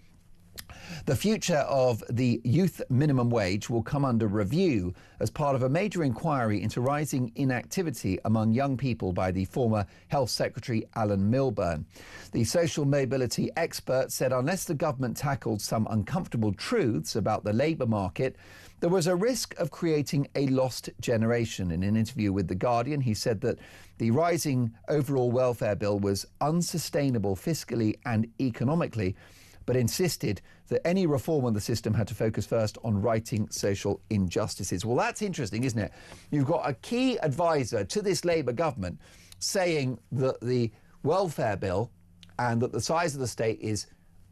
The future of the youth minimum wage will come under review as part of a major inquiry into rising inactivity among young people by the former Health Secretary Alan Milburn. The social mobility expert said unless the government tackled some uncomfortable truths about the labour market, there was a risk of creating a lost generation. In an interview with The Guardian, he said that the rising overall welfare bill was unsustainable fiscally and economically, but insisted that any reform of the system had to focus first on righting social injustices. Well, that's interesting, isn't it? You've got a key advisor to this Labour government saying that the welfare bill and that the size of the state is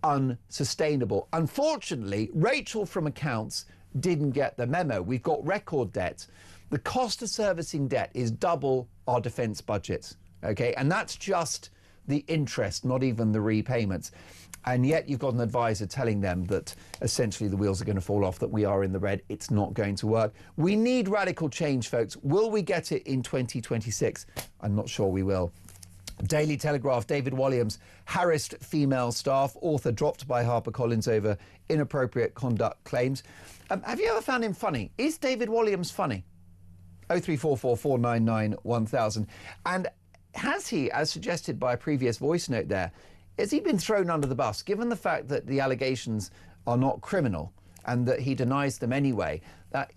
unsustainable. Unfortunately, Rachel from Accounts didn't get the memo. We've got record debt. The cost of servicing debt is double our defence budget, OK? And that's just the interest, not even the repayments. And yet you've got an advisor telling them that essentially the wheels are going to fall off, that we are in the red. It's not going to work. We need radical change, folks. Will we get it in 2026? I'm not sure we will. Daily Telegraph, David Williams, harassed female staff, author dropped by HarperCollins over inappropriate conduct claims. Have you ever found him funny? Is David Williams funny? 0344 499 1000. And has he, as suggested by a previous voice note there, has he been thrown under the bus, given the fact that the allegations are not criminal and that he denies them anyway?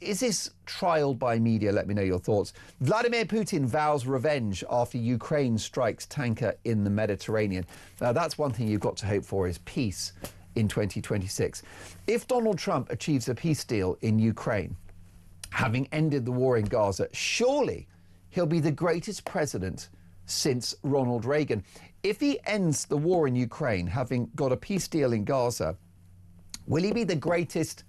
Is this trial by media? Let me know your thoughts. Vladimir Putin vows revenge after Ukraine strikes tanker in the Mediterranean. Now, that's one thing you've got to hope for, is peace in 2026. If Donald Trump achieves a peace deal in Ukraine, having ended the war in Gaza, surely he'll be the greatest president since Ronald Reagan. If he ends the war in Ukraine, having got a peace deal in Gaza, will he be the greatest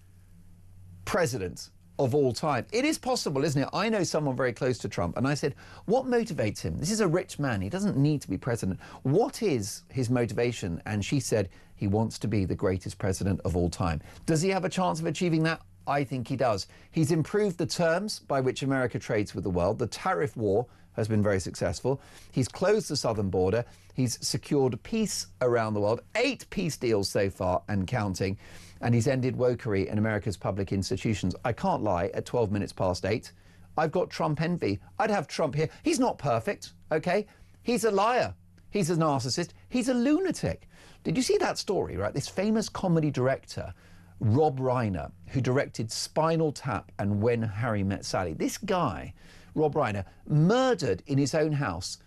president of all time? It is possible, isn't it? I know someone very close to Trump, and I said, what motivates him? This is a rich man. He doesn't need to be president. What is his motivation? And she said he wants to be the greatest president of all time. Does he have a chance of achieving that? I think he does. He's improved the terms by which America trades with the world. The tariff war has been very successful. He's closed the southern border. He's secured peace around the world, 8 peace deals so far and counting. And he's ended wokery in America's public institutions. I can't lie, at 12 minutes past 8, I've got Trump envy. I'd have Trump here. He's not perfect, OK? He's a liar. He's a narcissist. He's a lunatic. Did you see that story, right? This famous comedy director Rob Reiner, who directed Spinal Tap and When Harry Met Sally. This guy, Rob Reiner, murdered in his own house,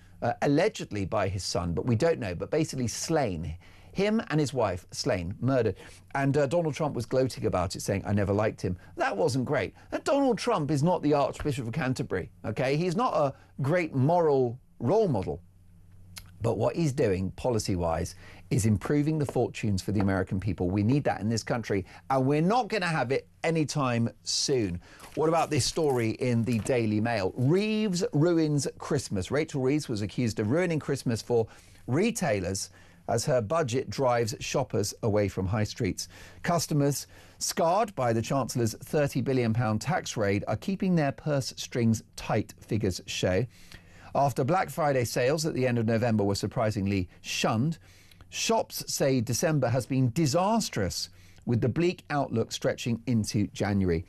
allegedly by his son, but we don't know, but basically slain. Him and his wife, slain, murdered. And Donald Trump was gloating about it, saying, I never liked him. That wasn't great. And Donald Trump is not the Archbishop of Canterbury, okay? He's not a great moral role model. But what he's doing, policy-wise, is improving the fortunes for the American people. We need that in this country, and we're not going to have it anytime soon. What about this story in the Daily Mail? Reeves ruins Christmas. Rachel Reeves was accused of ruining Christmas for retailers as her budget drives shoppers away from high streets. Customers scarred by the Chancellor's £30 billion tax raid are keeping their purse strings tight, figures show. After Black Friday sales at the end of November were surprisingly shunned, shops say December has been disastrous, with the bleak outlook stretching into January.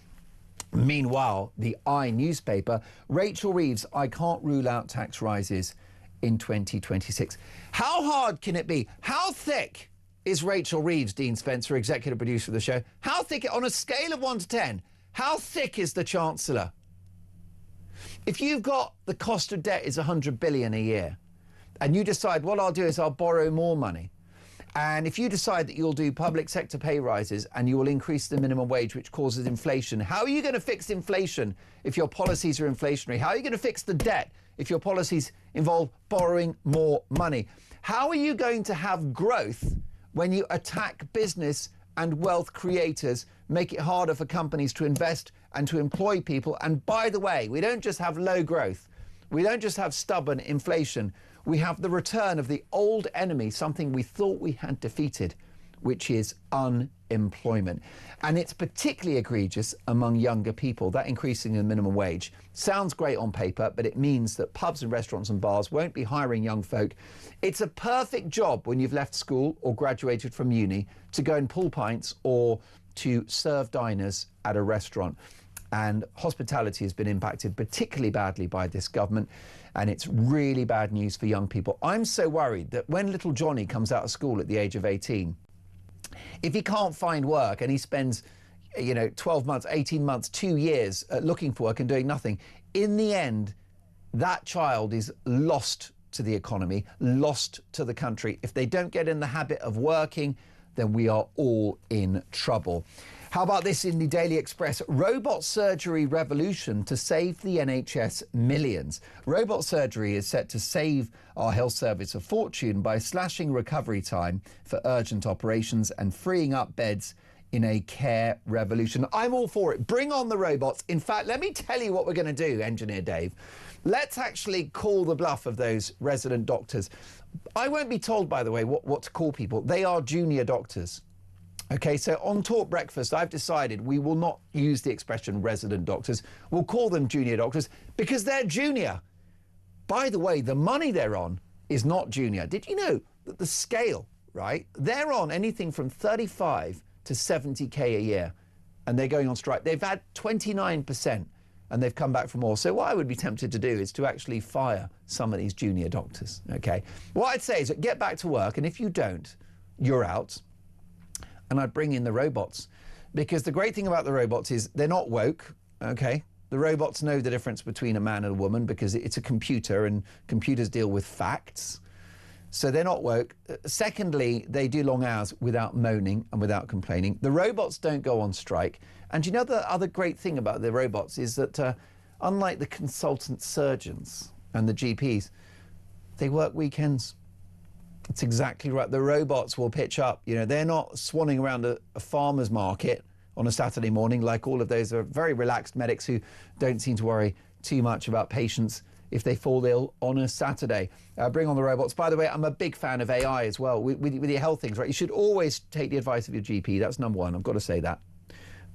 Meanwhile, the newspaper, Rachel Reeves, I can't rule out tax rises in 2026. How hard can it be? How thick is Rachel Reeves, Dean Spencer, executive producer of the show? How thick, on a scale of 1 to 10, how thick is the Chancellor? If you've got the cost of debt is 100 billion a year, and you decide what I'll do is I'll borrow more money, and if you decide that you'll do public sector pay rises and you will increase the minimum wage, which causes inflation, how are you going to fix inflation if your policies are inflationary? How are you going to fix the debt if your policies involve borrowing more money? How are you going to have growth when you attack business and wealth creators, make it harder for companies to invest and to employ people? And by the way, we don't just have low growth. We don't just have stubborn inflation. We have the return of the old enemy, something we thought we had defeated, which is unemployment. And it's particularly egregious among younger people. That increasing the minimum wage sounds great on paper, but it means that pubs and restaurants and bars won't be hiring young folk. It's a perfect job when you've left school or graduated from uni to go and pull pints or to serve diners at a restaurant. And hospitality has been impacted particularly badly by this government, and it's really bad news for young people. I'm so worried that when little Johnny comes out of school at the age of 18, if he can't find work and he spends, 12 months, 18 months, 2 years looking for work and doing nothing, in the end, that child is lost to the economy, lost to the country. If they don't get in the habit of working, then we are all in trouble. How about this in the Daily Express? Robot surgery revolution to save the NHS millions. Robot surgery is set to save our health service a fortune by slashing recovery time for urgent operations and freeing up beds in a care revolution. I'm all for it. Bring on the robots. In fact, let me tell you what we're going to do, Engineer Dave. Let's actually call the bluff of those resident doctors. I won't be told, by the way, what to call people. They are junior doctors. OK, so on Talk Breakfast, I've decided we will not use the expression resident doctors. We'll call them junior doctors because they're junior. By the way, the money they're on is not junior. Did you know that the scale, right, they're on anything from 35 to 70k a year, and they're going on strike. They've had 29%, and they've come back for more. So what I would be tempted to do is to actually fire some of these junior doctors, OK? What I'd say is that get back to work, and if you don't, you're out. And I'd bring in the robots, because the great thing about the robots is they're not woke, OK? The robots know the difference between a man and a woman because it's a computer, and computers deal with facts. So they're not woke. Secondly, they do long hours without moaning and without complaining. The robots don't go on strike. And you know the other great thing about the robots is that unlike the consultant surgeons and the GPs, they work weekends. It's exactly right. The robots will pitch up. They're not swanning around a farmer's market on a Saturday morning like all of those are very relaxed medics who don't seem to worry too much about patients if they fall ill on a Saturday. Bring on the robots. By the way, I'm a big fan of AI as well with your health things, right? You should always take the advice of your GP. That's number one. I've got to say that.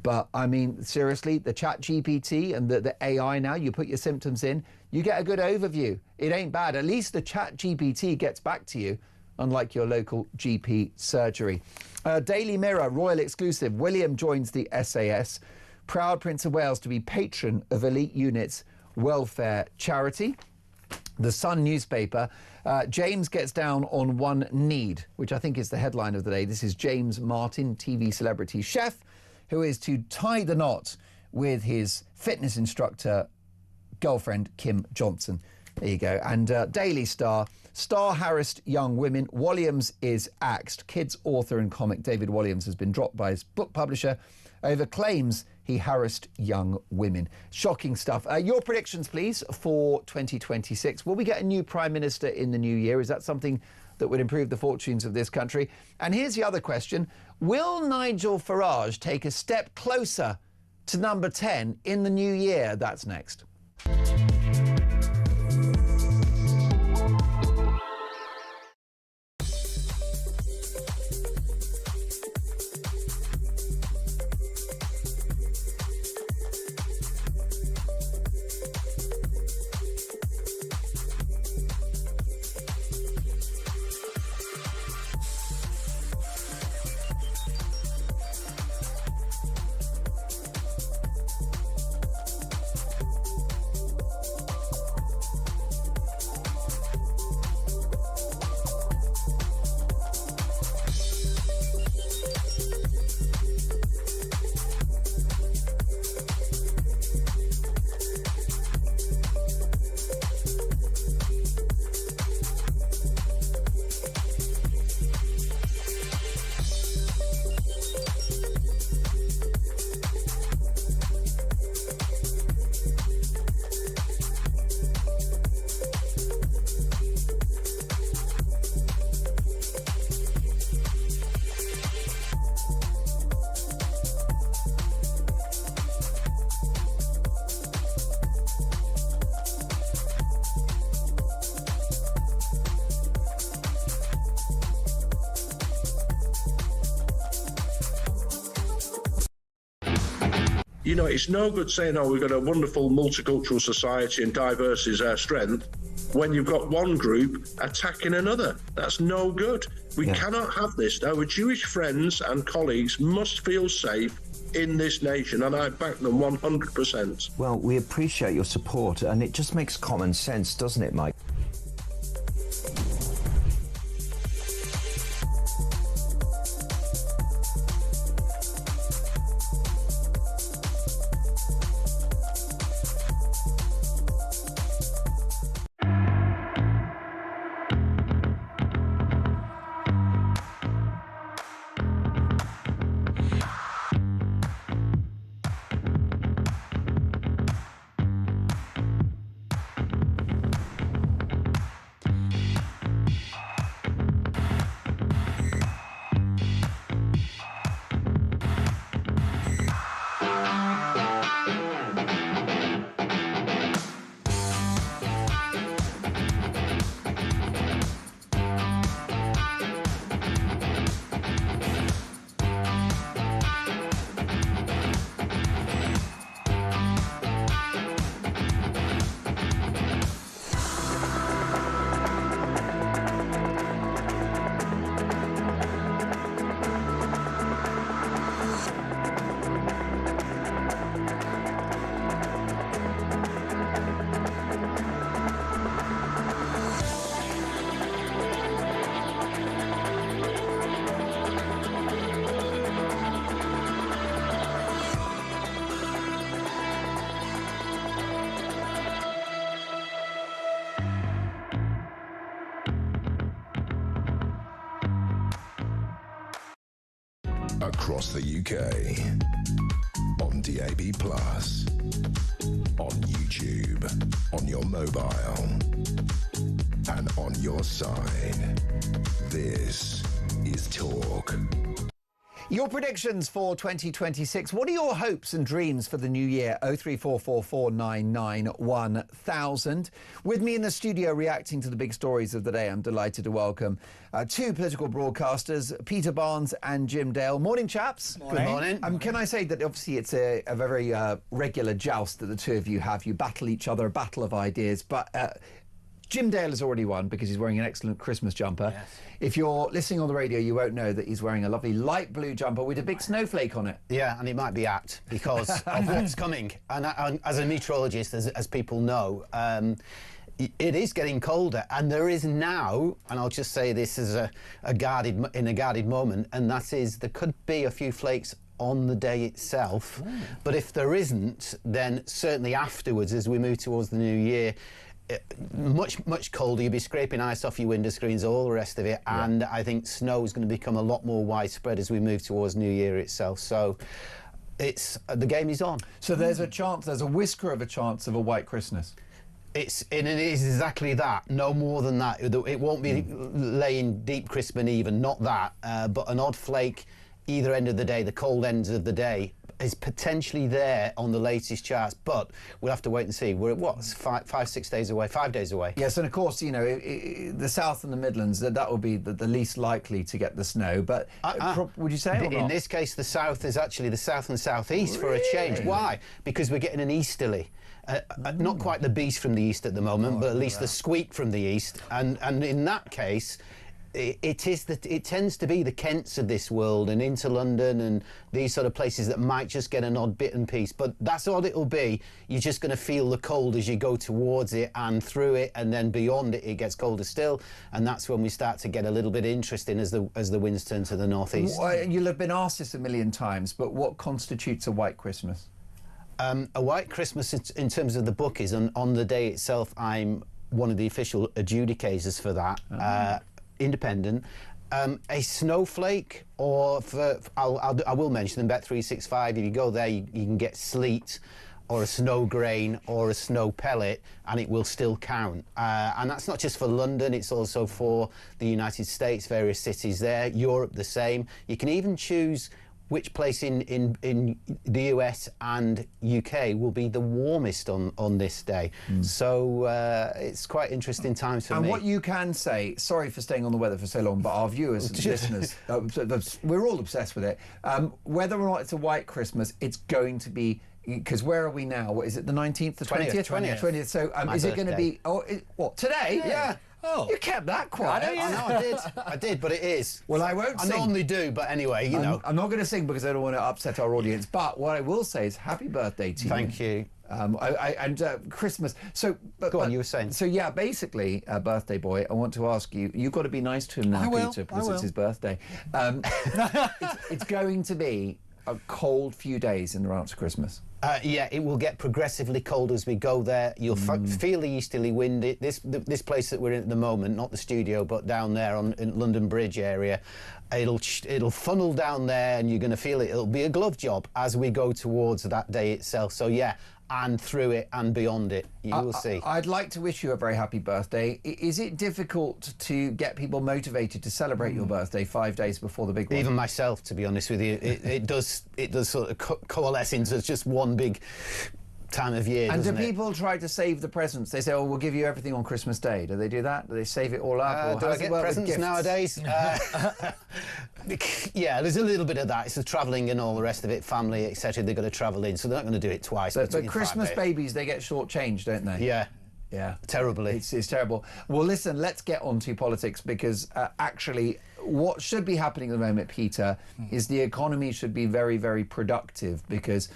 But I mean, seriously, the chat GPT and the AI now, you put your symptoms in, you get a good overview. It ain't bad. At least the chat GPT gets back to you, unlike your local GP surgery. Daily Mirror, royal exclusive. William joins the SAS. Proud Prince of Wales to be patron of elite units welfare charity. The Sun newspaper, James gets down on one need, which I think is the headline of the day. This is James Martin, TV celebrity chef, who is to tie the knot with his fitness instructor girlfriend, Kim Johnson. There you go. And Daily Star. Star harassed young women. Walliams is axed. Kids author and comic David Walliams has been dropped by his book publisher over claims he harassed young women. Shocking stuff. Your predictions, please, for 2026. Will we get a new Prime Minister in the new year? Is that something that would improve the fortunes of this country? And here's the other question. Will Nigel Farage take a step closer to number 10 in the new year? That's next. You know, it's no good saying, oh, we've got a wonderful multicultural society and diverse is our strength, when you've got one group attacking another. That's no good. We cannot have this. Our Jewish friends and colleagues must feel safe in this nation, and I back them 100%. Well, we appreciate your support, and it just makes common sense, doesn't it, Mike? Across the UK, on DAB+, on YouTube, on your mobile, and on your side. This is Talk. Your predictions for 2026. What are your hopes and dreams for the new year? 03444991000. With me in the studio reacting to the big stories of the day, I'm delighted to welcome two political broadcasters, Peter Barnes and Jim Dale. Morning, chaps. Morning. Good morning. Can I say that obviously it's a very regular joust that the two of you have. You battle each other, a battle of ideas, but Jim Dale has already won because he's wearing an excellent Christmas jumper. Yes. If you're listening on the radio, you won't know that he's wearing a lovely light blue jumper with a big snowflake on it. Yeah, and it might be apt because of what's coming. And as a meteorologist, as people know, it is getting colder, and there is now, and I'll just say this as in a guarded moment, and that is there could be a few flakes on the day itself. But if there isn't, then certainly afterwards, as we move towards the new year, much colder. You'll be scraping ice off your window screens, all the rest of it, and I think snow is going to become a lot more widespread as we move towards New Year itself. So the game is on. So there's a whisker of a chance of a white Christmas. It is exactly that, no more than that. It won't be laying deep Crispin even, not that, but an odd flake either end of the day, the cold ends of the day, is potentially there on the latest charts, but we'll have to wait and see. We're at 5 days away, 5 days away. Yes, and of course, the South and the Midlands, that will be the least likely to get the snow, but would you say or not? In this case, the South is actually the South and South East for a change. Why? Because we're getting an easterly. Not quite the beast from the east at the moment, but at least the squeak from the east, and in that case, it tends to be the Kents of this world and into London and these sort of places that might just get an odd bit and piece, but that's all it'll be. You're just going to feel the cold as you go towards it and through it, and then beyond it, it gets colder still, and that's when we start to get a little bit interesting as the winds turn to the northeast. You'll have been asked this a million times, but what constitutes a white Christmas? A white Christmas, in terms of the book, is on the day itself. I'm one of the official adjudicators for that. Independent. A snowflake, or I will mention them, Bet365. If you go there, you can get sleet or a snow grain or a snow pellet, and it will still count. And that's not just for London, it's also for the United States, various cities there, Europe the same. You can even choose which place in the US and UK will be the warmest on this day. So it's quite interesting times for me. And what you can say, sorry for staying on the weather for so long, but our viewers and listeners, we're all obsessed with it. Whether or not it's a white Christmas, it's going to be, because where are we now? What is it, the 19th, the 20th? 20th. So is it going to be, what, today? Yeah. Oh, you kept that quiet. I know, I did, but it is. Well, I won't sing. I normally do, but anyway, you know. I'm not going to sing because I don't want to upset our audience, but what I will say is happy birthday to you. Thank you. And Christmas. So, go on, you were saying. So, yeah, basically, birthday boy, I want to ask you, you've got to be nice to him now, Peter, because it's his birthday. It's going to be a cold few days in the run-up to Christmas. Yeah, it will get progressively cold as we go there. You'll feel the easterly wind. This place that we're in at the moment, not the studio, but down there in London Bridge area, it'll funnel down there, and you're going to feel it. It'll be a glove job as we go towards that day itself. So yeah, and through it and beyond it, you will see. I'd like to wish you a very happy birthday. Is it difficult to get people motivated to celebrate your birthday 5 days before the big one? Even myself, to be honest with you, it does sort of coalesce into just one big time of year. And do people try to save the presents? They say, "Oh, we'll give you everything on Christmas Day." Do they do that? Do they save it all up? Or do I get presents nowadays? Yeah, there's a little bit of that. It's the travelling and all the rest of it, family, etc. They've got to travel in, so they're not going to do it twice. But Christmas babies, they get shortchanged, don't they? Yeah. Yeah. Terribly. It's terrible. Well, listen, let's get on to politics, because actually what should be happening at the moment, Peter, is the economy should be very, very productive, because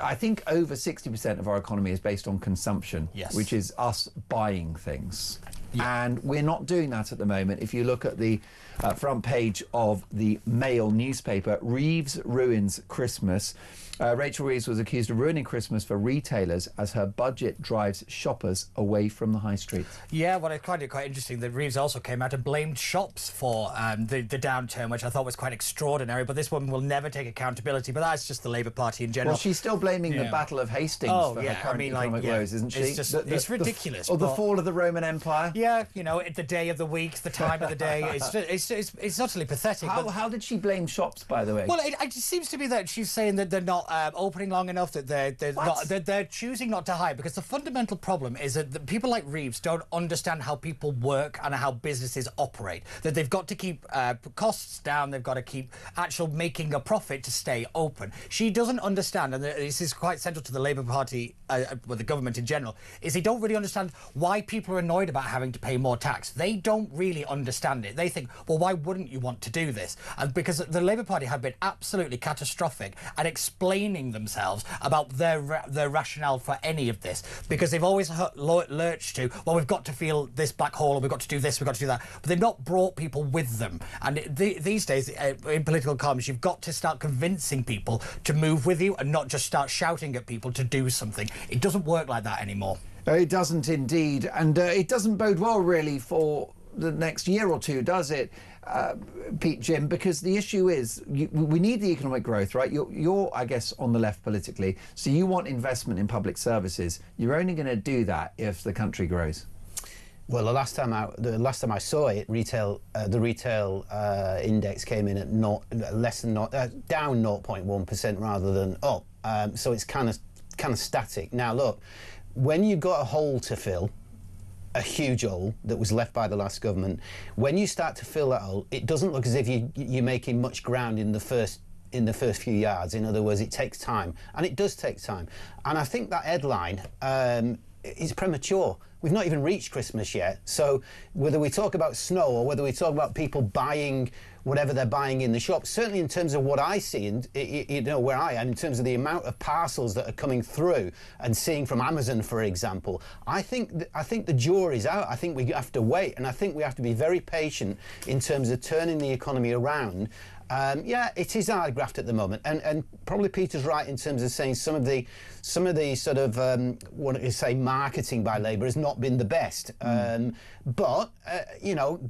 I think over 60% of our economy is based on consumption, which is us buying things. Yeah. And we're not doing that at the moment. If you look at the front page of the Mail newspaper, Reeves ruins Christmas. Rachel Reeves was accused of ruining Christmas for retailers as her budget drives shoppers away from the high street. Yeah, well, I find it quite interesting that Reeves also came out and blamed shops for the downturn, which I thought was quite extraordinary. But this woman will never take accountability. But that's just the Labour Party in general. Well, she's still blaming the Battle of Hastings for her current economic woes, isn't she? It's just it's ridiculous. Or the fall of the Roman Empire. Yeah, you know, the day of the week, the time of the day. It's utterly pathetic. How did she blame shops, by the way? Well, it just seems to be that she's saying that they're not opening long enough, that they're choosing not to hire, because the fundamental problem is that people like Reeves don't understand how people work and how businesses operate. That they've got to keep costs down, they've got to keep making a profit to stay open. She doesn't understand, and this is quite central to the Labour Party, well, the government in general, is they don't really understand why people are annoyed about having to pay more tax. They don't really understand it. They think, well, why wouldn't you want to do this? And because the Labour Party have been absolutely catastrophic at explaining explaining themselves about their rationale for any of this, because they've always lurched to, well, we've got to feel this black hole, or we've got to do this, we've got to do that, but they've not brought people with them. And these days, in political comms, you've got to start convincing people to move with you and not just start shouting at people to do something. It doesn't work like that anymore. It doesn't indeed, and it doesn't bode well really for the next year or two, does it, Pete, Jim? Because the issue is we need the economic growth, right? You're, I guess, on the left politically, so you want investment in public services. You're only going to do that if the country grows. Well, the last time I saw it, the retail index came in at down 0.1% rather than up. So it's kind of static. Now, look, when you've got a hole to fill, a huge hole that was left by the last government, when you start to fill that hole, it doesn't look as if you're making much ground in the first few yards. In other words, it takes time, and it does take time. And I think that headline is premature. We've not even reached Christmas yet. So whether we talk about snow or whether we talk about people buying whatever they're buying in the shop, certainly in terms of what I see and where I am, in terms of the amount of parcels that are coming through and seeing from Amazon, for example, I think the jury's out. I think we have to wait, and I think we have to be very patient in terms of turning the economy around. Yeah, it is hard graft at the moment, and probably Peter's right in terms of saying some of the sort of what you say marketing by Labour has not been the best. But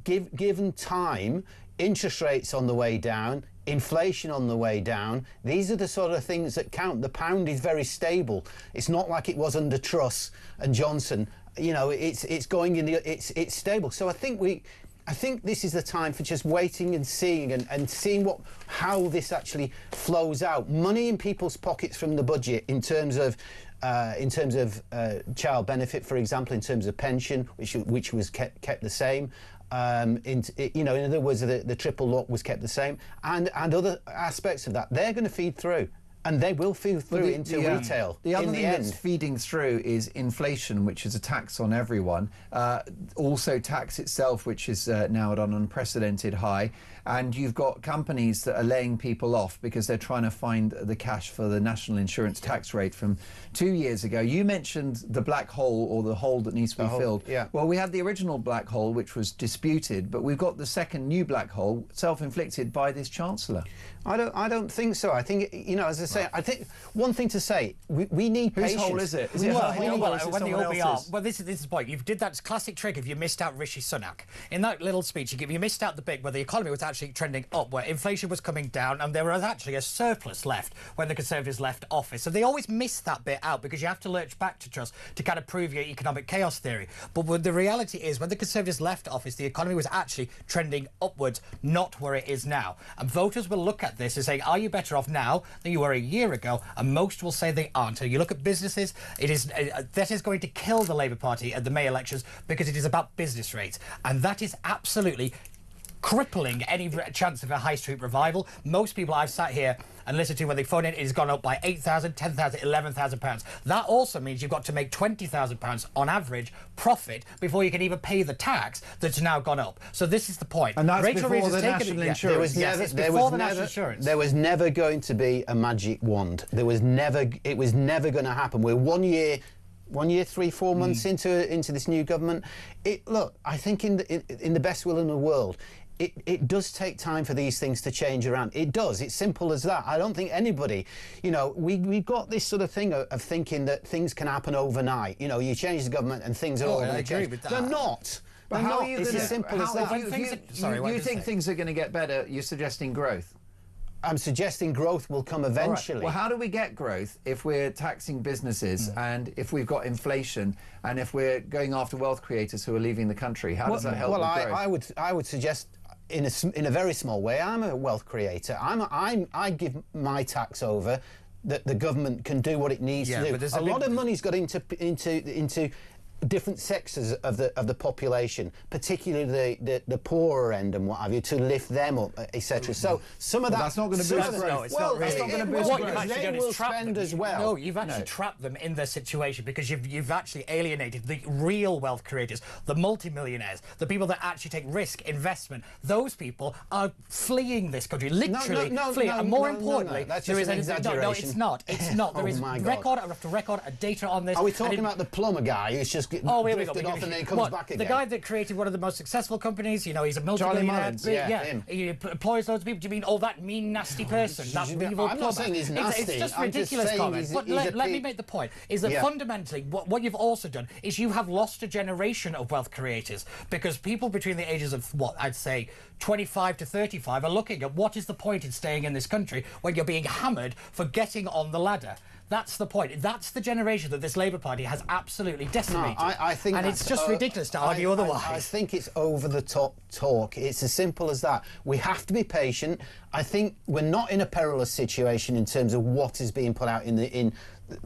given time, interest rates on the way down, inflation on the way down, these are the sort of things that count. The pound is very stable. It's not like it was under Truss and Johnson. It's going in it's stable. So I think this is the time for just waiting and seeing and seeing how this actually flows out. Money in people's pockets from the budget in terms of child benefit, for example, in terms of pension, which was kept the same. In other words, the triple lock was kept the same, and other aspects of that, they're going to feed through. And they will feed through into retail. The other thing that's feeding through is inflation, which is a tax on everyone. Also tax itself, which is now at an unprecedented high. And you've got companies that are laying people off because they're trying to find the cash for the national insurance tax rate from 2 years ago. You mentioned the black hole, or the hole that needs to be filled. Yeah. Well, we had the original black hole, which was disputed, but we've got the second new black hole, self-inflicted by this Chancellor. I don't think so. I think, as I say, I think one thing to say, we need patience. Whose hole is it? Is When it the OBR, else's? well, this is the point. You did that classic trick if you missed out Rishi Sunak. In that little speech, you missed out the bit where the economy was actually trending up, where inflation was coming down, and there was actually a surplus left when the Conservatives left office. So they always miss that bit out because you have to lurch back to Truss to kind of prove your economic chaos theory. But the reality is, when the Conservatives left office, the economy was actually trending upwards, not where it is now. And voters will look at this and say, are you better off now than you were a year ago? And most will say they aren't. So you look at businesses, that is going to kill the Labour Party at the May elections because it is about business rates. And that is absolutely crippling any chance of a high street revival. Most people I've sat here and listened to when they phone in, it has gone up by £8,000, £10,000, £11,000. That also means you've got to make £20,000 on average profit before you can even pay the tax that's now gone up. So this is the point. And that's Rachel before Reeves the national insurance. There was never going to be a magic wand. It was never going to happen. We're 1 year, 3-4 months into this new government. Look, I think in the best will in the world, it does take time for these things to change around. It does. It's simple as that. I don't think anybody, we've got this sort of thing of thinking that things can happen overnight. You change the government and things are all going to change. They're not. But how are you it's as simple as that. You think things are going to get better? You're suggesting growth. I'm suggesting growth will come eventually. Right. Well, how do we get growth if we're taxing businesses and if we've got inflation and if we're going after wealth creators who are leaving the country? How does that help with growth? I would suggest in a very small way. I'm a wealth creator. I give my tax over. That the government can do what it needs to do. A lot of money's got into different sectors of the population, particularly the poorer end and what have you, to lift them up, etc. So some of that that's not going to boost growth. No, it's not really. That's not going to boost growth. What you've actually done is trap them as well. No, you've actually trapped them in their situation because you've actually alienated the real wealth creators, the multimillionaires, the people that actually take risk, investment. Those people are fleeing this country, literally fleeing. And more importantly, that's there just is an exaggeration. No, it's not. It's not. There is record after record of data on this. Are we talking about the plumber guy who's just drifted off and then comes back again? The guy that created one of the most successful companies, you know, he's a multi-millionaire. Him. He employs loads of people. Do you mean, that mean, nasty person, that evil plumber? I'm not saying he's nasty. It's just ridiculous comment. But let me make the point, is that fundamentally, what you've also done is you have lost a generation of wealth creators, because people between the ages of, what, I'd say 25 to 35 are looking at what is the point in staying in this country when you're being hammered for getting on the ladder. That's the point. That's the generation that this Labour Party has absolutely decimated. No, I think and it's just ridiculous to argue otherwise. I think it's over-the-top talk. It's as simple as that. We have to be patient. I think we're not in a perilous situation in terms of what is being put out in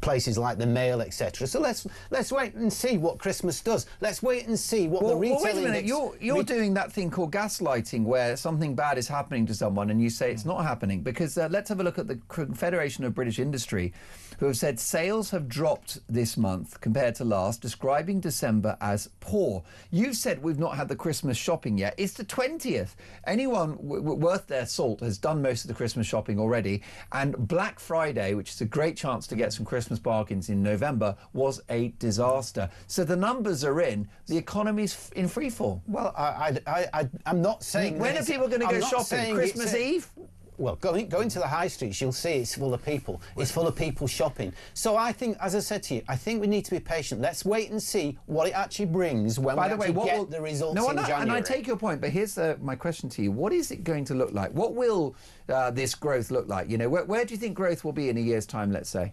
places like the Mail, etc. So let's wait and see what Christmas does. Let's wait and see what the retail wait a minute. You're doing that thing called gaslighting, where something bad is happening to someone and you say it's not happening. Because let's have a look at the Confederation of British Industry, who have said sales have dropped this month compared to last, describing December as poor. You've said we've not had the Christmas shopping yet. It's the 20th. Anyone worth their salt has done most of the Christmas shopping already. And Black Friday, which is a great chance to get some Christmas bargains in November, was a disaster. So the numbers are in. The economy's in freefall. Well, I'm not saying... When are people going to go shopping? Christmas Eve? Well, go into the high streets, you'll see it's full of people. It's full of people shopping. So I think, as I said to you, I think we need to be patient. Let's wait and see what it actually brings when we get the results in January. And I take your point, but here's my question to you. What is it going to look like? What will this growth look like? You know, where do you think growth will be in a year's time, let's say?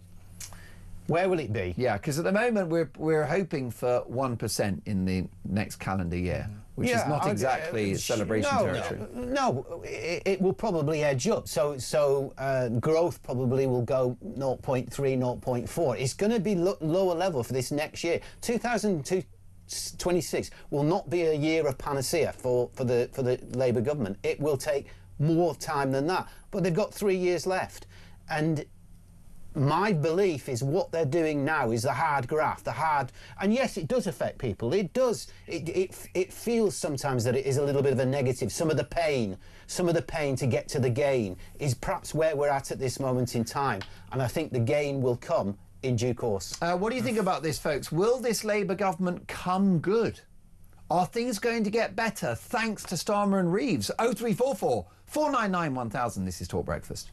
Where will it be? Yeah, because at the moment we're hoping for 1% in the next calendar year, which is not exactly celebration territory. No, it will probably edge up. So growth probably will go 0.3, 0.4. It's going to be lower level for this next year. 2026 will not be a year of panacea for the Labour government. It will take more time than that. But they've got 3 years left, and my belief is what they're doing now is the hard graft, and yes, it does affect people. It does. It feels sometimes that it is a little bit of a negative. Some of the pain to get to the gain is perhaps where we're at this moment in time, and I think the gain will come in due course. What do you think about this, folks? Will this Labour government come good? Are things going to get better thanks to Starmer and Reeves? 0344 499 1000. This is Talk Breakfast.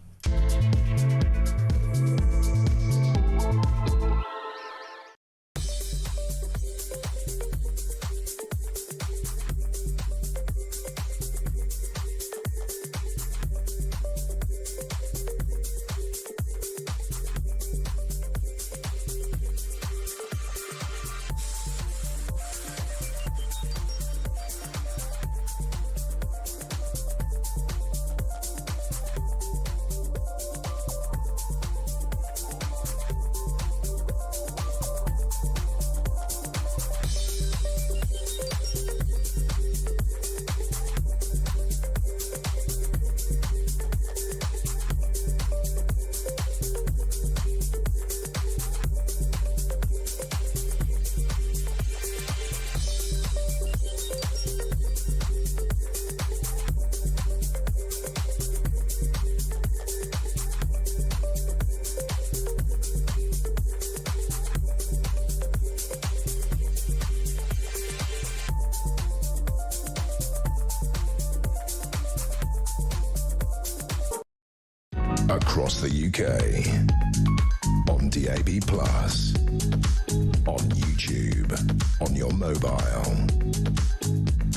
Across the UK, on DAB+, on YouTube, on your mobile,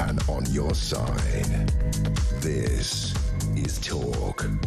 and on your side. This is Talk. I'll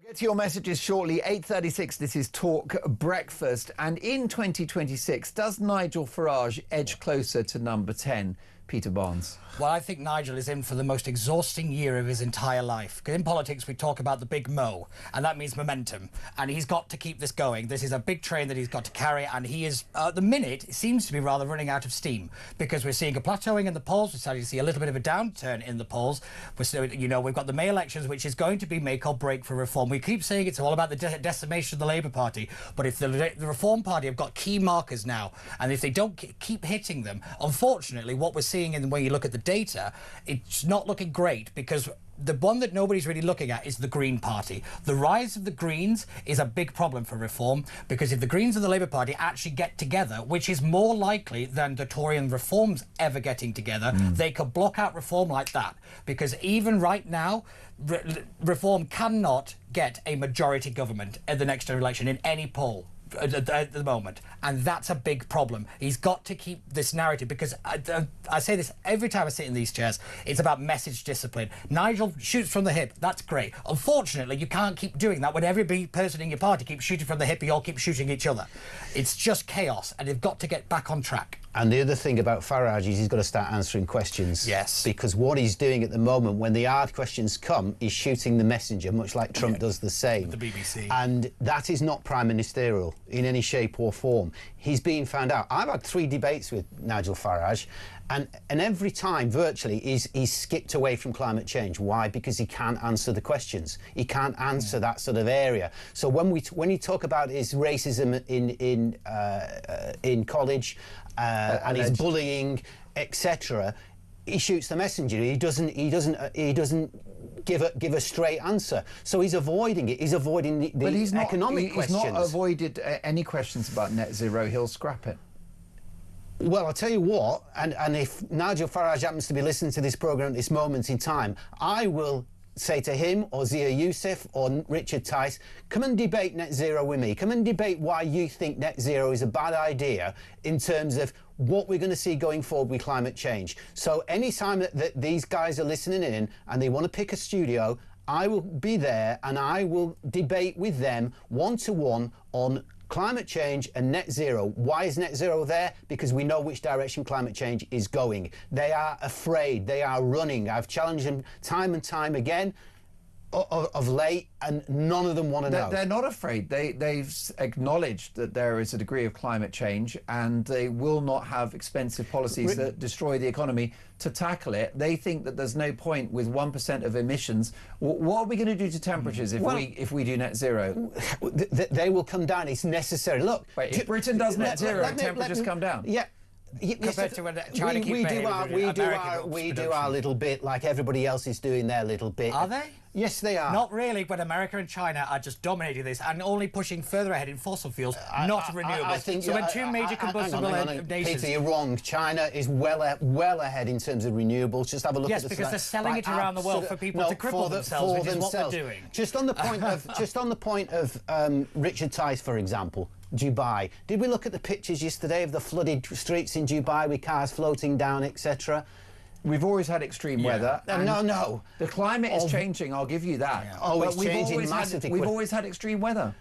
get to your messages shortly. 8:36, this is Talk Breakfast. And in 2026, does Nigel Farage edge closer to number 10? Peter Barnes? Well, I think Nigel is in for the most exhausting year of his entire life. Because in politics, we talk about the big mo, and that means momentum. And he's got to keep this going. This is a big train that he's got to carry, and he is, at the minute, it seems to be rather running out of steam. Because we're seeing a plateauing in the polls, we're starting to see a little bit of a downturn in the polls. We're still, we've got the May elections, which is going to be make or break for reform. We keep saying it's all about the decimation of the Labour Party, but if the Reform Party have got key markers now, and if they don't keep hitting them, unfortunately, what we're seeing when you look at the data, it's not looking great, because the one that nobody's really looking at is the Green Party. The rise of the Greens is a big problem for reform, because if the Greens and the Labour Party actually get together, which is more likely than the Tory and Reforms ever getting together, they could block out reform like that. Because even right now, reform cannot get a majority government at the next election in any poll at the moment, and that's a big problem. He's got to keep this narrative, because I say this every time I sit in these chairs, it's about message discipline. Nigel shoots from the hip, that's great. Unfortunately, you can't keep doing that when every person in your party keeps shooting from the hip, you all keep shooting each other. It's just chaos, and they've got to get back on track. And the other thing about Farage is he's got to start answering questions. Yes. Because what he's doing at the moment, when the hard questions come, he's shooting the messenger, much like Trump does the same. The BBC. And that is not prime ministerial in any shape or form. He's being found out. I've had 3 debates with Nigel Farage, and every time, virtually, he's skipped away from climate change. Why? Because he can't answer the questions. He can't answer that sort of area. So when you talk about his racism in college and his bullying, etc., he shoots the messenger. He doesn't give a straight answer. So he's avoiding it. He's avoiding the economic questions. He's not avoided any questions about net zero. He'll scrap it. Well, I'll tell you what, and if Nigel Farage happens to be listening to this programme at this moment in time, I will say to him or Zia Youssef or Richard Tice, come and debate net zero with me. Come and debate why you think net zero is a bad idea in terms of what we're going to see going forward with climate change. So anytime that these guys are listening in and they want to pick a studio, I will be there and I will debate with them one-to-one on climate change and net zero. Why is net zero there? Because we know which direction climate change is going. They are afraid. They are running. I've challenged them time and time again of late, and none of them want to know. They're not afraid. They've acknowledged that there is a degree of climate change, and they will not have expensive policies that destroy the economy to tackle it. They think that there's no point with 1% of emissions. What are we going to do to temperatures if we do net zero? They will come down. It's necessary. Look, wait, if Britain does net zero, temperatures come down. Yeah. Compared to when China we do our little bit, like everybody else is doing their little bit. Are they? Yes, they are. Not really, but America and China are just dominating this and only pushing further ahead in fossil fuels, not renewables. I think so when two major combustible nations... Peter, you're wrong. China is well ahead in terms of renewables. Just have a look at the... Yes, because they're selling it around the world for people to cripple themselves, which is what they're doing. Just on the point of Richard Tice, for example, Dubai. Did we look at the pictures yesterday of the flooded streets in Dubai with cars floating down, etc.? We've always had extreme weather. No. The climate is changing, I'll give you that. Yeah. Oh, it's changing massively. We've always had extreme weather.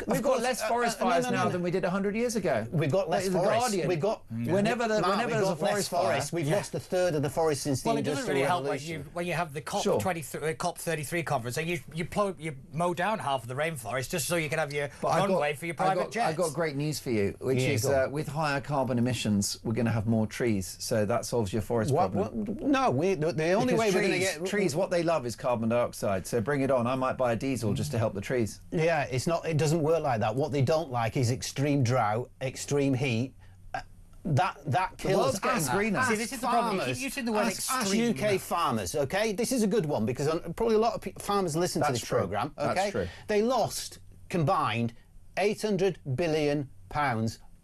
We've got less forest fires now than we did 100 years ago. We've got less forest. We've got whenever there's a forest fire, we've lost a third of the forest since the Industrial Revolution. Well, it doesn't really help when you have the COP33 conference, and you mow down half of the rainforest just so you can have your runway for your private jets. I've got great news for you, which is with higher carbon emissions, we're going to have more trees, so that solves your forest problem. No, the only way we're going to get trees, what they love is carbon dioxide. So bring it on. I might buy a diesel just to help the trees. Yeah, it's not. It doesn't work like that. What they don't like is extreme drought, extreme heat. That kills. See, this is the problem. You keep using the word extreme. Ask UK farmers, okay? This is a good one because probably a lot of farmers listen to this programme. Okay, that's true. They lost combined £800 billion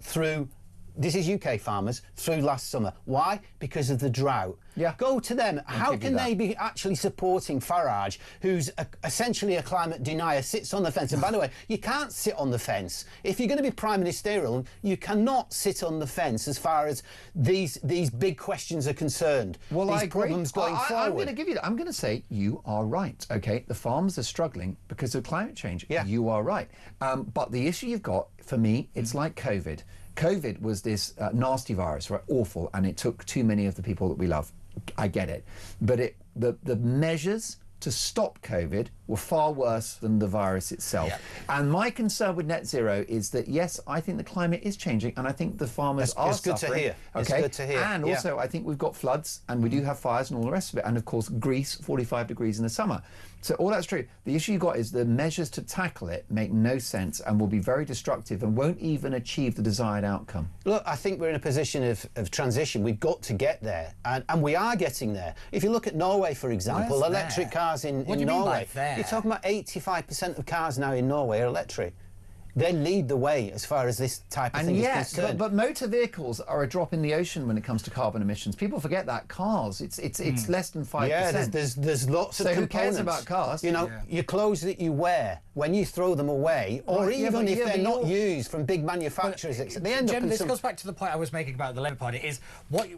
through. This is UK farmers through last summer. Why? Because of the drought. Yeah. Go to them. How can they be actually supporting Farage, who's essentially a climate denier, sits on the fence? And by the way, you can't sit on the fence. If you're going to be prime ministerial, you cannot sit on the fence as far as these big questions are concerned. Well, these I agree. problems going forward. I'm going to give you that. I'm going to say you are right. Okay, the farmers are struggling because of climate change. Yeah. You are right. But the issue you've got, for me, it's like COVID. COVID was this nasty virus, right? Awful, and it took too many of the people that we love. I get it. But the measures to stop COVID were far worse than the virus itself. Yeah. And my concern with net zero is that, yes, I think the climate is changing, and I think the farmers are suffering. It's good to hear. Okay? It's good to hear. And also, I think we've got floods, and we do have fires and all the rest of it. And of course, Greece, 45 degrees in the summer. So all that's true. The issue you've got is the measures to tackle it make no sense and will be very destructive and won't even achieve the desired outcome. Look, I think we're in a position of transition. We've got to get there, and we are getting there. If you look at Norway, for example, Where's electric cars in what do you mean Norway, by there? you're talking about 85% of cars now in Norway are electric. They lead the way as far as this type of thing is concerned. But motor vehicles are a drop in the ocean when it comes to carbon emissions. People forget that. Cars, it's less than 5%. Yeah, there's lots of so components. who cares about cars? You know, your clothes that you wear, when you throw them away, or even if they're not used from big manufacturers, they end up in this goes back to the point I was making about the Labour Party, is what...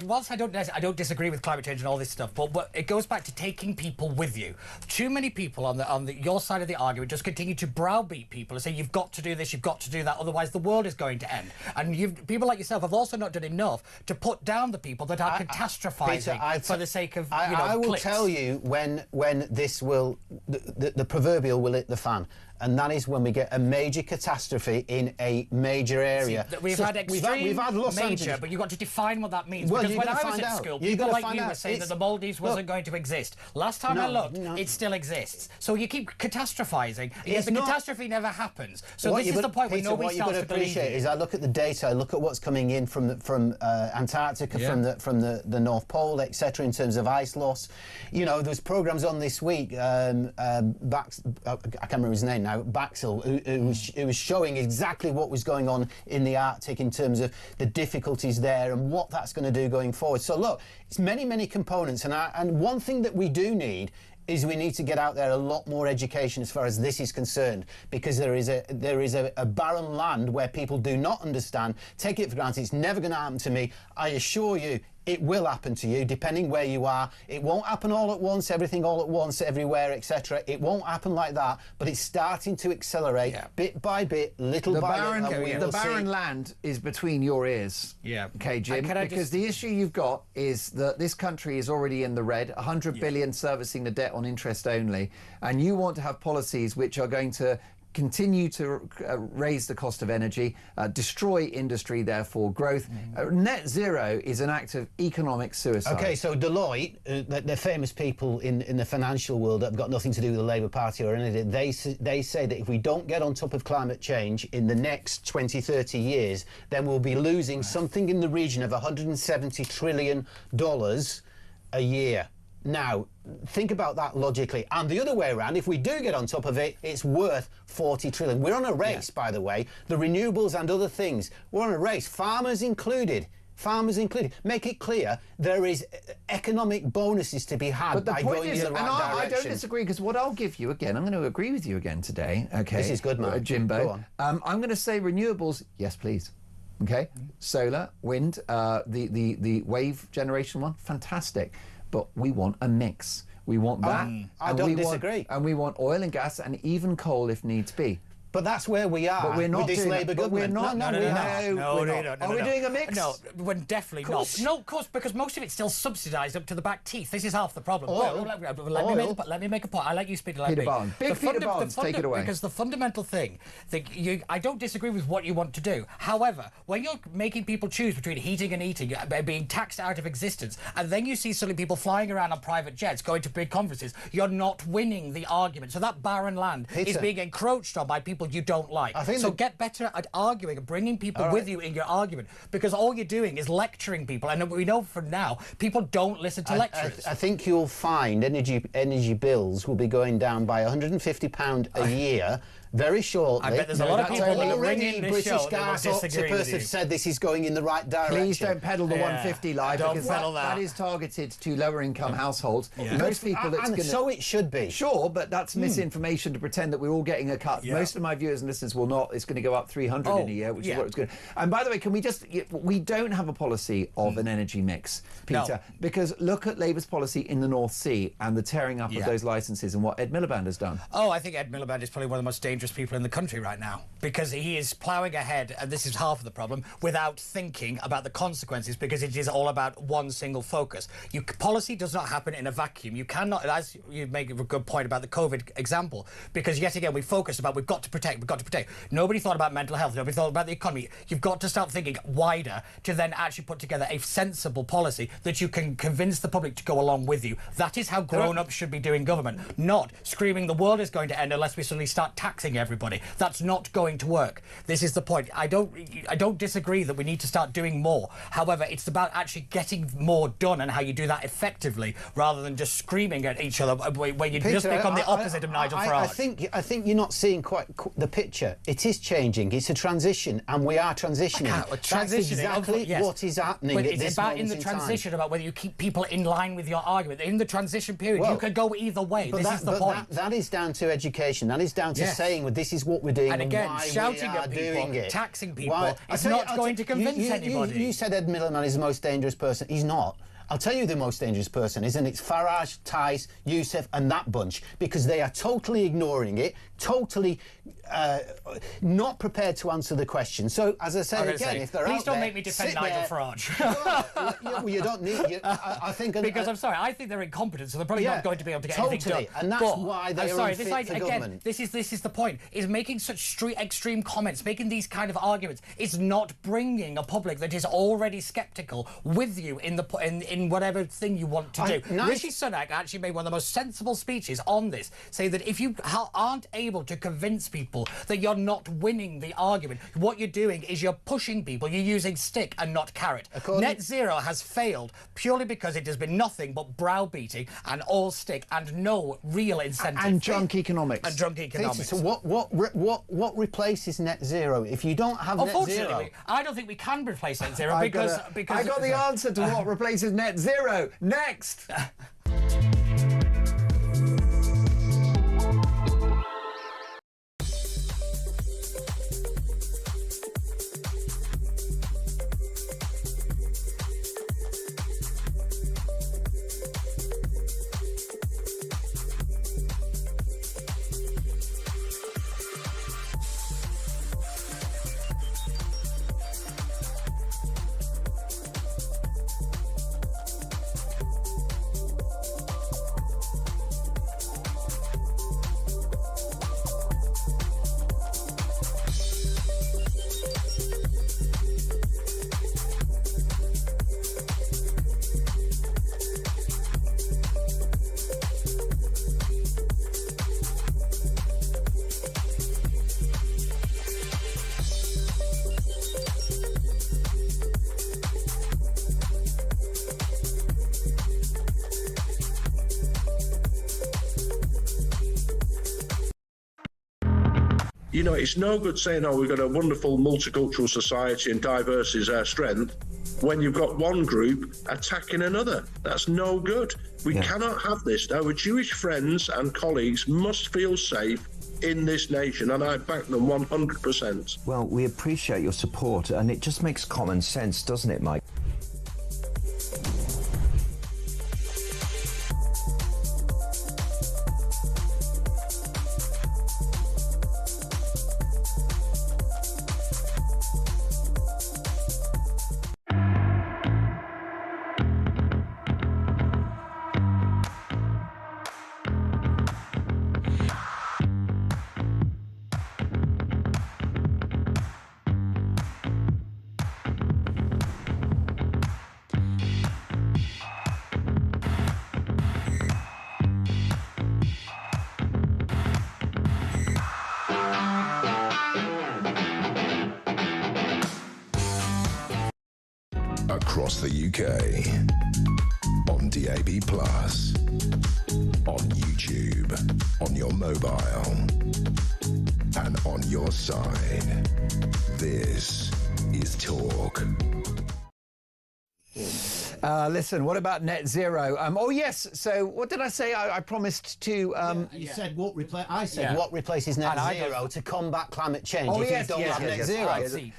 whilst I don't disagree with climate change and all this stuff, but it goes back to taking people with you. Too many people on your side of the argument just continue to browbeat people and say you've got to do this, you've got to do that, otherwise the world is going to end. And people like yourself have also not done enough to put down the people that are catastrophizing Peter, for the sake of I will clicks. tell you when this will the proverbial will hit the fan. And that is when we get a major catastrophe in a major area. See, we've had extreme, we've had Los major, Angeles. but you've got to define what that means. Well, because when I was find at out. school, You've people got to like find you were out. saying that the Maldives wasn't going to exist. Last time I looked, it still exists. So you keep catastrophizing, yet the catastrophe never happens. So this is the point where nobody starts to believe it. Is I look at the data, I look at what's coming in from Antarctica, from the North Pole, etc., in terms of ice loss. You know, there's programs on this week. I can't remember his name now. Baxel, who was showing exactly what was going on in the Arctic in terms of the difficulties there and what that's going to do going forward. So look, it's many components, and one thing that we do need is we need to get out there a lot more education as far as this is concerned, because there is a barren land where people do not understand, take it for granted, it's never going to happen to me. I assure you, it will happen to you, depending where you are. It won't happen all at once, everything all at once, everywhere, etc. It won't happen like that, but it's starting to accelerate bit by bit, little by little. The barren land is between your ears. Yeah. Okay, Jim. Because the issue you've got is that this country is already in the red, 100 billion servicing the debt on interest only, and you want to have policies which are going to continue to raise the cost of energy, destroy industry, therefore growth. Net zero is an act of economic suicide. Okay, so Deloitte, they're famous people in the financial world that have got nothing to do with the Labour Party or anything. They say that if we don't get on top of climate change in the next 20, 30 years, then we'll be losing something in the region of $170 trillion a year. Now, think about that logically. And the other way around, if we do get on top of it, it's worth 40 trillion. We're on a race, by the way. The renewables and other things, we're on a race, farmers included. Farmers included. Make it clear there is economic bonuses to be had by going in the right direction. I don't disagree, because what I'll give you again, I'm going to agree with you again today. Okay, this is good, man. Jimbo. Go on. I'm going to say renewables. Yes, please. Okay, solar, wind, the wave generation one, fantastic. But we want a mix. We want that. I don't disagree. And we want oil and gas and even coal if needs be. But that's where we are. But we're not with this Labour government. No, No. Are we doing a mix? No, we're definitely not. No, of course, because most of it's still subsidised up to the back teeth. This is half the problem. Let me make a point. I like you speak like Peter me. Barnes. Peter Barnes, take it away. Because the fundamental thing, I don't disagree with what you want to do. However, when you're making people choose between heating and eating, being taxed out of existence, and then you see suddenly people flying around on private jets, going to big conferences, you're not winning the argument. So that barren land is being encroached on by people you don't like. So get better at arguing and bringing people with you in your argument, because all you're doing is lecturing people, and we know from now people don't listen to lecturers. I think you'll find energy bills will be going down by £150 a year very shortly. I bet there's a lot of people that are ringing this British show that will disagree with you. have said this is going in the right direction. Please don't peddle the 150 lie, don't because peddle that is targeted to lower income households. Most people, so it should be. Sure, but that's misinformation to pretend that we're all getting a cut. Most of my viewers and listeners will not. It's going to go up 300 in a year, which is what it's going to. And by the way, we don't have a policy of an energy mix, Peter, because look at Labour's policy in the North Sea and the tearing up of those licences and what Ed Miliband has done. Oh, I think Ed Miliband is probably one of the most dangerous dangerous people in the country right now, because he is ploughing ahead, and this is half of the problem, without thinking about the consequences, because it is all about one single focus. Policy does not happen in a vacuum. You cannot, as you make a good point about the COVID example, because yet again we focused about we've got to protect. Nobody thought about mental health. Nobody thought about the economy. You've got to start thinking wider to then actually put together a sensible policy that you can convince the public to go along with you. That is how grown-ups should be doing government, not screaming the world is going to end unless we suddenly start taxing everybody. That's not going to work. This is the point. I don't disagree that we need to start doing more. However, it's about actually getting more done and how you do that effectively, rather than just screaming at each other where you just become the opposite of Nigel Farage. I think you're not seeing quite the picture. It is changing. It's a transition, and we are transitioning. That's exactly what is happening. But at it's this about in moment the transition about whether you keep people in line with your argument. In the transition period, you could go either way. This is the point. That is down to education. That is down to saying, well, this is what we're doing, and again, why shouting we are at people, doing it. taxing people, it's not going to convince anybody. You said Ed Miliband is the most dangerous person. He's not. I'll tell you the most dangerous person is, and it's Farage, Tice, Youssef and that bunch, because they are totally ignoring it, totally not prepared to answer the question. So, as I said again, if they're please out don't there, make me defend Nigel Farage. You don't need... I think... Because I'm sorry, I think they're incompetent, so they're probably not going to be able to get anything done. And that's why they are unfit for government. This is the point, is making such extreme comments, making these kind of arguments, is not bringing a public that is already sceptical with you in whatever thing you want to do. Rishi Sunak actually made one of the most sensible speeches on this, saying that if you aren't able to convince people that you're not winning the argument, what you're doing is you're pushing people, you're using stick and not carrot. Net zero has failed purely because it has been nothing but browbeating and all stick and no real incentive. And junk economics. And junk economics. So what replaces net zero? If you don't have net zero... Unfortunately, I don't think we can replace net zero because I got the answer to what replaces net zero. Next. You know, it's no good saying, oh, we've got a wonderful multicultural society and diverse is our strength, when you've got one group attacking another. That's no good. We cannot have this. Our Jewish friends and colleagues must feel safe in this nation, and I back them 100%. Well, we appreciate your support, and it just makes common sense, doesn't it, Mike? Across the UK, on DAB+, on YouTube, on your mobile, and on your side. This is Talk. Listen, what about net zero? Oh, yes. So what did I say? I promised to... You said what replaces net zero to combat climate change Oh, if yes, you don't have net zero.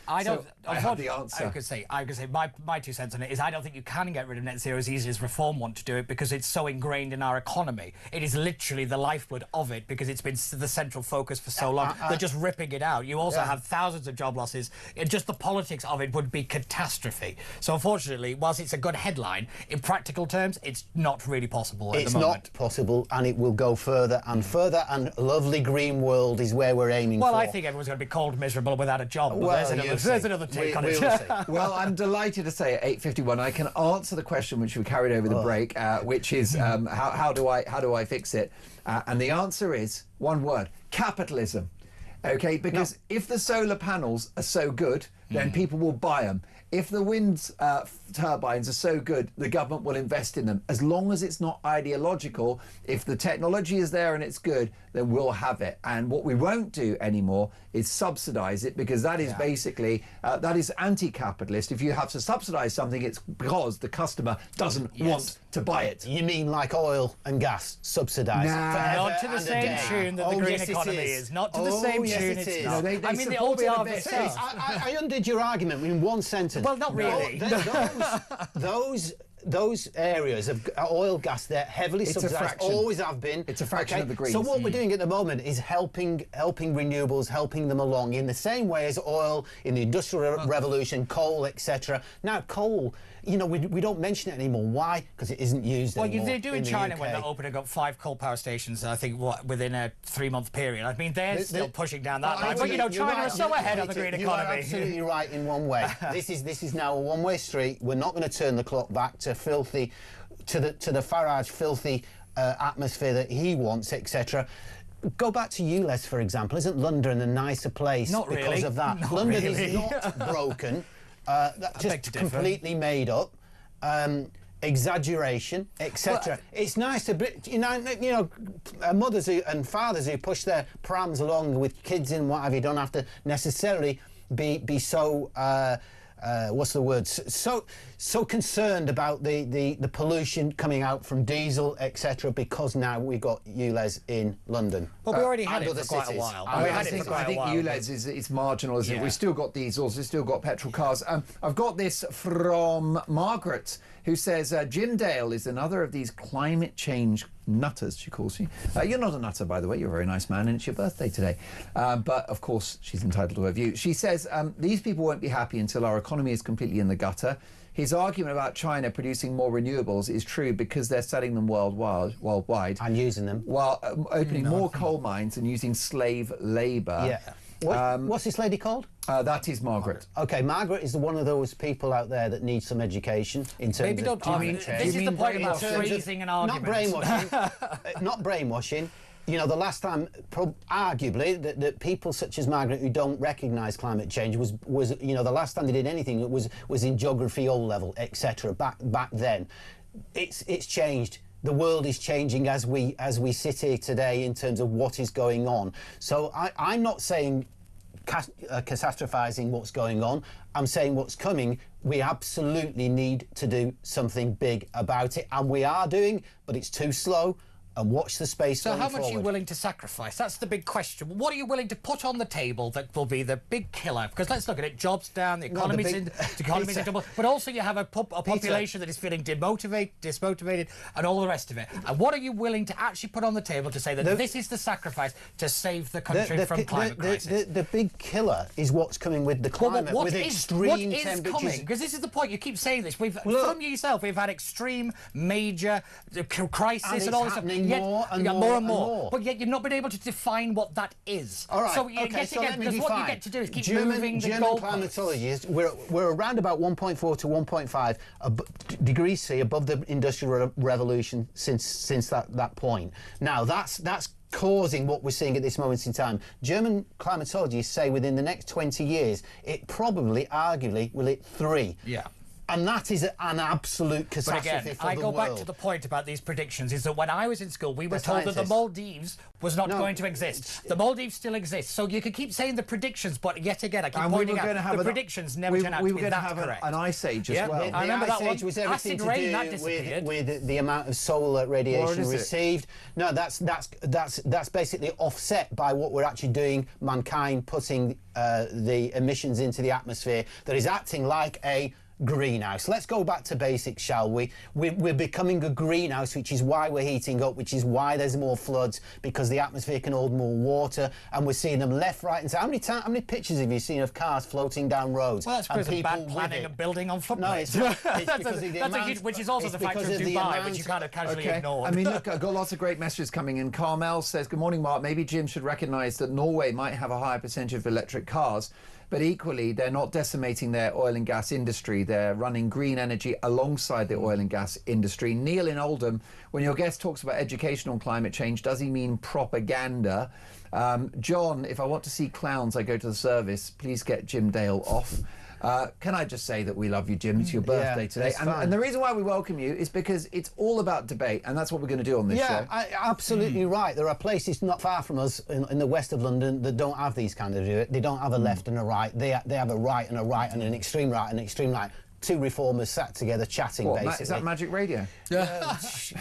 I don't... I have the answer. I could say my 2 cents on it is I don't think you can get rid of net zero as easy as Reform want to do it because it's so ingrained in our economy. It is literally the lifeblood of it because it's been the central focus for so long. They're just ripping it out. You also have thousands of job losses. Just the politics of it would be catastrophe. So unfortunately, whilst it's a good headline, in practical terms, it's not really possible at the moment. It's not possible, and it will go further and further, and a lovely green world is where we're aiming for. Well, I think everyone's going to be cold, miserable without a job, but there's another take on it. Well, I'm delighted to say at 8:51 I can answer the question which we carried over the break, which is how do I fix it? And the answer is one word: capitalism. Okay, because if the solar panels are so good, then people will buy them. If the wind turbines are so good, the government will invest in them. As long as it's not ideological, if the technology is there and it's good, then we'll have it. And what we won't do anymore is subsidise it, because that is basically, that is anti-capitalist. If you have to subsidise something, it's because the customer doesn't want to buy it. You mean like oil and gas subsidised? Not to the same tune that the green economy is. Not to the same tune it's not. I mean, they all are themselves. I undid your argument in one sentence. Well, not really. Those areas of oil, gas, they're heavily subsidised, always have been. It's a fraction of the Greens. So what we're doing at the moment is helping renewables, helping them along in the same way as oil, in the Industrial Revolution, coal, etc. Now, coal, you know, we don't mention it anymore. Why? Because it isn't used anymore. Well, they do in China when they're opening up 5 coal power stations, I think, within a 3-month period. I mean, they're still pushing down that line. But, you know, China is so ahead of the green economy. You're absolutely right in one way. This is now a one-way street. We're not going to turn the clock back to filthy, to the Farage filthy atmosphere that he wants, etc. Go back to ULEZ, for example. Isn't London a nicer place because of that? Not London really. is not broken. Just completely made up. Exaggeration, etc. It's nice to, you know, mothers and fathers who push their prams along with kids in, what have you, don't have to necessarily be so. What's the word? So concerned about the pollution coming out from diesel, etc. Because now we've got ULEZ in London. Well, we already had it for quite a while. I think ULEZ is marginal, isn't it? We've still got diesels, we've still got petrol cars. I've got this from Margaret, who says Jim Dale is another of these climate change nutters, she calls you. You're not a nutter, by the way. You're a very nice man, and it's your birthday today. But, of course, she's entitled to her view. She says these people won't be happy until our economy is completely in the gutter. His argument about China producing more renewables is true because they're selling them worldwide. And using them. While opening more coal mines and using slave labour. Yeah. What's this lady called? That is Margaret. Okay, Margaret is one of those people out there that needs some education in terms of climate change. This is the point about phrasing an argument. Not brainwashing. Not brainwashing. You know, the last time, arguably, that people such as Margaret who don't recognise climate change was you know, the last time they did anything that was in geography O level, etc. Back then, it's changed. The world is changing as we sit here today in terms of what is going on. So I'm not saying catastrophising what's going on. I'm saying what's coming. We absolutely need to do something big about it, and we are doing, but it's too slow. And watch the space going forward. So how much are you willing to sacrifice? That's the big question. What are you willing to put on the table that will be the big killer? Because let's look at it. Jobs down, the economy's in trouble. But also you have a population that is feeling dismotivated, and all the rest of it. And what are you willing to actually put on the table to say that this is the sacrifice to save the country from climate crisis? The big killer is what's coming with the climate, with extreme temperatures. What is coming? Because this is the point. You keep saying this. From yourself, we've had extreme, major crisis and all this stuff. More and more. But yet you've not been able to define what that is. All right. So, again, because what you get to do is keep moving the German climatologists, we're around about 1.4 to 1.5 degrees C above the Industrial Revolution since that point. Now, that's causing what we're seeing at this moment in time. German climatologists say within the next 20 years, it probably, arguably, will hit 3. Yeah. And that is an absolute But catastrophe again, for I the go world. back to the point about these predictions, is that when I was in school, we were told that the scientists. Maldives was not going to exist. The Maldives still exists. So you could keep saying the predictions, but yet again, I keep pointing out the predictions never turn out to be that correct. We were going to have an ice age as well. I remember that Ice Age one. was everything Acid to rain, do that disappeared. with the amount of solar radiation received. No, that's basically offset by what we're actually doing, mankind putting the emissions into the atmosphere that is acting like a greenhouse. Let's go back to basics, shall we? We're becoming a greenhouse, which is why we're heating up, which is why there's more floods, because the atmosphere can hold more water, and we're seeing them left, right, and center. How many pictures have you seen of cars floating down roads? Well, that's because of bad planning and building on footpaths. No, it's because of the that's a huge, which is also the factor of Dubai, which you kind of casually ignored. I mean, look, I've got lots of great messages coming in. Carmel says, good morning, Mark. Maybe Jim should recognise that Norway might have a higher percentage of electric cars, but equally they're not decimating their oil and gas industry. They're running green energy alongside the oil and gas industry. Neil in Oldham, when your guest talks about education on climate change, does he mean propaganda? John, if I want to see clowns, I go to the service. Please get Jim Dale off. Can I just say that we love you, Jim? It's your birthday today. And the reason why we welcome you is because it's all about debate, and that's what we're going to do on this show. Absolutely right. There are places not far from us in the west of London that don't have these kind of... They don't have a left and a right. They have a right and an extreme right and an extreme right. Two reformers sat together chatting, basically. Is that Magic Radio?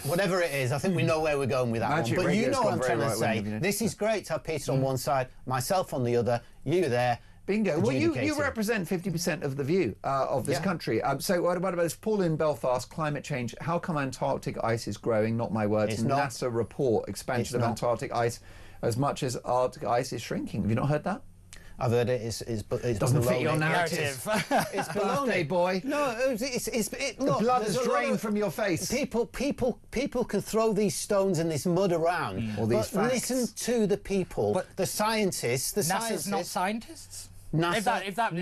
Whatever it is, I think we know where we're going with that Magic one. But you know what I'm trying to say. Right, this is great to have Peter on one side, myself on the other, you there. Bingo. Well, you represent 50% of the view of this country. So what about this? Paul in Belfast, climate change. How come Antarctic ice is growing? Not my words. It's not. NASA report, expansion of Antarctic ice as much as Arctic ice is shrinking. Have you not heard that? I've heard it. It's doesn't fit your narrative. It's birthday boy. No, look, the blood has drained from your face. People can throw these stones and this mud around. All these but facts. listen to the people, the scientists. NASA's not scientists. NASA, if that,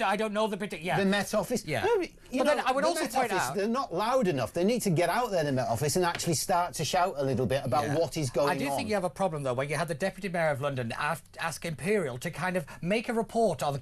I don't know the particular. Yeah. The Met Office. Yeah. No, but then I would also point out they're not loud enough. They need to get out there in the Met Office and actually start to shout a little bit about what is going on. I do think you have a problem though, when you had the Deputy Mayor of London ask Imperial to kind of make a report on the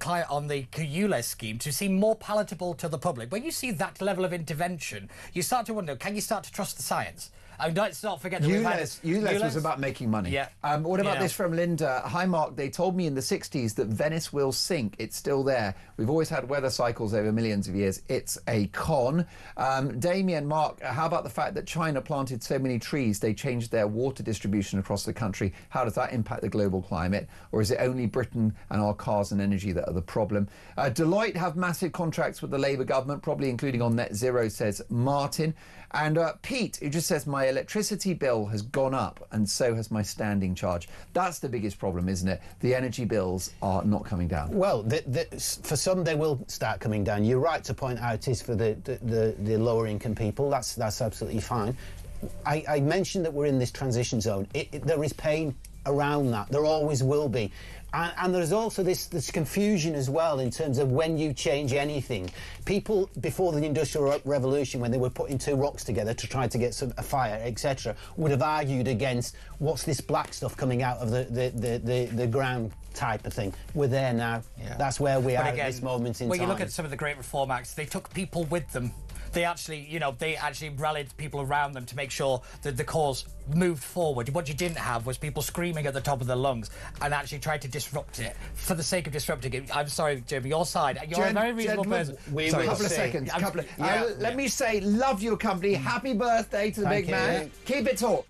ULEZ scheme to seem more palatable to the public. When you see that level of intervention, you start to wonder: can you start to trust the science? And let's not forget that ULEZ was about making money. Yeah. What about this from Linda? Hi, Mark. They told me in the 60s that Venice will sink. It's still there. We've always had weather cycles over millions of years. It's a con. Damien, Mark, how about the fact that China planted so many trees they changed their water distribution across the country? How does that impact the global climate? Or is it only Britain and our cars and energy that are the problem? Deloitte have massive contracts with the Labour government, probably including on net zero, says Martin. And Pete, who just says, my electricity bill has gone up and so has my standing charge. That's the biggest problem, isn't it? The energy bills are not coming down. Well, for some, they will start coming down. You're right to point out is for the lower income people. That's absolutely fine. I mentioned that we're in this transition zone. There is pain around that. There always will be. And there's also this confusion as well in terms of when you change anything. People, before the Industrial Revolution, when they were putting two rocks together to try to get a fire, etc., would have argued against what's this black stuff coming out of the ground type of thing. We're there now. Yeah. That's where we are at this moment in time. When you look at some of the great reform acts, they took people with them. They actually rallied people around them to make sure that the cause moved forward. What you didn't have was people screaming at the top of their lungs and actually tried to disrupt it for the sake of disrupting it. I'm sorry, Jim, your side. You're a very reasonable person. Sorry, couple of seconds. Let me say, love your company. Happy birthday to the big man. Keep it tall.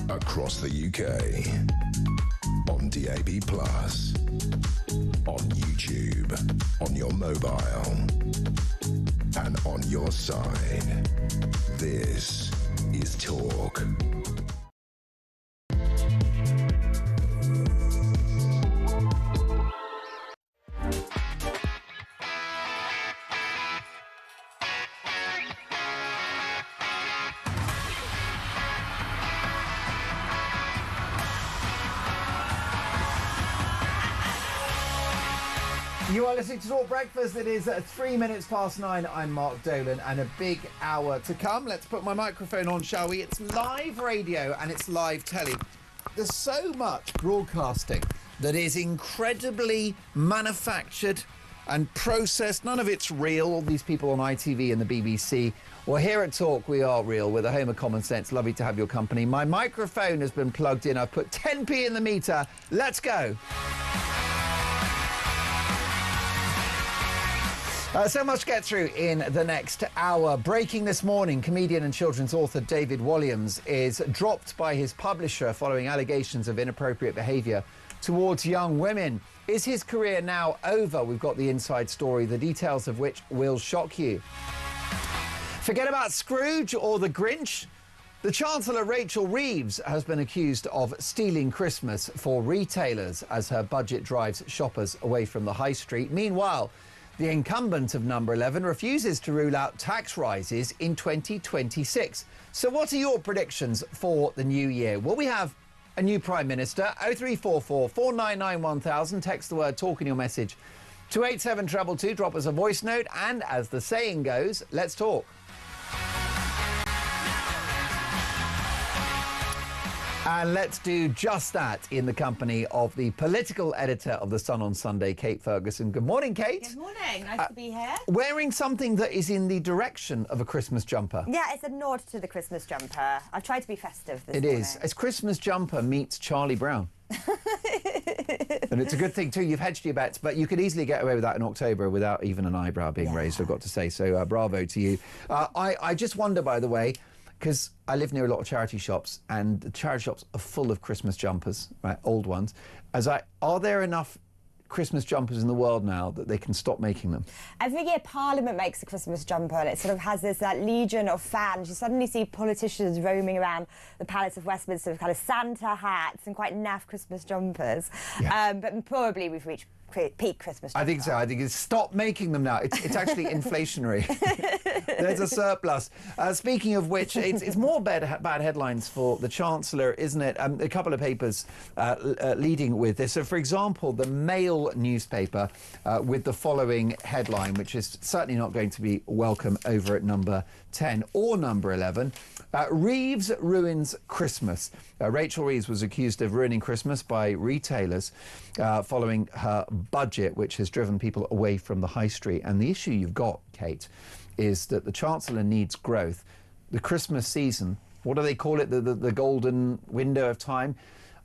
across the UK, on DAB+, on YouTube, on your mobile, and on your side. This is Talk. You are listening to Talk Breakfast. It is 3 minutes past 9. I'm Mark Dolan, and a big hour to come. Let's put my microphone on, shall we? It's live radio and it's live telly. There's so much broadcasting that is incredibly manufactured and processed. None of it's real. All these people on ITV and the BBC. Well, here at Talk, we are real. We're the home of common sense. Lovely to have your company. My microphone has been plugged in. I've put 10p in the meter. Let's go. So much to get through in the next hour. Breaking this morning, comedian and children's author David Walliams is dropped by his publisher following allegations of inappropriate behaviour towards young women. Is his career now over? We've got the inside story, the details of which will shock you. Forget about Scrooge or the Grinch. The Chancellor, Rachel Reeves, has been accused of stealing Christmas for retailers as her budget drives shoppers away from the high street. Meanwhile, the incumbent of number 11 refuses to rule out tax rises in 2026. So what are your predictions for the new year? Will we have a new Prime Minister? 0344 499 1000. Text the word talk in your message to 87222. Drop us a voice note. And as the saying goes, let's talk. And let's do just that in the company of the political editor of The Sun on Sunday, Kate Ferguson. Good morning, Kate. Good morning. Nice to be here. Wearing something that is in the direction of a Christmas jumper. Yeah, it's a nod to the Christmas jumper. I've tried to be festive this morning. It is. It's Christmas jumper meets Charlie Brown. And it's a good thing, too. You've hedged your bets, but you could easily get away with that in October without even an eyebrow being raised, I've got to say. So bravo to you. I just wonder, by the way, because I live near a lot of charity shops, and the charity shops are full of Christmas jumpers, right, old ones. Are there enough Christmas jumpers in the world now that they can stop making them? Every year Parliament makes a Christmas jumper, and it sort of has this legion of fans. You suddenly see politicians roaming around the Palace of Westminster with kind of Santa hats and quite naff Christmas jumpers. Yeah. But probably we've reached peak Christmas jumper. I think so. I think it's stop making them now. It's actually inflationary. There's a surplus. Speaking of which, it's more bad headlines for the Chancellor, isn't it? A couple of papers leading with this. So, for example, the Mail newspaper with the following headline, which is certainly not going to be welcome over at number 10 or number 11. Reeves ruins Christmas. Rachel Reeves was accused of ruining Christmas by retailers following her budget, which has driven people away from the high street. And the issue you've got, Kate, is that the Chancellor needs growth. The Christmas season, what do they call it? The golden window of time.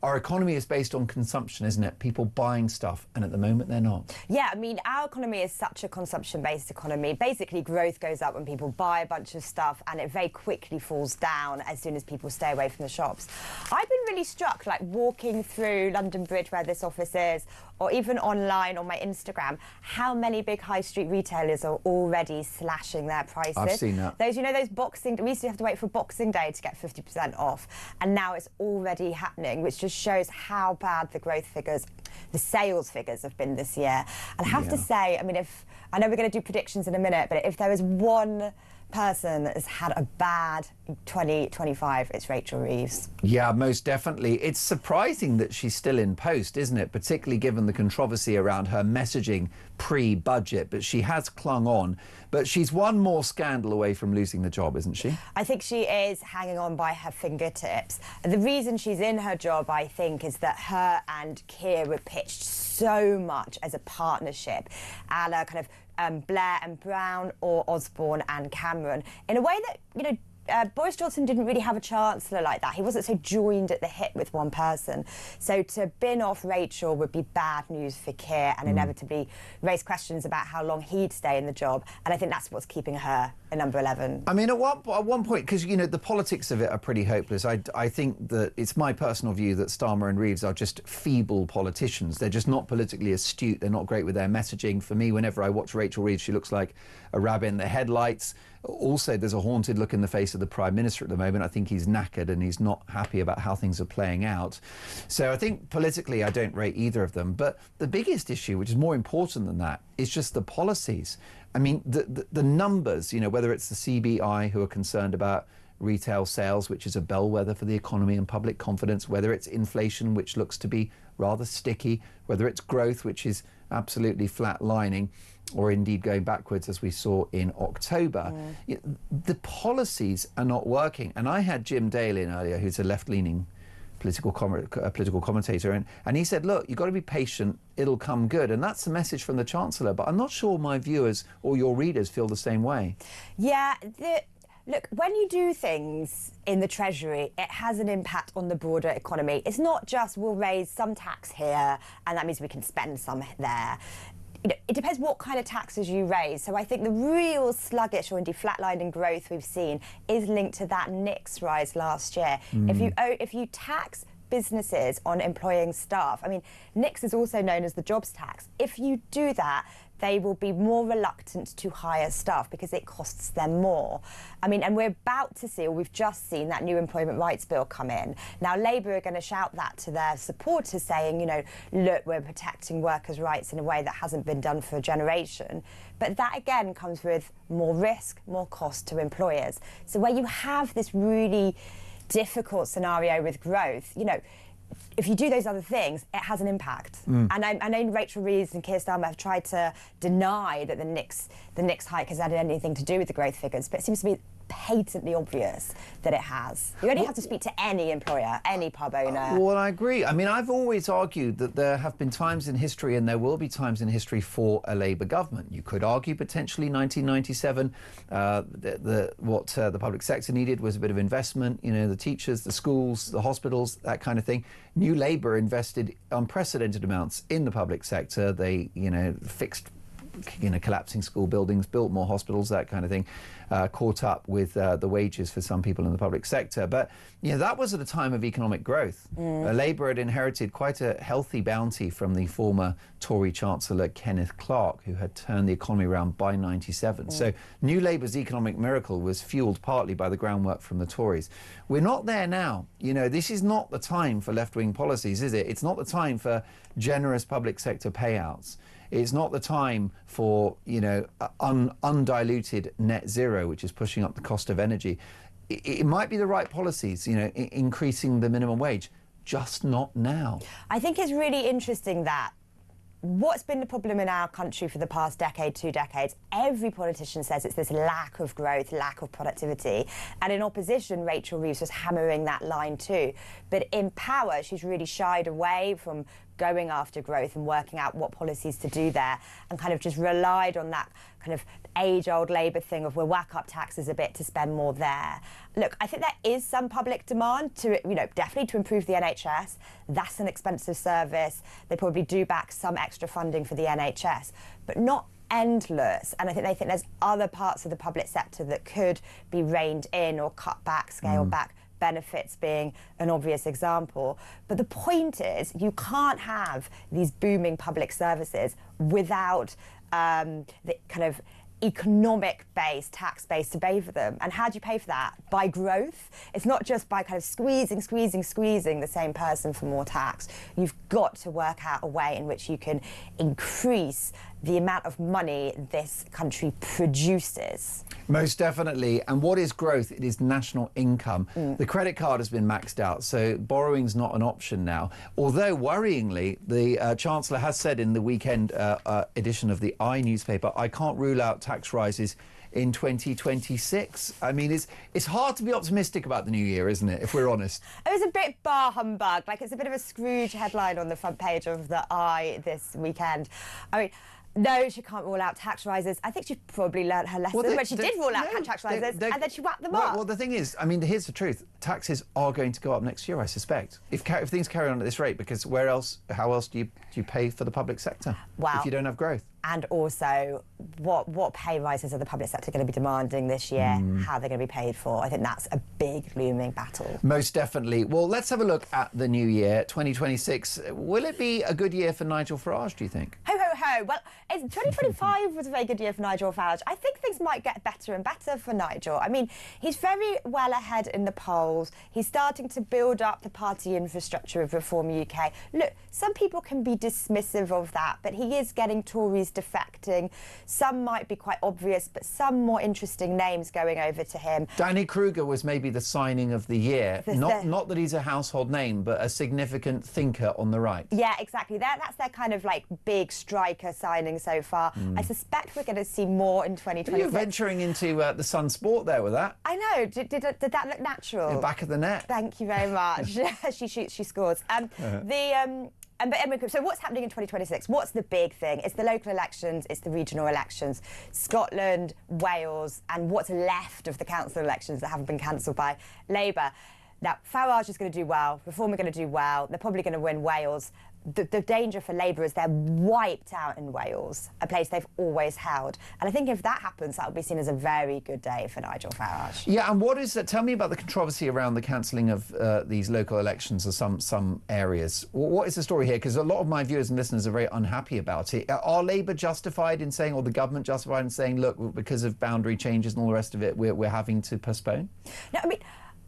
Our economy is based on consumption, isn't it? People buying stuff, and at the moment they're not. Yeah, I mean, our economy is such a consumption-based economy. Basically, growth goes up when people buy a bunch of stuff, and it very quickly falls down as soon as people stay away from the shops. I've been really struck, like, walking through London Bridge, where this office is, or even online on my Instagram, how many big high street retailers are already slashing their prices. I've seen that. Those Boxing... We used to have to wait for Boxing Day to get 50% off, and now it's already happening, which just shows how bad the sales figures have been this year. And I have to say, I mean, I know we're going to do predictions in a minute, but if there is one person that has had a bad 2025, it's Rachel Reeves. Yeah, most definitely. It's surprising that she's still in post, isn't it? Particularly given the controversy around her messaging pre-budget, but she has clung on. But she's one more scandal away from losing the job, isn't she? I think she is hanging on by her fingertips. The reason she's in her job, I think, is that her and Keir were pitched so much as a partnership, a la kind of Blair and Brown or Osborne and Cameron, in a way that, you know, Boris Johnson didn't really have a chancellor like that. He wasn't so joined at the hip with one person. So to bin off Rachel would be bad news for Keir and inevitably raise questions about how long he'd stay in the job. And I think that's what's keeping her number 11. I mean, at one point, because, you know, the politics of it are pretty hopeless. I think that it's my personal view that Starmer and Reeves are just feeble politicians. They're just not politically astute. They're not great with their messaging. For me, whenever I watch Rachel Reeves, she looks like a rabbit in the headlights. Also, there's a haunted look in the face of the Prime Minister at the moment. I think he's knackered and he's not happy about how things are playing out. So I think politically I don't rate either of them. But the biggest issue, which is more important than that, is just the policies. I mean, the numbers, you know, whether it's the CBI who are concerned about retail sales, which is a bellwether for the economy and public confidence, whether it's inflation, which looks to be rather sticky, whether it's growth, which is absolutely flatlining, or indeed going backwards, as we saw in October. The policies are not working. And I had Jim Dale in earlier, who's a left-leaning political commentator, and he said, look, you've got to be patient, it'll come good. And that's the message from the Chancellor. But I'm not sure my viewers or your readers feel the same way. Yeah, look, when you do things in the Treasury, it has an impact on the broader economy. It's not just we'll raise some tax here and that means we can spend some there. You know, it depends what kind of taxes you raise. So I think the real sluggish or indeed flatlining growth we've seen is linked to that NICS rise last year. If you tax businesses on employing staff, I mean, NICS is also known as the jobs tax. If you do that, they will be more reluctant to hire staff because it costs them more. I mean, and we're about to see, or we've just seen, that new employment rights bill come in. Now, Labour are going to shout that to their supporters, saying, you know, look, we're protecting workers' rights in a way that hasn't been done for a generation. But that, again, comes with more risk, more cost to employers. So where you have this really difficult scenario with growth, you know, if you do those other things, it has an impact. And I know Rachel Reeves and Keir Starmer have tried to deny that the NICS hike has had anything to do with the growth figures, but it seems to be patently obvious that it has. You only have to speak to any employer, any pub owner. Well, I agree. I mean, I've always argued that there have been times in history, and there will be times in history, for a Labour government. You could argue potentially 1997, what the public sector needed was a bit of investment, you know, the teachers, the schools, the hospitals, that kind of thing. New Labour invested unprecedented amounts in the public sector. They, you know, fixed, you know, collapsing school buildings, built more hospitals, that kind of thing, caught up with the wages for some people in the public sector. But, you know, that was at a time of economic growth. Labour had inherited quite a healthy bounty from the former Tory Chancellor Kenneth Clarke, who had turned the economy around by 97. So New Labour's economic miracle was fuelled partly by the groundwork from the Tories. We're not there now. You know, this is not the time for left-wing policies, is it? It's not the time for generous public sector payouts. It's not the time for, you know, undiluted net zero, which is pushing up the cost of energy. It might be the right policies, you know, increasing the minimum wage, just not now. I think it's really interesting that what's been the problem in our country for the past decade, 2 decades, every politician says it's this lack of growth, lack of productivity. And in opposition, Rachel Reeves was hammering that line too. But in power, she's really shied away from going after growth and working out what policies to do there, and kind of just relied on that kind of age-old Labour thing of we'll whack up taxes a bit to spend more there. Look, I think there is some public demand to, you know, definitely to improve the NHS. That's an expensive service. They probably do back some extra funding for the NHS, but not endless. And I think they think there's other parts of the public sector that could be reined in or cut back, scaled back. Benefits being an obvious example. But the point is, you can't have these booming public services without the kind of economic base, tax base to pay for them. And how do you pay for that? By growth. It's not just by kind of squeezing the same person for more tax. You've got to work out a way in which you can increase the amount of money this country produces. Most definitely. And what is growth? It is national income. The credit card has been maxed out, so borrowing's not an option now. Although, worryingly, the Chancellor has said in the weekend edition of the I newspaper, I can't rule out tax rises in 2026. I mean, it's hard to be optimistic about the new year, isn't it, if we're honest? It was a bit bar humbug. Like, it's a bit of a Scrooge headline on the front page of the I this weekend. I mean, No, she can't rule out tax rises. I think she probably learnt her lesson when she did rule out tax rises, and then she whacked them up. Well, the thing is, I mean, here's the truth. Taxes are going to go up next year, I suspect, if things carry on at this rate, because how else do you pay for the public sector if you don't have growth? And also, what pay rises are the public sector going to be demanding this year? How they're going to be paid for? I think that's a big looming battle. Most definitely. Well, let's have a look at the new year, 2026. Will it be a good year for Nigel Farage, do you think? Ho, ho, ho. Well, 2025 was a very good year for Nigel Farage. I think things might get better and better for Nigel. I mean, he's very well ahead in the polls. He's starting to build up the party infrastructure of Reform UK. Look, some people can be dismissive of that, but he is getting Tories defecting. Some might be quite obvious, but some more interesting names going over to him. Danny Kruger was maybe the signing of the year. Not that he's a household name, but a significant thinker on the right. Yeah, exactly. That's their kind of like big striker signing so far. I suspect we're going to see more in 2026. You're venturing into the Sun Sport there with that. I know. Did that look natural? The back of the net. Thank you very much. She shoots, she scores. But anyway, so what's happening in 2026? What's the big thing? It's the local elections, it's the regional elections, Scotland, Wales, and what's left of the council elections that haven't been cancelled by Labour. Now, Farage is going to do well, Reform are going to do well, they're probably going to win Wales. The danger for Labour is they're wiped out in Wales, a place they've always held. And I think if that happens, that will be seen as a very good day for Nigel Farage. Yeah, and what is that? Tell me about the controversy around the cancelling of these local elections or some areas. What is the story here? Because a lot of my viewers and listeners are very unhappy about it. Are Labour justified in saying, or the government justified in saying, look, because of boundary changes and all the rest of it, we're having to postpone? No, I mean,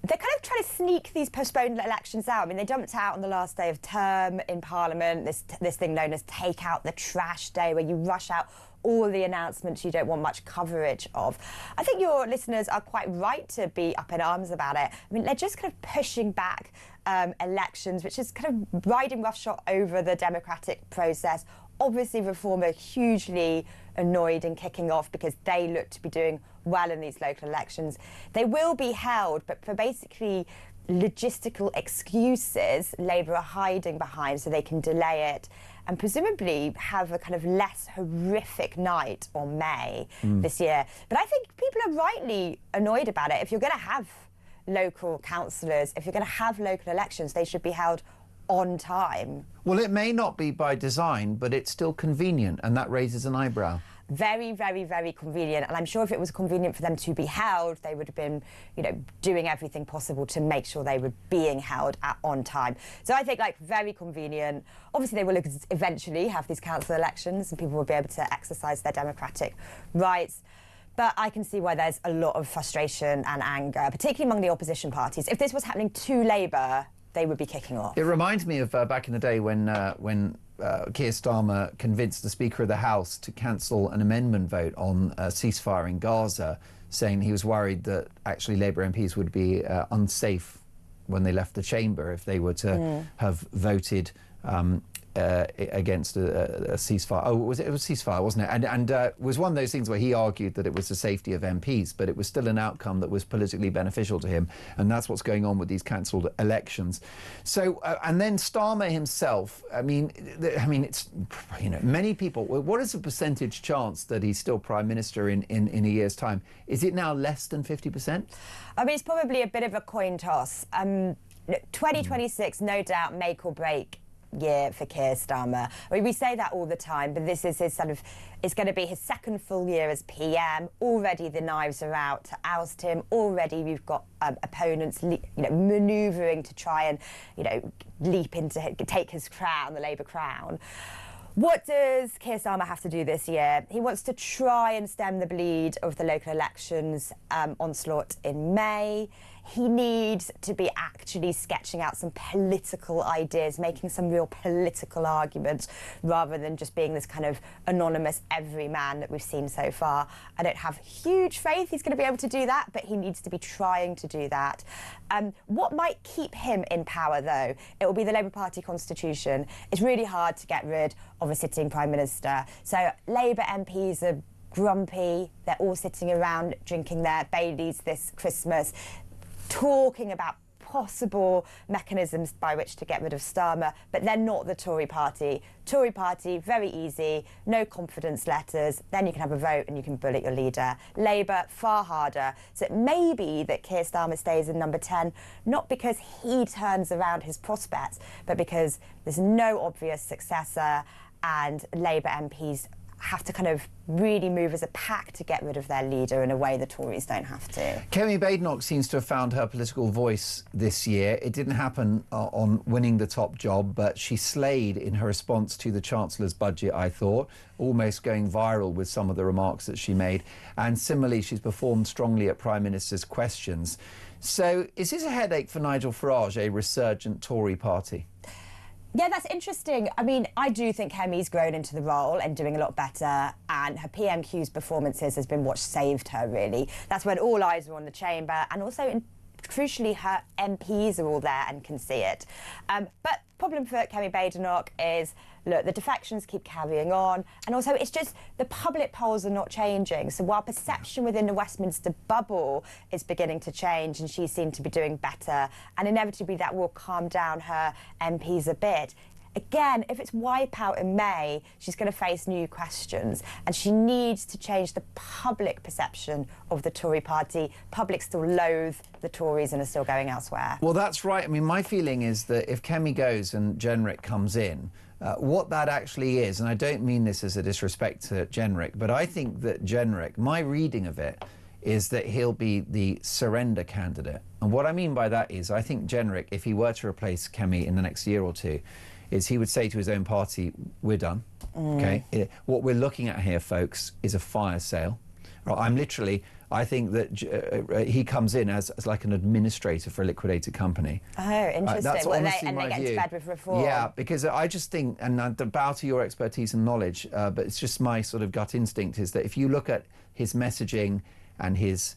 they're kind of trying to sneak these postponed elections out. I mean, they dumped out on the last day of term in Parliament this thing known as Take Out the Trash Day, where you rush out all the announcements you don't want much coverage of. I think your listeners are quite right to be up in arms about it. I mean, they're just kind of pushing back elections, which is kind of riding roughshod over the democratic process. Obviously, Reform are hugely annoyed and kicking off because they look to be doing well in these local elections. They will be held, but for basically logistical excuses, Labour are hiding behind so they can delay it and presumably have a kind of less horrific night or May this year. But I think people are rightly annoyed about it. If you're going to have local councillors, if you're going to have local elections, they should be held on time. Well, it may not be by design, but it's still convenient, and that raises an eyebrow. Very, very, very convenient. And I'm sure if it was convenient for them to be held, they would have been, doing everything possible to make sure they were being held on time. So I think, very convenient. Obviously, they will eventually have these council elections and people will be able to exercise their democratic rights. But I can see why there's a lot of frustration and anger, particularly among the opposition parties. If this was happening to Labour, they would be kicking off. It reminds me of back in the day when Keir Starmer convinced the Speaker of the House to cancel an amendment vote on a ceasefire in Gaza, saying he was worried that actually Labour MPs would be unsafe when they left the chamber if they were to have voted against a ceasefire. Oh, it was ceasefire, wasn't it? And it was one of those things where he argued that it was the safety of MPs, but it was still an outcome that was politically beneficial to him, and that's what's going on with these cancelled elections. So, and then Starmer himself. I mean, it's many people. What is the percentage chance that he's still Prime Minister in a year's time? Is it now less than 50%? I mean, it's probably a bit of a coin toss. 2026, no doubt, make or break year for Keir Starmer. I mean, we say that all the time, but this is his it's going to be his second full year as PM. Already the knives are out to oust him. Already we've got opponents, manoeuvring to try and, leap into, take his crown, the Labour crown. What does Keir Starmer have to do this year? He wants to try and stem the bleed of the local elections onslaught in May. He needs to be actually sketching out some political ideas, making some real political arguments, rather than just being this kind of anonymous everyman that we've seen so far. I don't have huge faith he's going to be able to do that, but he needs to be trying to do that. What might keep him in power, though? It will be the Labour Party constitution. It's really hard to get rid of a sitting Prime Minister. So Labour MPs are grumpy. They're all sitting around drinking their Baileys this Christmas, talking about possible mechanisms by which to get rid of Starmer, but they're not the Tory party. Tory party, very easy, no confidence letters, then you can have a vote and you can bullet your leader. Labour, far harder. So it may be that Keir Starmer stays in number 10, not because he turns around his prospects, but because there's no obvious successor and Labour MPs have to kind of really move as a pack to get rid of their leader in a way the Tories don't have to. Kemi Badenoch seems to have found her political voice this year. It didn't happen on winning the top job, but she slayed in her response to the Chancellor's budget, I thought, almost going viral with some of the remarks that she made. And similarly, she's performed strongly at Prime Minister's questions. So is this a headache for Nigel Farage, a resurgent Tory party? Yeah, that's interesting. I mean, I do think Kemi's grown into the role and doing a lot better, and her PMQ's performances has been what saved her, really. That's when all eyes were on the chamber, and also, crucially, her MPs are all there and can see it. But problem for Kemi Badenoch is, look, the defections keep carrying on, and also it's just the public polls are not changing. So while perception within the Westminster bubble is beginning to change and she seemed to be doing better, and inevitably that will calm down her MPs a bit, again, if it's wipeout in May, she's going to face new questions, and she needs to change the public perception of the Tory party. Public still loathe the Tories and are still going elsewhere. Well, that's right. I mean, my feeling is that if Kemi goes and Jenrick comes in, what that actually is, and I don't mean this as a disrespect to Jenrick, but I think that Jenrick, my reading of it, is that he'll be the surrender candidate. And what I mean by that is I think Jenrick, if he were to replace Kemi in the next year or two, is he would say to his own party, we're done, okay? What we're looking at here, folks, is a fire sale. I think that he comes in as like an administrator for a liquidated company. Oh, interesting. That's honestly and my they get view. into bed with reform. Yeah, because I just think, and I bow to your expertise and knowledge, but it's just my sort of gut instinct is that if you look at his messaging and his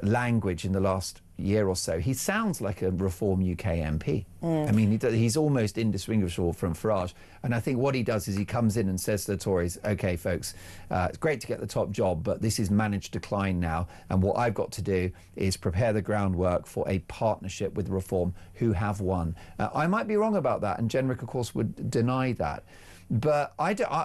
language in the last year or so, he sounds like a Reform UK MP. I mean, he's almost indistinguishable from Farage. And I think what he does is he comes in and says to the Tories, OK, folks, it's great to get the top job, but this is managed decline now. And what I've got to do is prepare the groundwork for a partnership with Reform who have won. I might be wrong about that, and Jenrick, of course, would deny that. But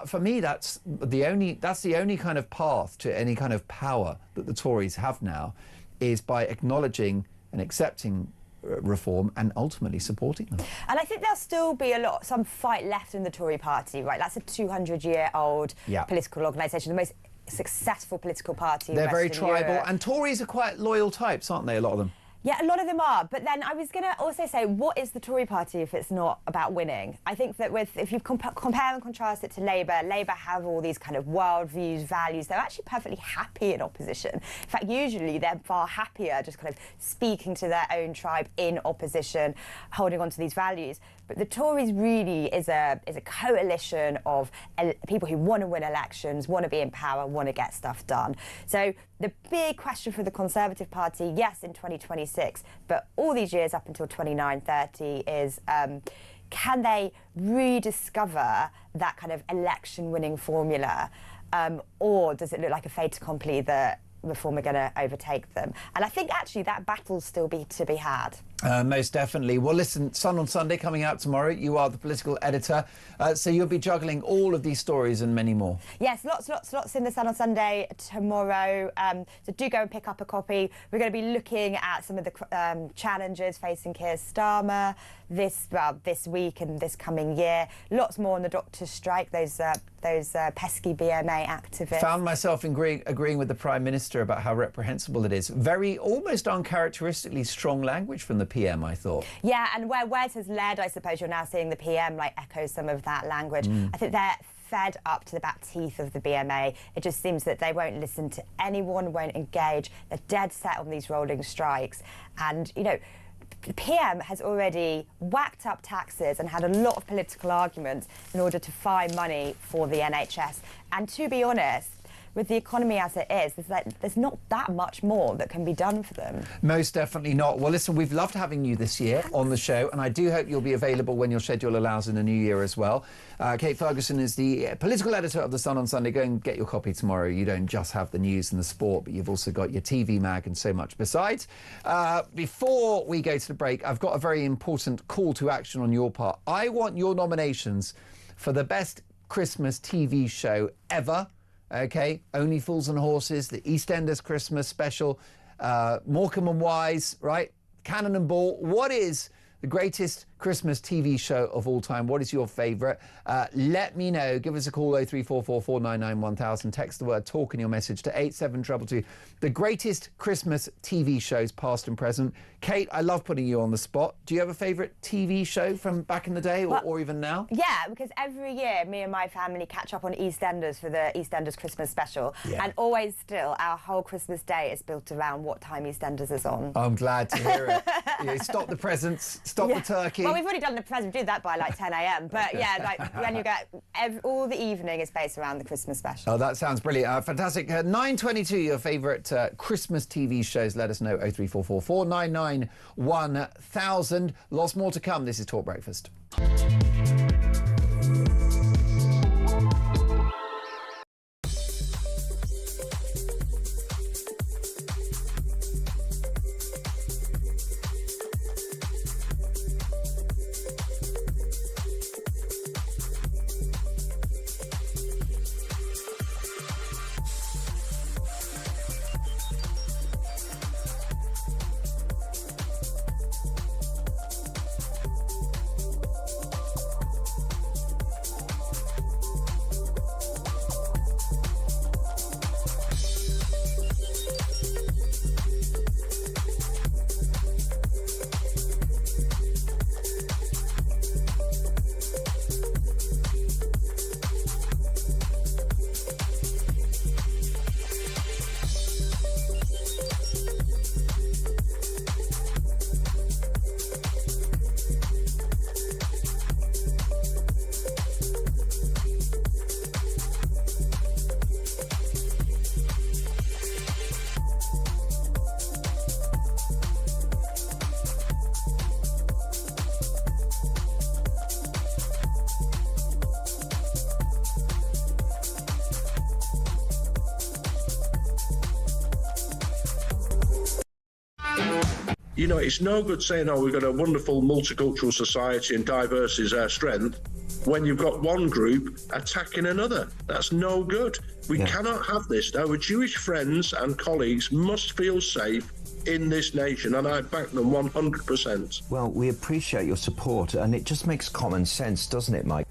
for me, that's the only kind of path to any kind of power that the Tories have now, is by acknowledging and accepting Reform and ultimately supporting them. And I think there'll still be some fight left in the Tory party, right? That's a 200-year-old political organisation, the most successful political party in They're very Western tribal, Europe. and Tories are quite loyal types, aren't they, a lot of them? Yeah, a lot of them are. But then I was going to also say, what is the Tory party if it's not about winning? I think that if you compare and contrast it to Labour, Labour have all these kind of worldviews, values. They're actually perfectly happy in opposition. In fact, usually they're far happier just kind of speaking to their own tribe in opposition, holding on to these values. But the Tories really is a coalition of people who want to win elections, want to be in power, want to get stuff done. So the big question for the Conservative Party, yes, in 2026, but all these years up until 29-30 is can they rediscover that kind of election-winning formula, or does it look like a fait accompli that Reform are going to overtake them? And I think actually that battle's still to be had. Most definitely. Well, listen, Sun on Sunday coming out tomorrow. You are the political editor, so you'll be juggling all of these stories and many more. Yes, lots in the Sun on Sunday tomorrow. So do go and pick up a copy. We're going to be looking at some of the challenges facing Keir Starmer this week and this coming year. Lots more on the doctors' strike. Those pesky BMA activists. Found myself agreeing with the Prime Minister about how reprehensible it is. Very, almost uncharacteristically strong language from the PM, I thought. Yeah, and where it has led, I suppose you're now seeing the PM echo some of that language. I think they're fed up to the back teeth of the BMA. It just seems that they won't listen to anyone, won't engage. They're dead set on these rolling strikes. And, you know, the PM has already whacked up taxes and had a lot of political arguments in order to find money for the NHS. And to be honest, with the economy as it is, there's not that much more that can be done for them. Most definitely not. Well, listen, we've loved having you this year on the show, and I do hope you'll be available when your schedule allows in the new year as well. Kate Ferguson is the political editor of The Sun on Sunday. Go and get your copy tomorrow. You don't just have the news and the sport, but you've also got your TV mag and so much besides. Before we go to the break, I've got a very important call to action on your part. I want your nominations for the best Christmas TV show ever. Okay, Only Fools and Horses, the EastEnders Christmas special, Morecambe and Wise, right? Cannon and Ball. What is the greatest Christmas TV show of all time? What is your favourite? Let me know. Give us a call, 0344 499 1000. Text the word talk in your message to 87222. The greatest Christmas TV shows, past and present. Kate, I love putting you on the spot. Do you have a favourite TV show from back in the day or even now? Yeah, because every year me and my family catch up on EastEnders for the EastEnders Christmas special. Yeah. And always still, our whole Christmas day is built around what time EastEnders is on. I'm glad to hear it. Stop the presents, stop the turkey. Well, we've already done the present, do that by like 10 a.m. But yeah, like when you get all the evening is based around the Christmas special. Oh, that sounds brilliant. Fantastic. 9:22, your favourite Christmas TV shows. Let us know, 0344 499 1000. Lots more to come. This is Talk Breakfast. You know, it's no good saying, oh, we've got a wonderful multicultural society and diverse is our strength, when you've got one group attacking another. That's no good. We cannot have this. Our Jewish friends and colleagues must feel safe in this nation, and I back them 100%. Well, we appreciate your support, and it just makes common sense, doesn't it, Mike?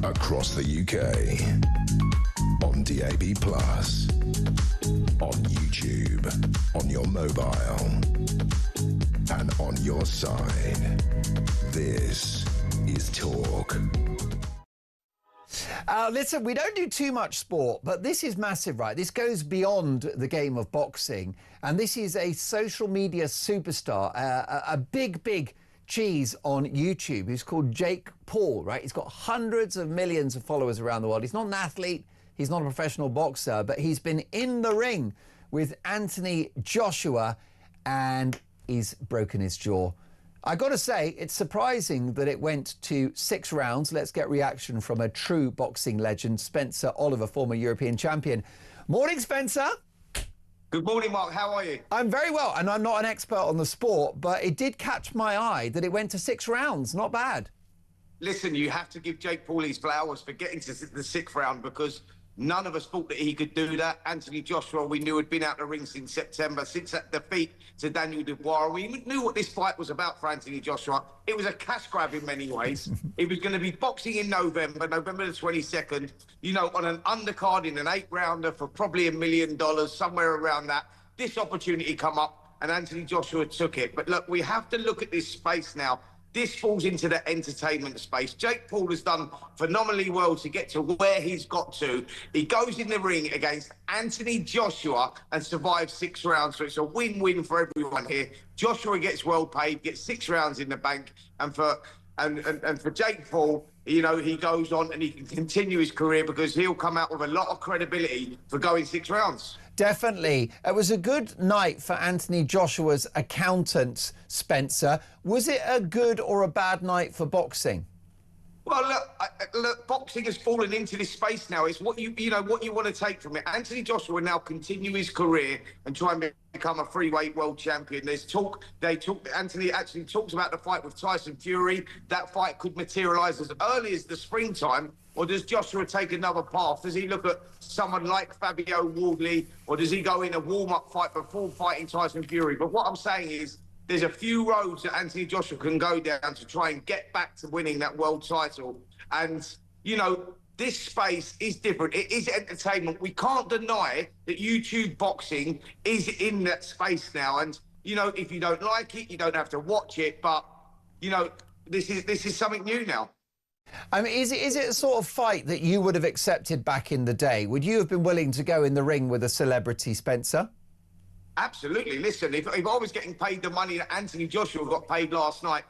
Across the UK, on DAB+, on YouTube, on your mobile, and on your side. This is Talk. Listen, we don't do too much sport, but this is massive, right? This goes beyond the game of boxing, and this is a social media superstar, a big cheese on YouTube who's called Jake Paul, right? He's got hundreds of millions of followers around the world. He's not an athlete, he's not a professional boxer, but he's been in the ring with Anthony Joshua and he's broken his jaw. I got to say, it's surprising that it went to 6 rounds. Let's get reaction from a true boxing legend, Spencer Oliver, former European champion. Morning, Spencer. Good morning, Mark. How are you? I'm very well, and I'm not an expert on the sport, but it did catch my eye that it went to 6 rounds. Not bad. Listen, you have to give Jake Paul his flowers for getting to the 6th round, because None of us thought that he could do that. Anthony Joshua, we knew, had been out the ring since September, since that defeat to Daniel Dubois. We knew what this fight was about for Anthony Joshua. It was a cash grab in many ways. It was going to be boxing in November the 22nd, you know, on an undercard in an 8-rounder for probably $1 million, somewhere around that. This opportunity come up and Anthony Joshua took it. But look, we have to look at this space now. This falls into the entertainment space. Jake Paul has done phenomenally well to get to where he's got to. He goes in the ring against Anthony Joshua and survives 6 rounds. So it's a win-win for everyone here. Joshua gets well paid, gets 6 rounds in the bank. And for Jake Paul, you know, he goes on and he can continue his career because he'll come out with a lot of credibility for going 6 rounds. Definitely. It was a good night for Anthony Joshua's accountant, Spencer. Was it a good or a bad night for boxing? Well, look, boxing has fallen into this space now. It's what you want to take from it. Anthony Joshua will now continue his career and try and become a freeweight world champion. Anthony actually talks about the fight with Tyson Fury. That fight could materialise as early as the springtime. Or does Joshua take another path? Does he look at someone like Fabio Wardley, or does he go in a warm-up fight before fighting Tyson Fury? But what I'm saying is there's a few roads that Anthony Joshua can go down to try and get back to winning that world title. And, you know, this space is different. It is entertainment. We can't deny that YouTube boxing is in that space now. And, you know, if you don't like it, you don't have to watch it. But, you know, this is something new now. I mean, is it a sort of fight that you would have accepted back in the day? Would you have been willing to go in the ring with a celebrity, Spencer? Absolutely. Listen, if I was getting paid the money that Anthony Joshua got paid last night,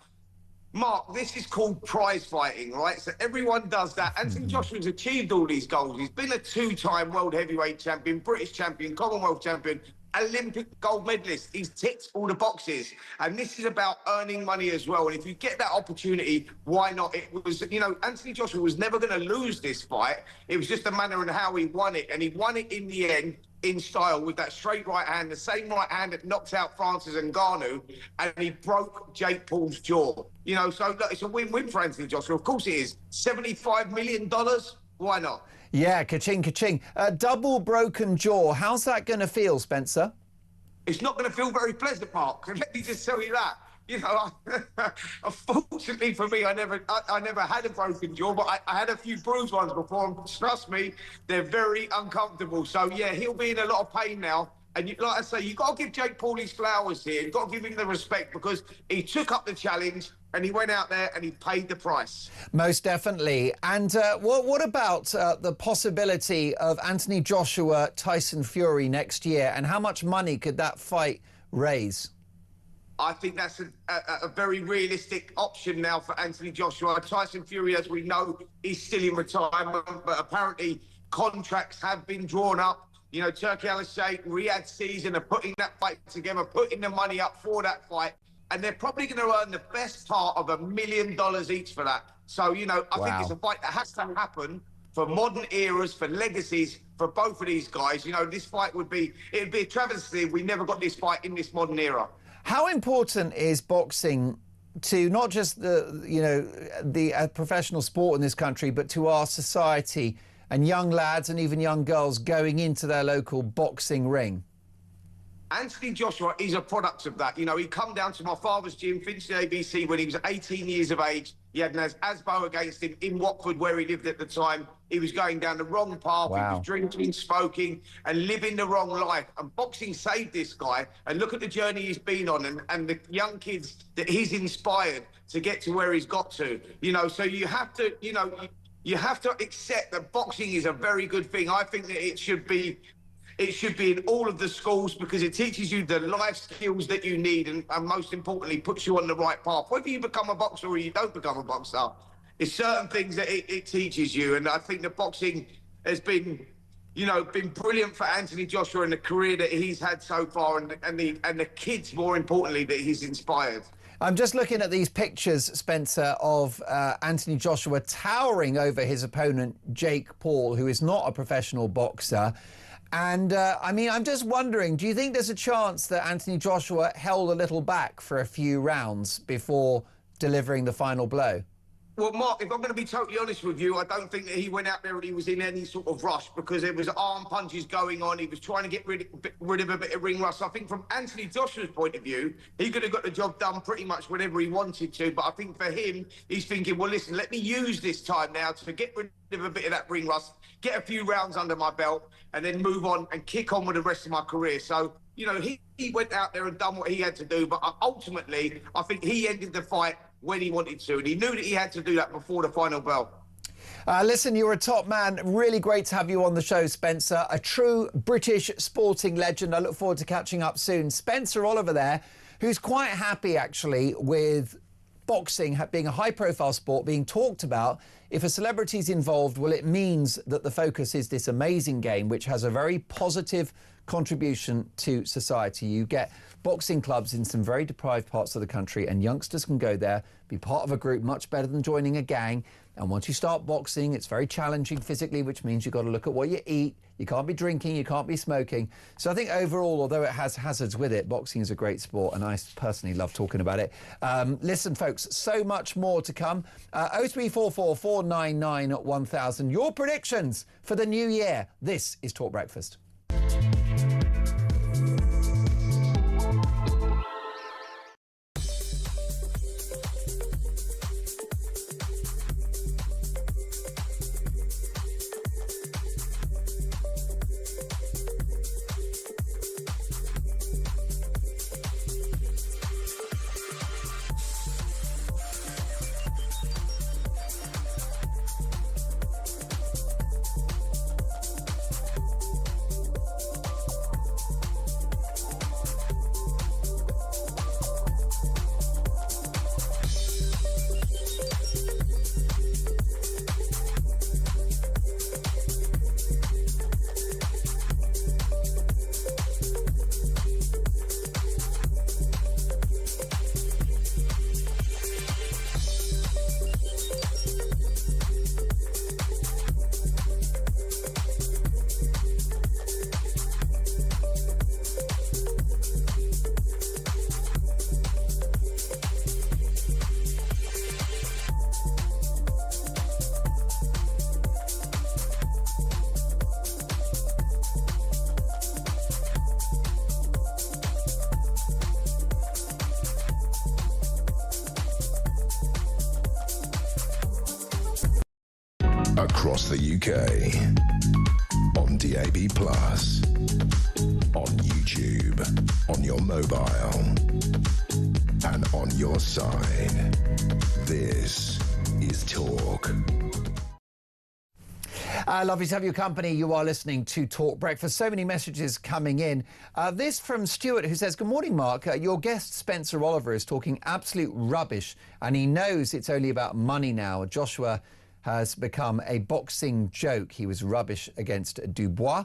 Mark, this is called prize fighting, right? So everyone does that. Anthony Joshua's achieved all these goals. He's been a 2-time world heavyweight champion, British champion, Commonwealth champion, Olympic gold medalist. He's ticked all the boxes. And this is about earning money as well. And if you get that opportunity, why not? It was, you know, Anthony Joshua was never going to lose this fight. It was just a manner in how he won it. And he won it in the end in style with that straight right hand, the same right hand that knocked out Francis Ngannou, and he broke Jake Paul's jaw. You know, so look, it's a win-win for Anthony Joshua. Of course it is. $75 million? Why not? Yeah, ka-ching, ka-ching. Double broken jaw. How's that going to feel, Spencer? It's not going to feel very pleasant, Mark. Let me just tell you that. You know, unfortunately for me, I never had a broken jaw, but I had a few bruised ones before. And trust me, they're very uncomfortable. So yeah, he'll be in a lot of pain now. And like I say, you've got to give Jake Paul his flowers here. You've got to give him the respect because he took up the challenge and he went out there and he paid the price. Most definitely. And what about the possibility of Anthony Joshua, Tyson Fury next year? And how much money could that fight raise? I think that's a very realistic option now for Anthony Joshua. Tyson Fury, as we know, is still in retirement, but apparently contracts have been drawn up. You know, Turki Al-Sheikh, Riyadh Season are putting that fight together, putting the money up for that fight. And they're probably going to earn the best part of $1 million each for that. So, you know, I think it's a fight that has to happen for modern eras, for legacies, for both of these guys. You know, this fight it'd be a travesty if we never got this fight in this modern era. How important is boxing to not just the professional sport in this country, but to our society and young lads and even young girls going into their local boxing ring? Anthony Joshua is a product of that. You know, he come down to my father's gym, Finchley ABC, when he was 18 years of age. He had an ASBO against him in Watford, where he lived at the time. He was going down the wrong path. Wow. He was drinking, smoking, and living the wrong life. And boxing saved this guy. And look at the journey he's been on and the young kids that he's inspired to get to where he's got to. You know, so you have to, you have to accept that boxing is a very good thing. I think that it should be in all of the schools because it teaches you the life skills that you need and most importantly, puts you on the right path. Whether you become a boxer or you don't become a boxer, it's certain things that it teaches you. And I think that boxing has been brilliant for Anthony Joshua and the career that he's had so far and the kids, more importantly, that he's inspired. I'm just looking at these pictures, Spencer, of Anthony Joshua towering over his opponent, Jake Paul, who is not a professional boxer. And, I mean, I'm just wondering, do you think there's a chance that Anthony Joshua held a little back for a few rounds before delivering the final blow? Well, Mark, if I'm going to be totally honest with you, I don't think that he went out there and he was in any sort of rush because there was arm punches going on. He was trying to get rid of a bit of ring rust. I think from Anthony Joshua's point of view, he could have got the job done pretty much whenever he wanted to. But I think for him, he's thinking, well, listen, let me use this time now to get rid of a bit of that ring rust, get a few rounds under my belt, and then move on and kick on with the rest of my career. So, you know, he went out there and done what he had to do. But ultimately, I think he ended the fight when he wanted to, and he knew that he had to do that before the final bell. Listen, you're a top man. Really great to have you on the show, Spencer. A true British sporting legend. I look forward to catching up soon. Spencer Oliver there, who's quite happy, actually, with boxing being a high-profile sport, being talked about. If a celebrity's involved, well, it means that the focus is this amazing game, which has a very positive contribution to society. You get boxing clubs in some very deprived parts of the country, and youngsters can go there, be part of a group, much better than joining a gang. And once you start boxing, it's very challenging physically, which means you've got to look at what you eat. You can't be drinking, you can't be smoking. So I think overall, although it has hazards with it, boxing is a great sport, and I personally love talking about it. Listen, folks, so much more to come. 0344 499 1000. Your predictions for the new year. This is Talk Breakfast. Across the UK, on DAB+, on YouTube, on your mobile, and on your side. This is Talk. Lovely to have your company. You are listening to Talk Breakfast. So many messages coming in. This from Stuart, who says, good morning, Mark. Your guest, Spencer Oliver, is talking absolute rubbish, and he knows it's only about money now. Joshua has become a boxing joke. He was rubbish against Dubois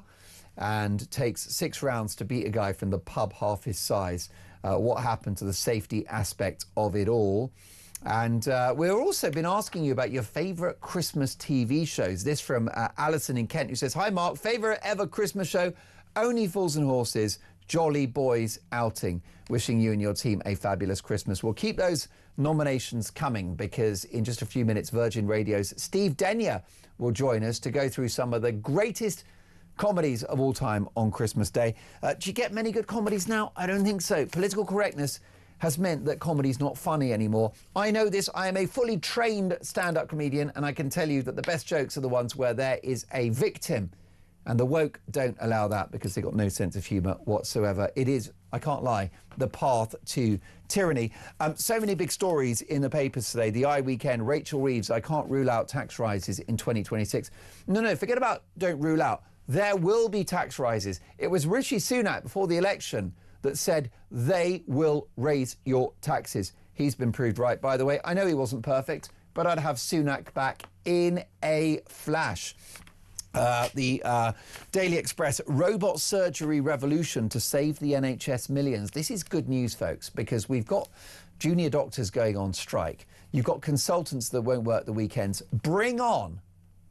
and takes 6 rounds to beat a guy from the pub half his size. What happened to the safety aspect of it all? And we've also been asking you about your favourite Christmas TV shows. This from Alison in Kent, who says, hi, Mark, favourite ever Christmas show? Only Fools and Horses, Jolly Boys Outing. Wishing you and your team a fabulous Christmas. We'll keep those nominations coming because in just a few minutes, Virgin Radio's Steve Denyer will join us to go through some of the greatest comedies of all time on Christmas Day. Do you get many good comedies now? I don't think so. Political correctness has meant that comedy's not funny anymore. I know this. I am a fully trained stand-up comedian, and I can tell you that the best jokes are the ones where there is a victim. And the woke don't allow that because they've got no sense of humour whatsoever. It is, I can't lie, the path to tyranny. So many big stories in the papers today. The weekend, Rachel Reeves, I can't rule out tax rises in 2026. No, forget about don't rule out. There will be tax rises. It was Rishi Sunak before the election that said they will raise your taxes. He's been proved right, by the way. I know he wasn't perfect, but I'd have Sunak back in a flash. The Daily Express, robot surgery revolution to save the NHS millions. This is good news, folks, because we've got junior doctors going on strike. You've got consultants that won't work the weekends. Bring on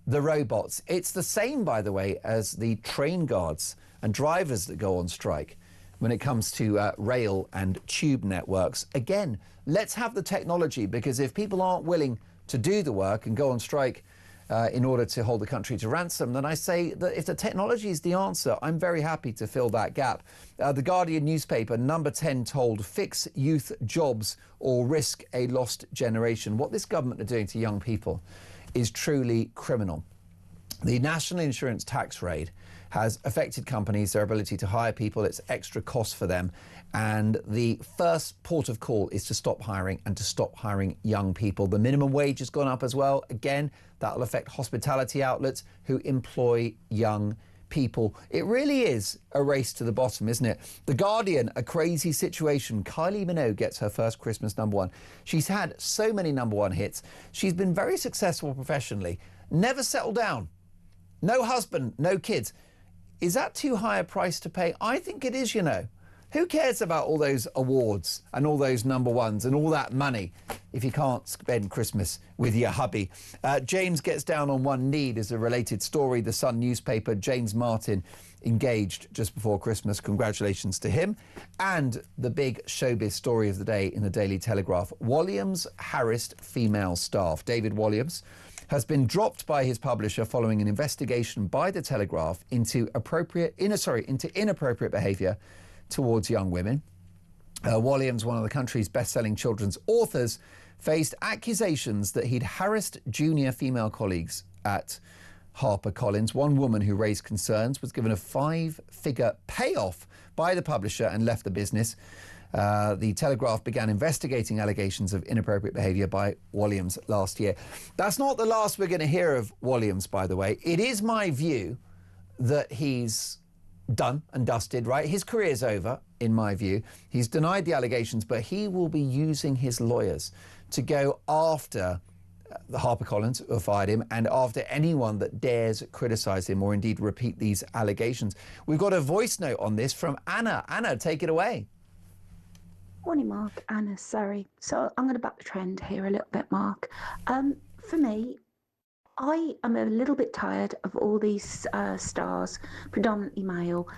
the robots. It's the same, by the way, as the train guards and drivers that go on strike when it comes to rail and tube networks. Again, let's have the technology, because if people aren't willing to do the work and go on strike in order to hold the country to ransom, then I say that if the technology is the answer, I'm very happy to fill that gap. The Guardian newspaper, number 10 told, fix youth jobs or risk a lost generation. What this government are doing to young people is truly criminal. The national insurance tax rate has affected companies, their ability to hire people. It's extra cost for them. And the first port of call is to stop hiring and to stop hiring young people. The minimum wage has gone up as well. Again, that will affect hospitality outlets who employ young people. It really is a race to the bottom, isn't it? The Guardian, a crazy situation. Kylie Minogue gets her first Christmas #1. She's had so many #1 hits. She's been very successful professionally. Never settled down. No husband, no kids. Is that too high a price to pay? I think it is, you know. Who cares about all those awards and all those #1s and all that money if you can't spend Christmas with your hubby? James gets down on one knee is a related story. The Sun newspaper, James Martin engaged just before Christmas. Congratulations to him. And the big showbiz story of the day in the Daily Telegraph. Walliams harassed female staff. David Walliams has been dropped by his publisher following an investigation by the Telegraph into inappropriate behaviour towards young women. Walliams, one of the country's best-selling children's authors, faced accusations that he'd harassed junior female colleagues at HarperCollins. One woman who raised concerns was given a 5-figure payoff by the publisher and left the business. The Telegraph began investigating allegations of inappropriate behaviour by Walliams last year. That's not the last we're going to hear of Walliams, by the way. It is my view that he's done and dusted, right? His career's over, in my view. He's denied the allegations, but he will be using his lawyers to go after the HarperCollins who fired him and after anyone that dares criticise him or indeed repeat these allegations. We've got a voice note on this from Anna. Anna, take it away. Morning, Mark. Anna, sorry. So I'm going to buck the trend here a little bit, Mark. For me, I am a little bit tired of all these stars, predominantly male,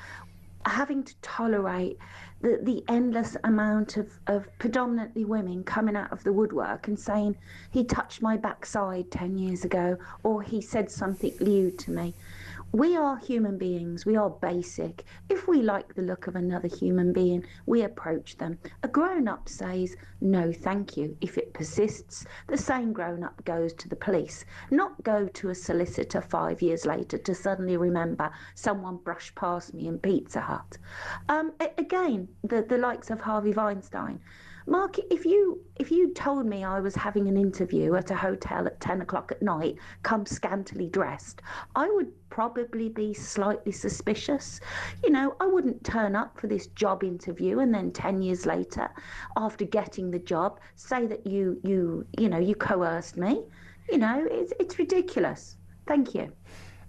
having to tolerate the endless amount of predominantly women coming out of the woodwork and saying, he touched my backside 10 years ago, or he said something lewd to me. We are human beings. We are basic. If we like the look of another human being, we approach them. A grown-up says, no, thank you. If it persists, the same grown-up goes to the police, not go to a solicitor 5 years later to suddenly remember someone brushed past me in Pizza Hut. Again, the likes of Harvey Weinstein. Mark, if you told me I was having an interview at a hotel at 10 o'clock at night, come scantily dressed, I would probably be slightly suspicious. You know, I wouldn't turn up for this job interview and then 10 years later, after getting the job, say that you coerced me. You know, it's ridiculous. Thank you.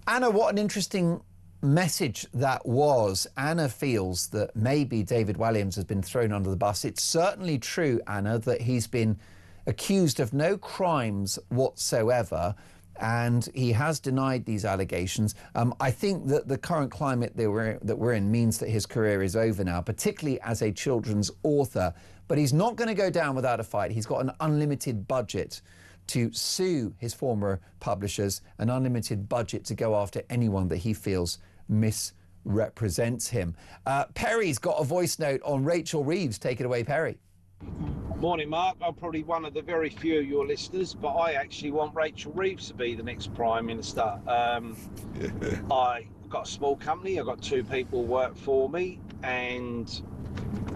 Anna, what an interesting message that was. Anna feels that maybe David Walliams has been thrown under the bus. It's certainly true, Anna, that he's been accused of no crimes whatsoever, and he has denied these allegations. I think that the current climate that we're in means that his career is over now, particularly as a children's author. But he's not going to go down without a fight. He's got an unlimited budget to sue his former publishers, an unlimited budget to go after anyone that he feels misrepresents him. Perry's got a voice note on Rachel Reeves. Take it away, Perry. Morning, Mark. I'm probably one of the very few of your listeners, but I actually want Rachel Reeves to be the next Prime Minister. I got a small company. I've got 2 people work for me, and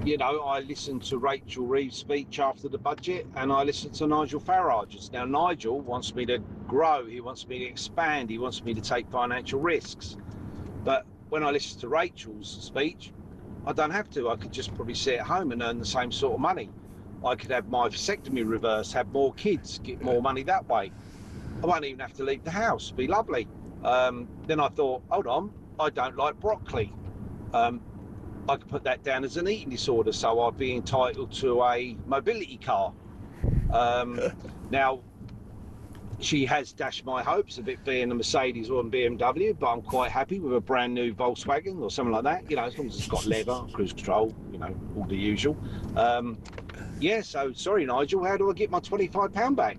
you know, I listened to Rachel Reeves' speech after the budget, and I listened to Nigel Farage's. Now, Nigel wants me to grow, he wants me to expand, he wants me to take financial risks. But when I listen to Rachel's speech, I don't have to. I could just probably sit at home and earn the same sort of money. I could have my vasectomy reversed, have more kids, get more money that way. I won't even have to leave the house. It'd be lovely. Then I thought, hold on, I don't like broccoli. I could put that down as an eating disorder, so I'd be entitled to a mobility car. Now, she has dashed my hopes of it being a Mercedes or a BMW, but I'm quite happy with a brand new Volkswagen or something like that. You know, as long as it's got leather, cruise control, you know, all the usual. Yeah, so sorry, Nigel, how do I get my £25 back?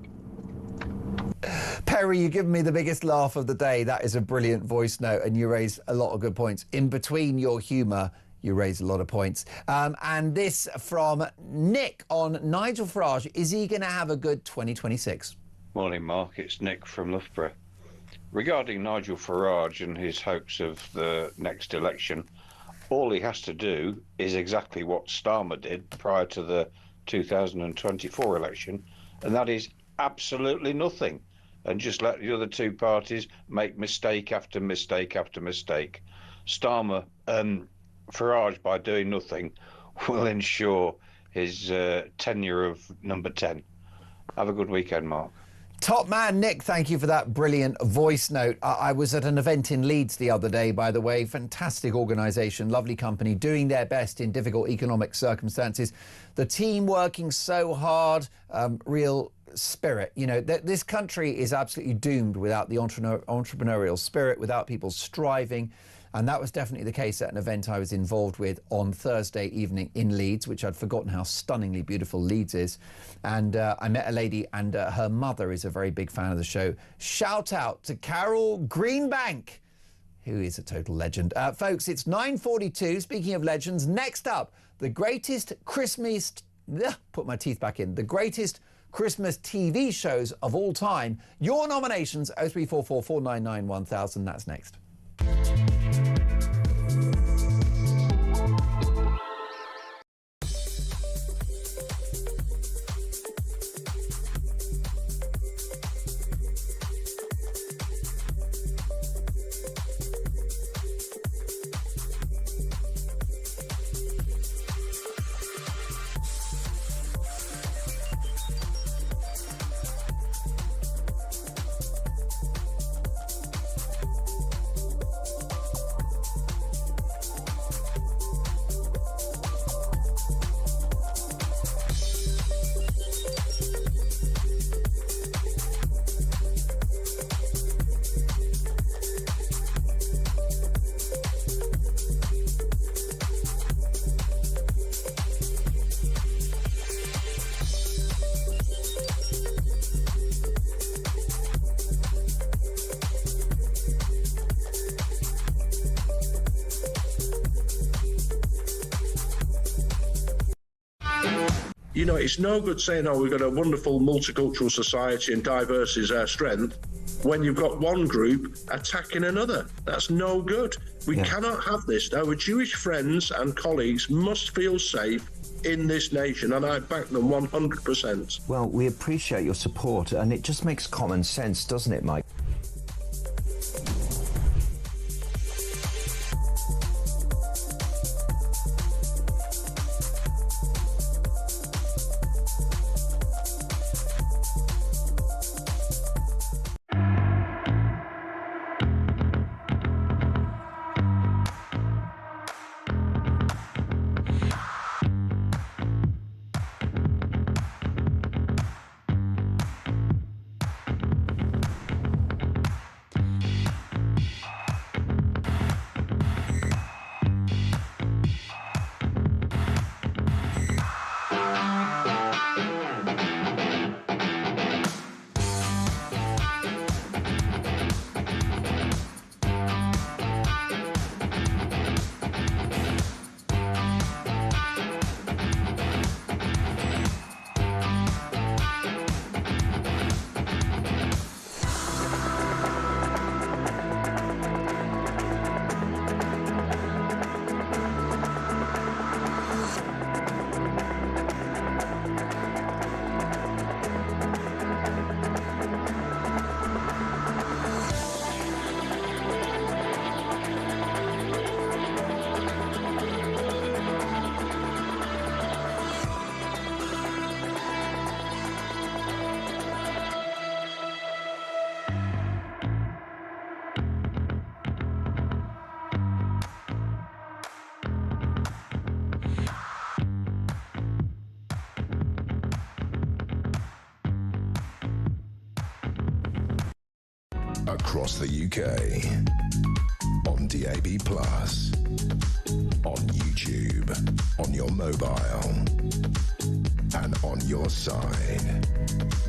Terry, you've given me the biggest laugh of the day. That is a brilliant voice note, and you raise a lot of good points. In between your humour, you raise a lot of points. And this from Nick on Nigel Farage. Is he going to have a good 2026? Morning, Mark. It's Nick from Loughborough. Regarding Nigel Farage and his hopes of the next election, all he has to do is exactly what Starmer did prior to the 2024 election, and that is absolutely nothing, and just let the other two parties make mistake after mistake after mistake. Starmer, Farage, by doing nothing, will ensure his tenure of number 10. Have a good weekend, Mark. Top man, Nick, thank you for that brilliant voice note. I was at an event in Leeds the other day, by the way. Fantastic organisation, lovely company, doing their best in difficult economic circumstances. The team working so hard, real spirit. You know, this country is absolutely doomed without the entrepreneurial spirit, without people striving. And that was definitely the case at an event I was involved with on Thursday evening in Leeds, which I'd forgotten how stunningly beautiful Leeds is. And I met a lady, and her mother is a very big fan of the show. Shout out to Carol Greenbank, who is a total legend. Folks, it's 9:42. Speaking of legends, next up, the greatest Christmas... put my teeth back in. The greatest Christmas TV shows of all time. Your nominations, 0344 499 1000. That's next. You know, it's no good saying, oh, we've got a wonderful multicultural society and diverse is our strength, when you've got one group attacking another. That's no good. We cannot have this. Our Jewish friends and colleagues must feel safe in this nation, and I back them 100%. Well, we appreciate your support, and it just makes common sense, doesn't it, Mike? Across the UK, on DAB+, on YouTube, on your mobile, and on your side.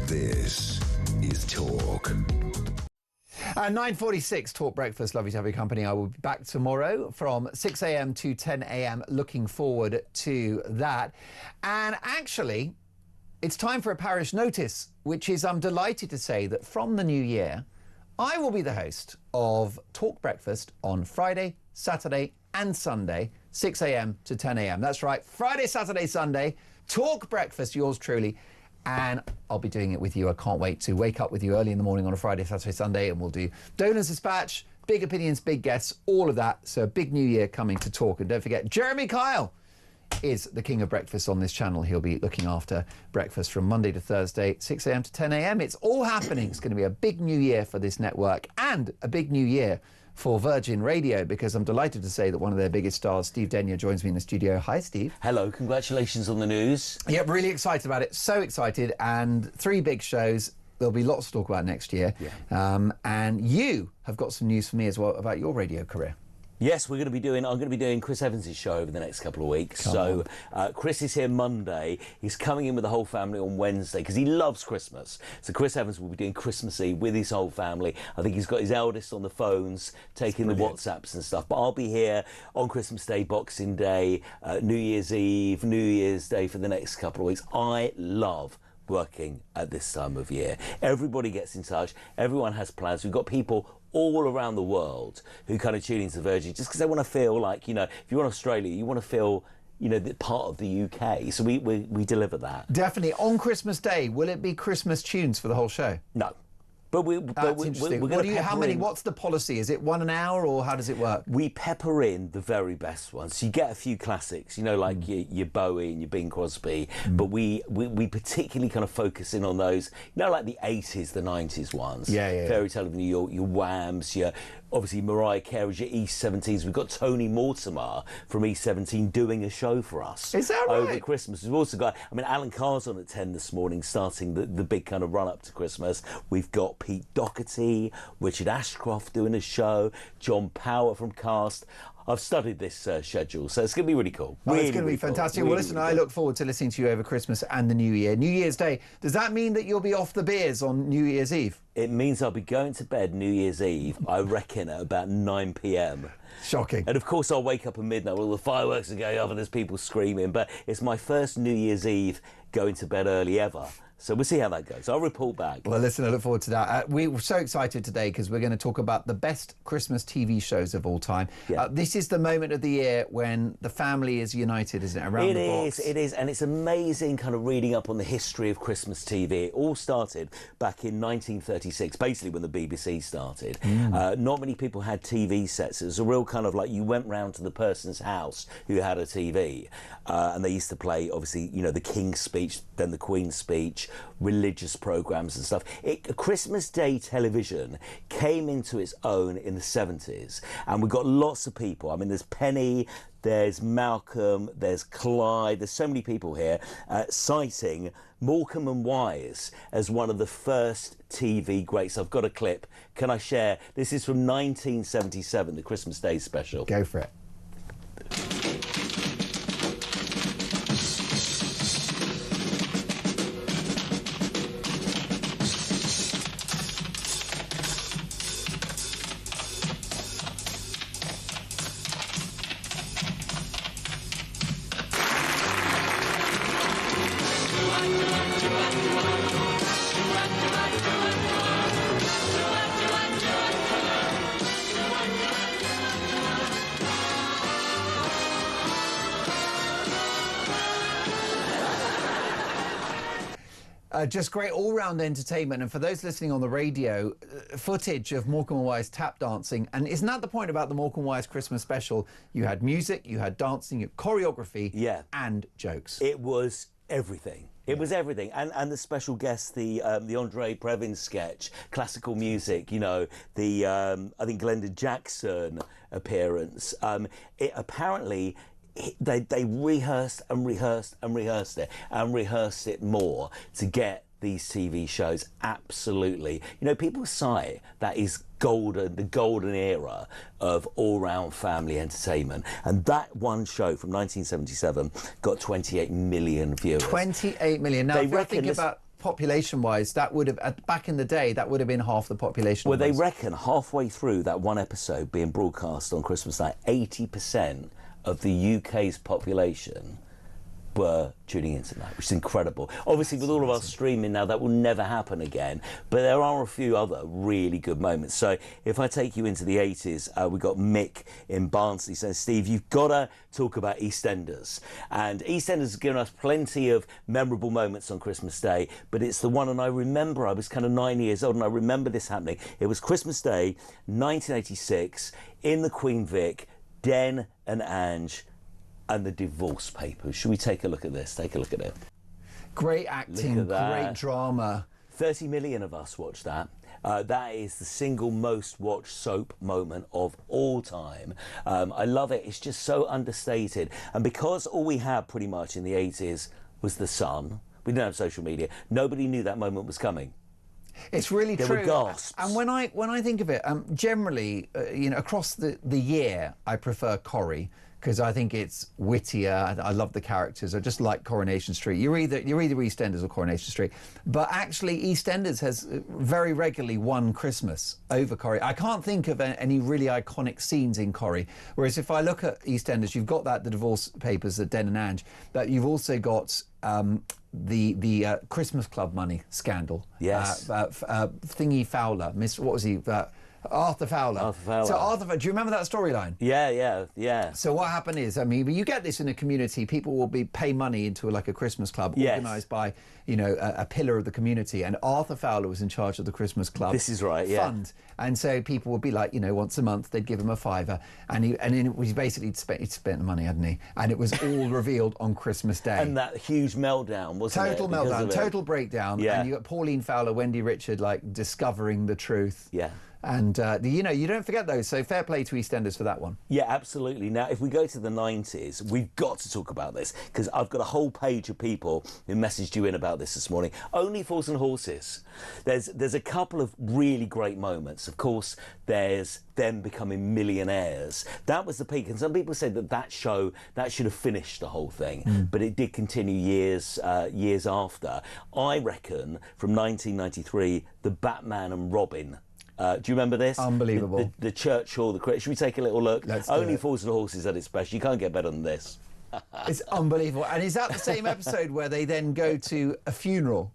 This is Talk. 9:46 Talk Breakfast. Lovely to have your company. I will be back tomorrow from 6 a.m. to 10 a.m. Looking forward to that. And actually, it's time for a parish notice, which is I'm delighted to say that from the new year, I will be the host of Talk Breakfast on Friday, Saturday and Sunday, 6 a.m. to 10 a.m. That's right, Friday, Saturday, Sunday, Talk Breakfast, yours truly. And I'll be doing it with you. I can't wait to wake up with you early in the morning on a Friday, Saturday, Sunday, and we'll do Donors Dispatch, big opinions, big guests, all of that. So a big new year coming to Talk. And don't forget, Jeremy Kyle is the king of breakfast on this channel. He'll be looking after breakfast from Monday to Thursday, 6 a.m. to 10 a.m. It's all happening. It's going to be a big new year for this network and a big new year for Virgin Radio, because I'm delighted to say that one of their biggest stars, Steve Denyer, joins me in the studio. Hi, Steve. Hello, congratulations on the news. Yep, really excited about it. So excited. And 3 big shows. There'll be lots to talk about next year. Yeah. And you have got some news for me as well about your radio career. Yes, I'm going to be doing Chris Evans' show over the next couple of weeks. Chris is here Monday. He's coming in with the whole family on Wednesday because he loves Christmas. So Chris Evans will be doing Christmas Eve with his whole family. I think he's got his eldest on the phones, taking the WhatsApps and stuff. But I'll be here on Christmas Day, Boxing Day, New Year's Eve, New Year's Day for the next couple of weeks. I love working at this time of year. Everybody gets in touch. Everyone has plans. We've got people all around the world who kind of tune into Virgin just because they want to feel like, you know, if you're in Australia, you want to feel, you know, part of the UK. So we deliver that. Definitely. On Christmas Day, will it be Christmas tunes for the whole show? No. But we're how many? What's the policy? Is it one an hour, or how does it work? We pepper in the very best ones. So you get a few classics, you know, like your Bowie and your Bing Crosby. But we particularly kind of focus in on those, you know, like the 80s, the 90s ones. Fairy Tale of New York, your Whams, your obviously Mariah Carey's, your East 17s. We've got Tony Mortimer from East 17 doing a show for us. Is that right? Over Christmas. We've also got, I mean, Alan Carr's on at 10 this morning, starting the big kind of run up to Christmas. We've got Pete Doherty, Richard Ashcroft doing a show, John Power from Cast. I've studied this schedule, so it's going to be really cool. Well, it's going to be fantastic. Well, listen, I look forward to listening to you over Christmas and the New Year. New Year's Day, does that mean that you'll be off the beers on New Year's Eve? It means I'll be going to bed New Year's Eve, I reckon, at about 9 p.m. Shocking. And of course I'll wake up at midnight, all the fireworks are going off and there's people screaming, but it's my first New Year's Eve going to bed early ever. So we'll see how that goes. I'll report back. Well, listen, I look forward to that. We were so excited today because we're going to talk about the best Christmas TV shows of all time. This is the moment of the year when the family is united, isn't it? Around the box. It is. And it's amazing kind of reading up on the history of Christmas TV. It all started back in 1936, basically when the BBC started. Not many people had TV sets. It was a real kind of like you went round to the person's house who had a TV. And they used to play, obviously, you know, the King's Speech, then the Queen's Speech, religious programmes and stuff. Christmas Day television came into its own in the 70s, and we've got lots of people. I mean, there's Penny, there's Malcolm, there's Clyde, there's so many people here citing Morecambe and Wise as one of the first TV greats. I've got a clip. Can I share? This is from 1977, the Christmas Day special. Go for it. Just great all-round entertainment. And for those listening on the radio, footage of Morecambe and Wise tap dancing. And isn't that the point about the Morecambe and Wise Christmas special? You had music, you had dancing, you had choreography, and jokes. It was everything. It was everything, and the special guest, the Andre Previn sketch, classical music, you know, the I think Glenda Jackson appearance. Apparently, they rehearsed and rehearsed and rehearsed it and rehearsed it more to get these TV shows absolutely. You know, people say that is golden, the golden era of all-round family entertainment. And that one show from 1977 got 28 million viewers. 28 million. Now, if you're thinking about population-wise, that would have, back in the day, that would have been half the population. Well, they reckon halfway through that one episode being broadcast on Christmas night, 80% of the UK's population were tuning into that, which is incredible. Obviously, with all of our streaming now, that will never happen again, but there are a few other really good moments. So if I take you into the 80s, we got Mick in Barnsley saying, Steve, you've got to talk about EastEnders. And EastEnders has given us plenty of memorable moments on Christmas Day, but it's the one, and I remember I was kind of 9 years old, and I remember this happening. It was Christmas Day, 1986, in the Queen Vic, Den and Ange, and the divorce papers. Should we take a look at this? Take a look at it. Great acting, great drama. 30 million of us watched that. That is the single most watched soap moment of all time. I love it. It's just so understated. And because all we had pretty much in the 80s was the sun, we didn't have social media, nobody knew that moment was coming. It's really true. There were gasps. And when I think of it, generally, across the year, I prefer Corrie, because I think it's wittier. I love the characters. I just like Coronation Street. You're either EastEnders or Coronation Street. But actually, EastEnders has very regularly won Christmas over Corrie. I can't think of any really iconic scenes in Corrie. Whereas if I look at EastEnders, you've got the divorce papers, the Den and Ange, but you've also got the Christmas Club money scandal. Yes. Thingy Fowler, what was he? Arthur Fowler. So Arthur, do you remember that storyline? Yeah. So what happened is, I mean, you get this in a community. People will pay money into like a Christmas club organised by, a pillar of the community. And Arthur Fowler was in charge of the Christmas club. This is right. Yeah. Fund. And so people would be like, once a month they'd give him a £5, and he basically spent the money, hadn't he? And it was all revealed on Christmas Day. And that huge meltdown, wasn't it? Total meltdown, total breakdown. Yeah. And you got Pauline Fowler, Wendy Richard, like discovering the truth. Yeah. And, you don't forget those. So fair play to EastEnders for that one. Yeah, absolutely. Now, if we go to the 90s, we've got to talk about this, because I've got a whole page of people who messaged you in about this morning. Only Fools and Horses. There's a couple of really great moments. Of course, there's them becoming millionaires. That was the peak. And some people said that show, that should have finished the whole thing. But it did continue years after. I reckon from 1993, the Batman and Robin. Do you remember this? Unbelievable. The church hall, should we take a little look? Let's Only do it. Fools and Horses at its best. You can't get better than this. It's unbelievable. And is that the same episode where they then go to a funeral?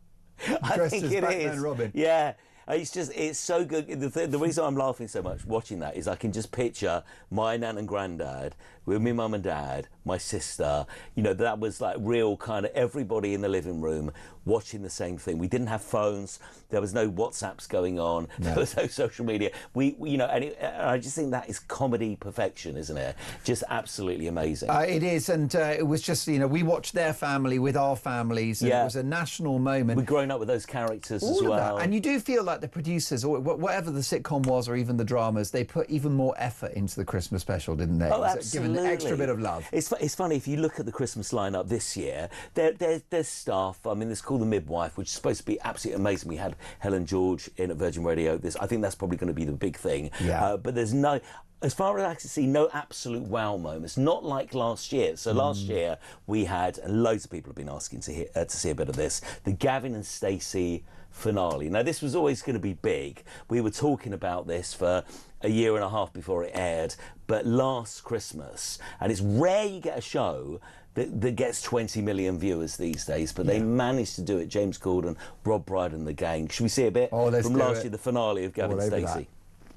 I think it Batman is. and Robin? Yeah. It's so good. The reason I'm laughing so much watching that is I can just picture my nan and granddad with my mum and dad, my sister. That was like real kind of everybody in the living room watching the same thing. We didn't have phones. There was no WhatsApps going on. No. There was no social media. And I just think that is comedy perfection, isn't it? Just absolutely amazing. It is, and it was just, we watched their family with our families. And it was a national moment. We've grown up with those characters All as of well. That. And you do feel like the producers, or whatever the sitcom was, or even the dramas, they put even more effort into the Christmas special, didn't they? Oh, absolutely. Given an extra bit of love. It's funny, if you look at the Christmas lineup this year, there's stuff. I mean, there's Call the Midwife, which is supposed to be absolutely amazing. We had Helen George in at Virgin Radio. I think that's probably going to be the big thing. Yeah. But there's no... As far as I can see, no absolute wow moments. Not like last year. So last year we had, and loads of people have been asking to see a bit of this, the Gavin and Stacey finale. Now, this was always going to be big. We were talking about this for a year and a half before it aired, but last Christmas, and it's rare you get a show that gets 20 million viewers these days, but they managed to do it. James Corden, Rob Brydon and the gang. Should we see a bit from last year, the finale of Gavin and Stacey?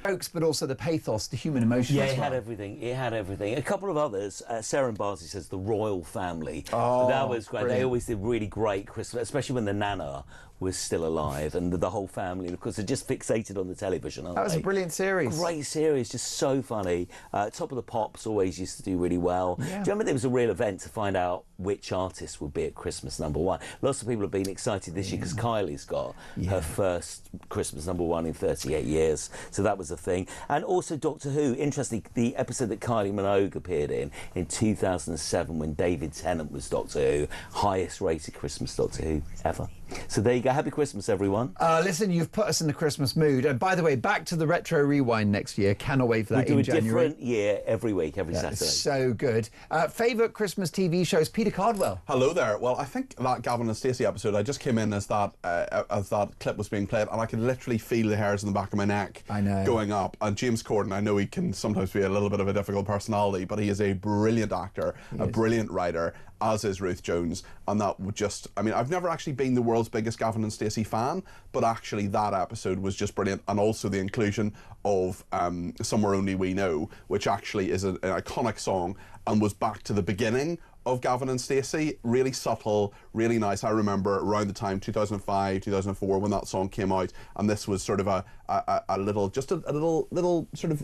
Jokes, but also the pathos, the human emotion. Yeah, as it well. had everything. It had everything. A couple of others. Sarah and Barsley says the royal family. Oh, that was great. brilliant. They always did really great Christmas, especially when the Nana was still alive and the whole family. And of course, they're just fixated on the television, aren't That was they? a brilliant series. Great series, just so funny. Top of the Pops always used to do really well. Yeah. Do you remember there was a real event to find out which artist would be at Christmas #1? Lots of people have been excited this year because Kylie's got her first Christmas #1 in 38 years. So that was a thing. And also Doctor Who. Interestingly, the episode that Kylie Minogue appeared in 2007 when David Tennant was Doctor Who, highest rated Christmas Doctor Who ever. So there you go. go. Happy Christmas, everyone. Listen, you've put us in the Christmas mood. By the way, back to the Retro Rewind next year. Cannot wait for that in January. We do a different year every week, every Saturday. So good. Favourite Christmas TV shows? Peter Cardwell. Hello there. Well, I think that Gavin and Stacey episode, I just came in as that clip was being played, and I could literally feel the hairs in the back of my neck going up. And James Corden, I know he can sometimes be a little bit of a difficult personality, but he is a brilliant actor, a brilliant writer, as is Ruth Jones. And that would just, I mean, I've never actually been the world's biggest Gavin and Stacey fan, but actually that episode was just brilliant. And also the inclusion of Somewhere Only We Know, which actually is an iconic song and was back to the beginning of Gavin and Stacey. Really subtle, really nice. I remember around the time 2005, 2004 when that song came out, and this was sort of a little sort of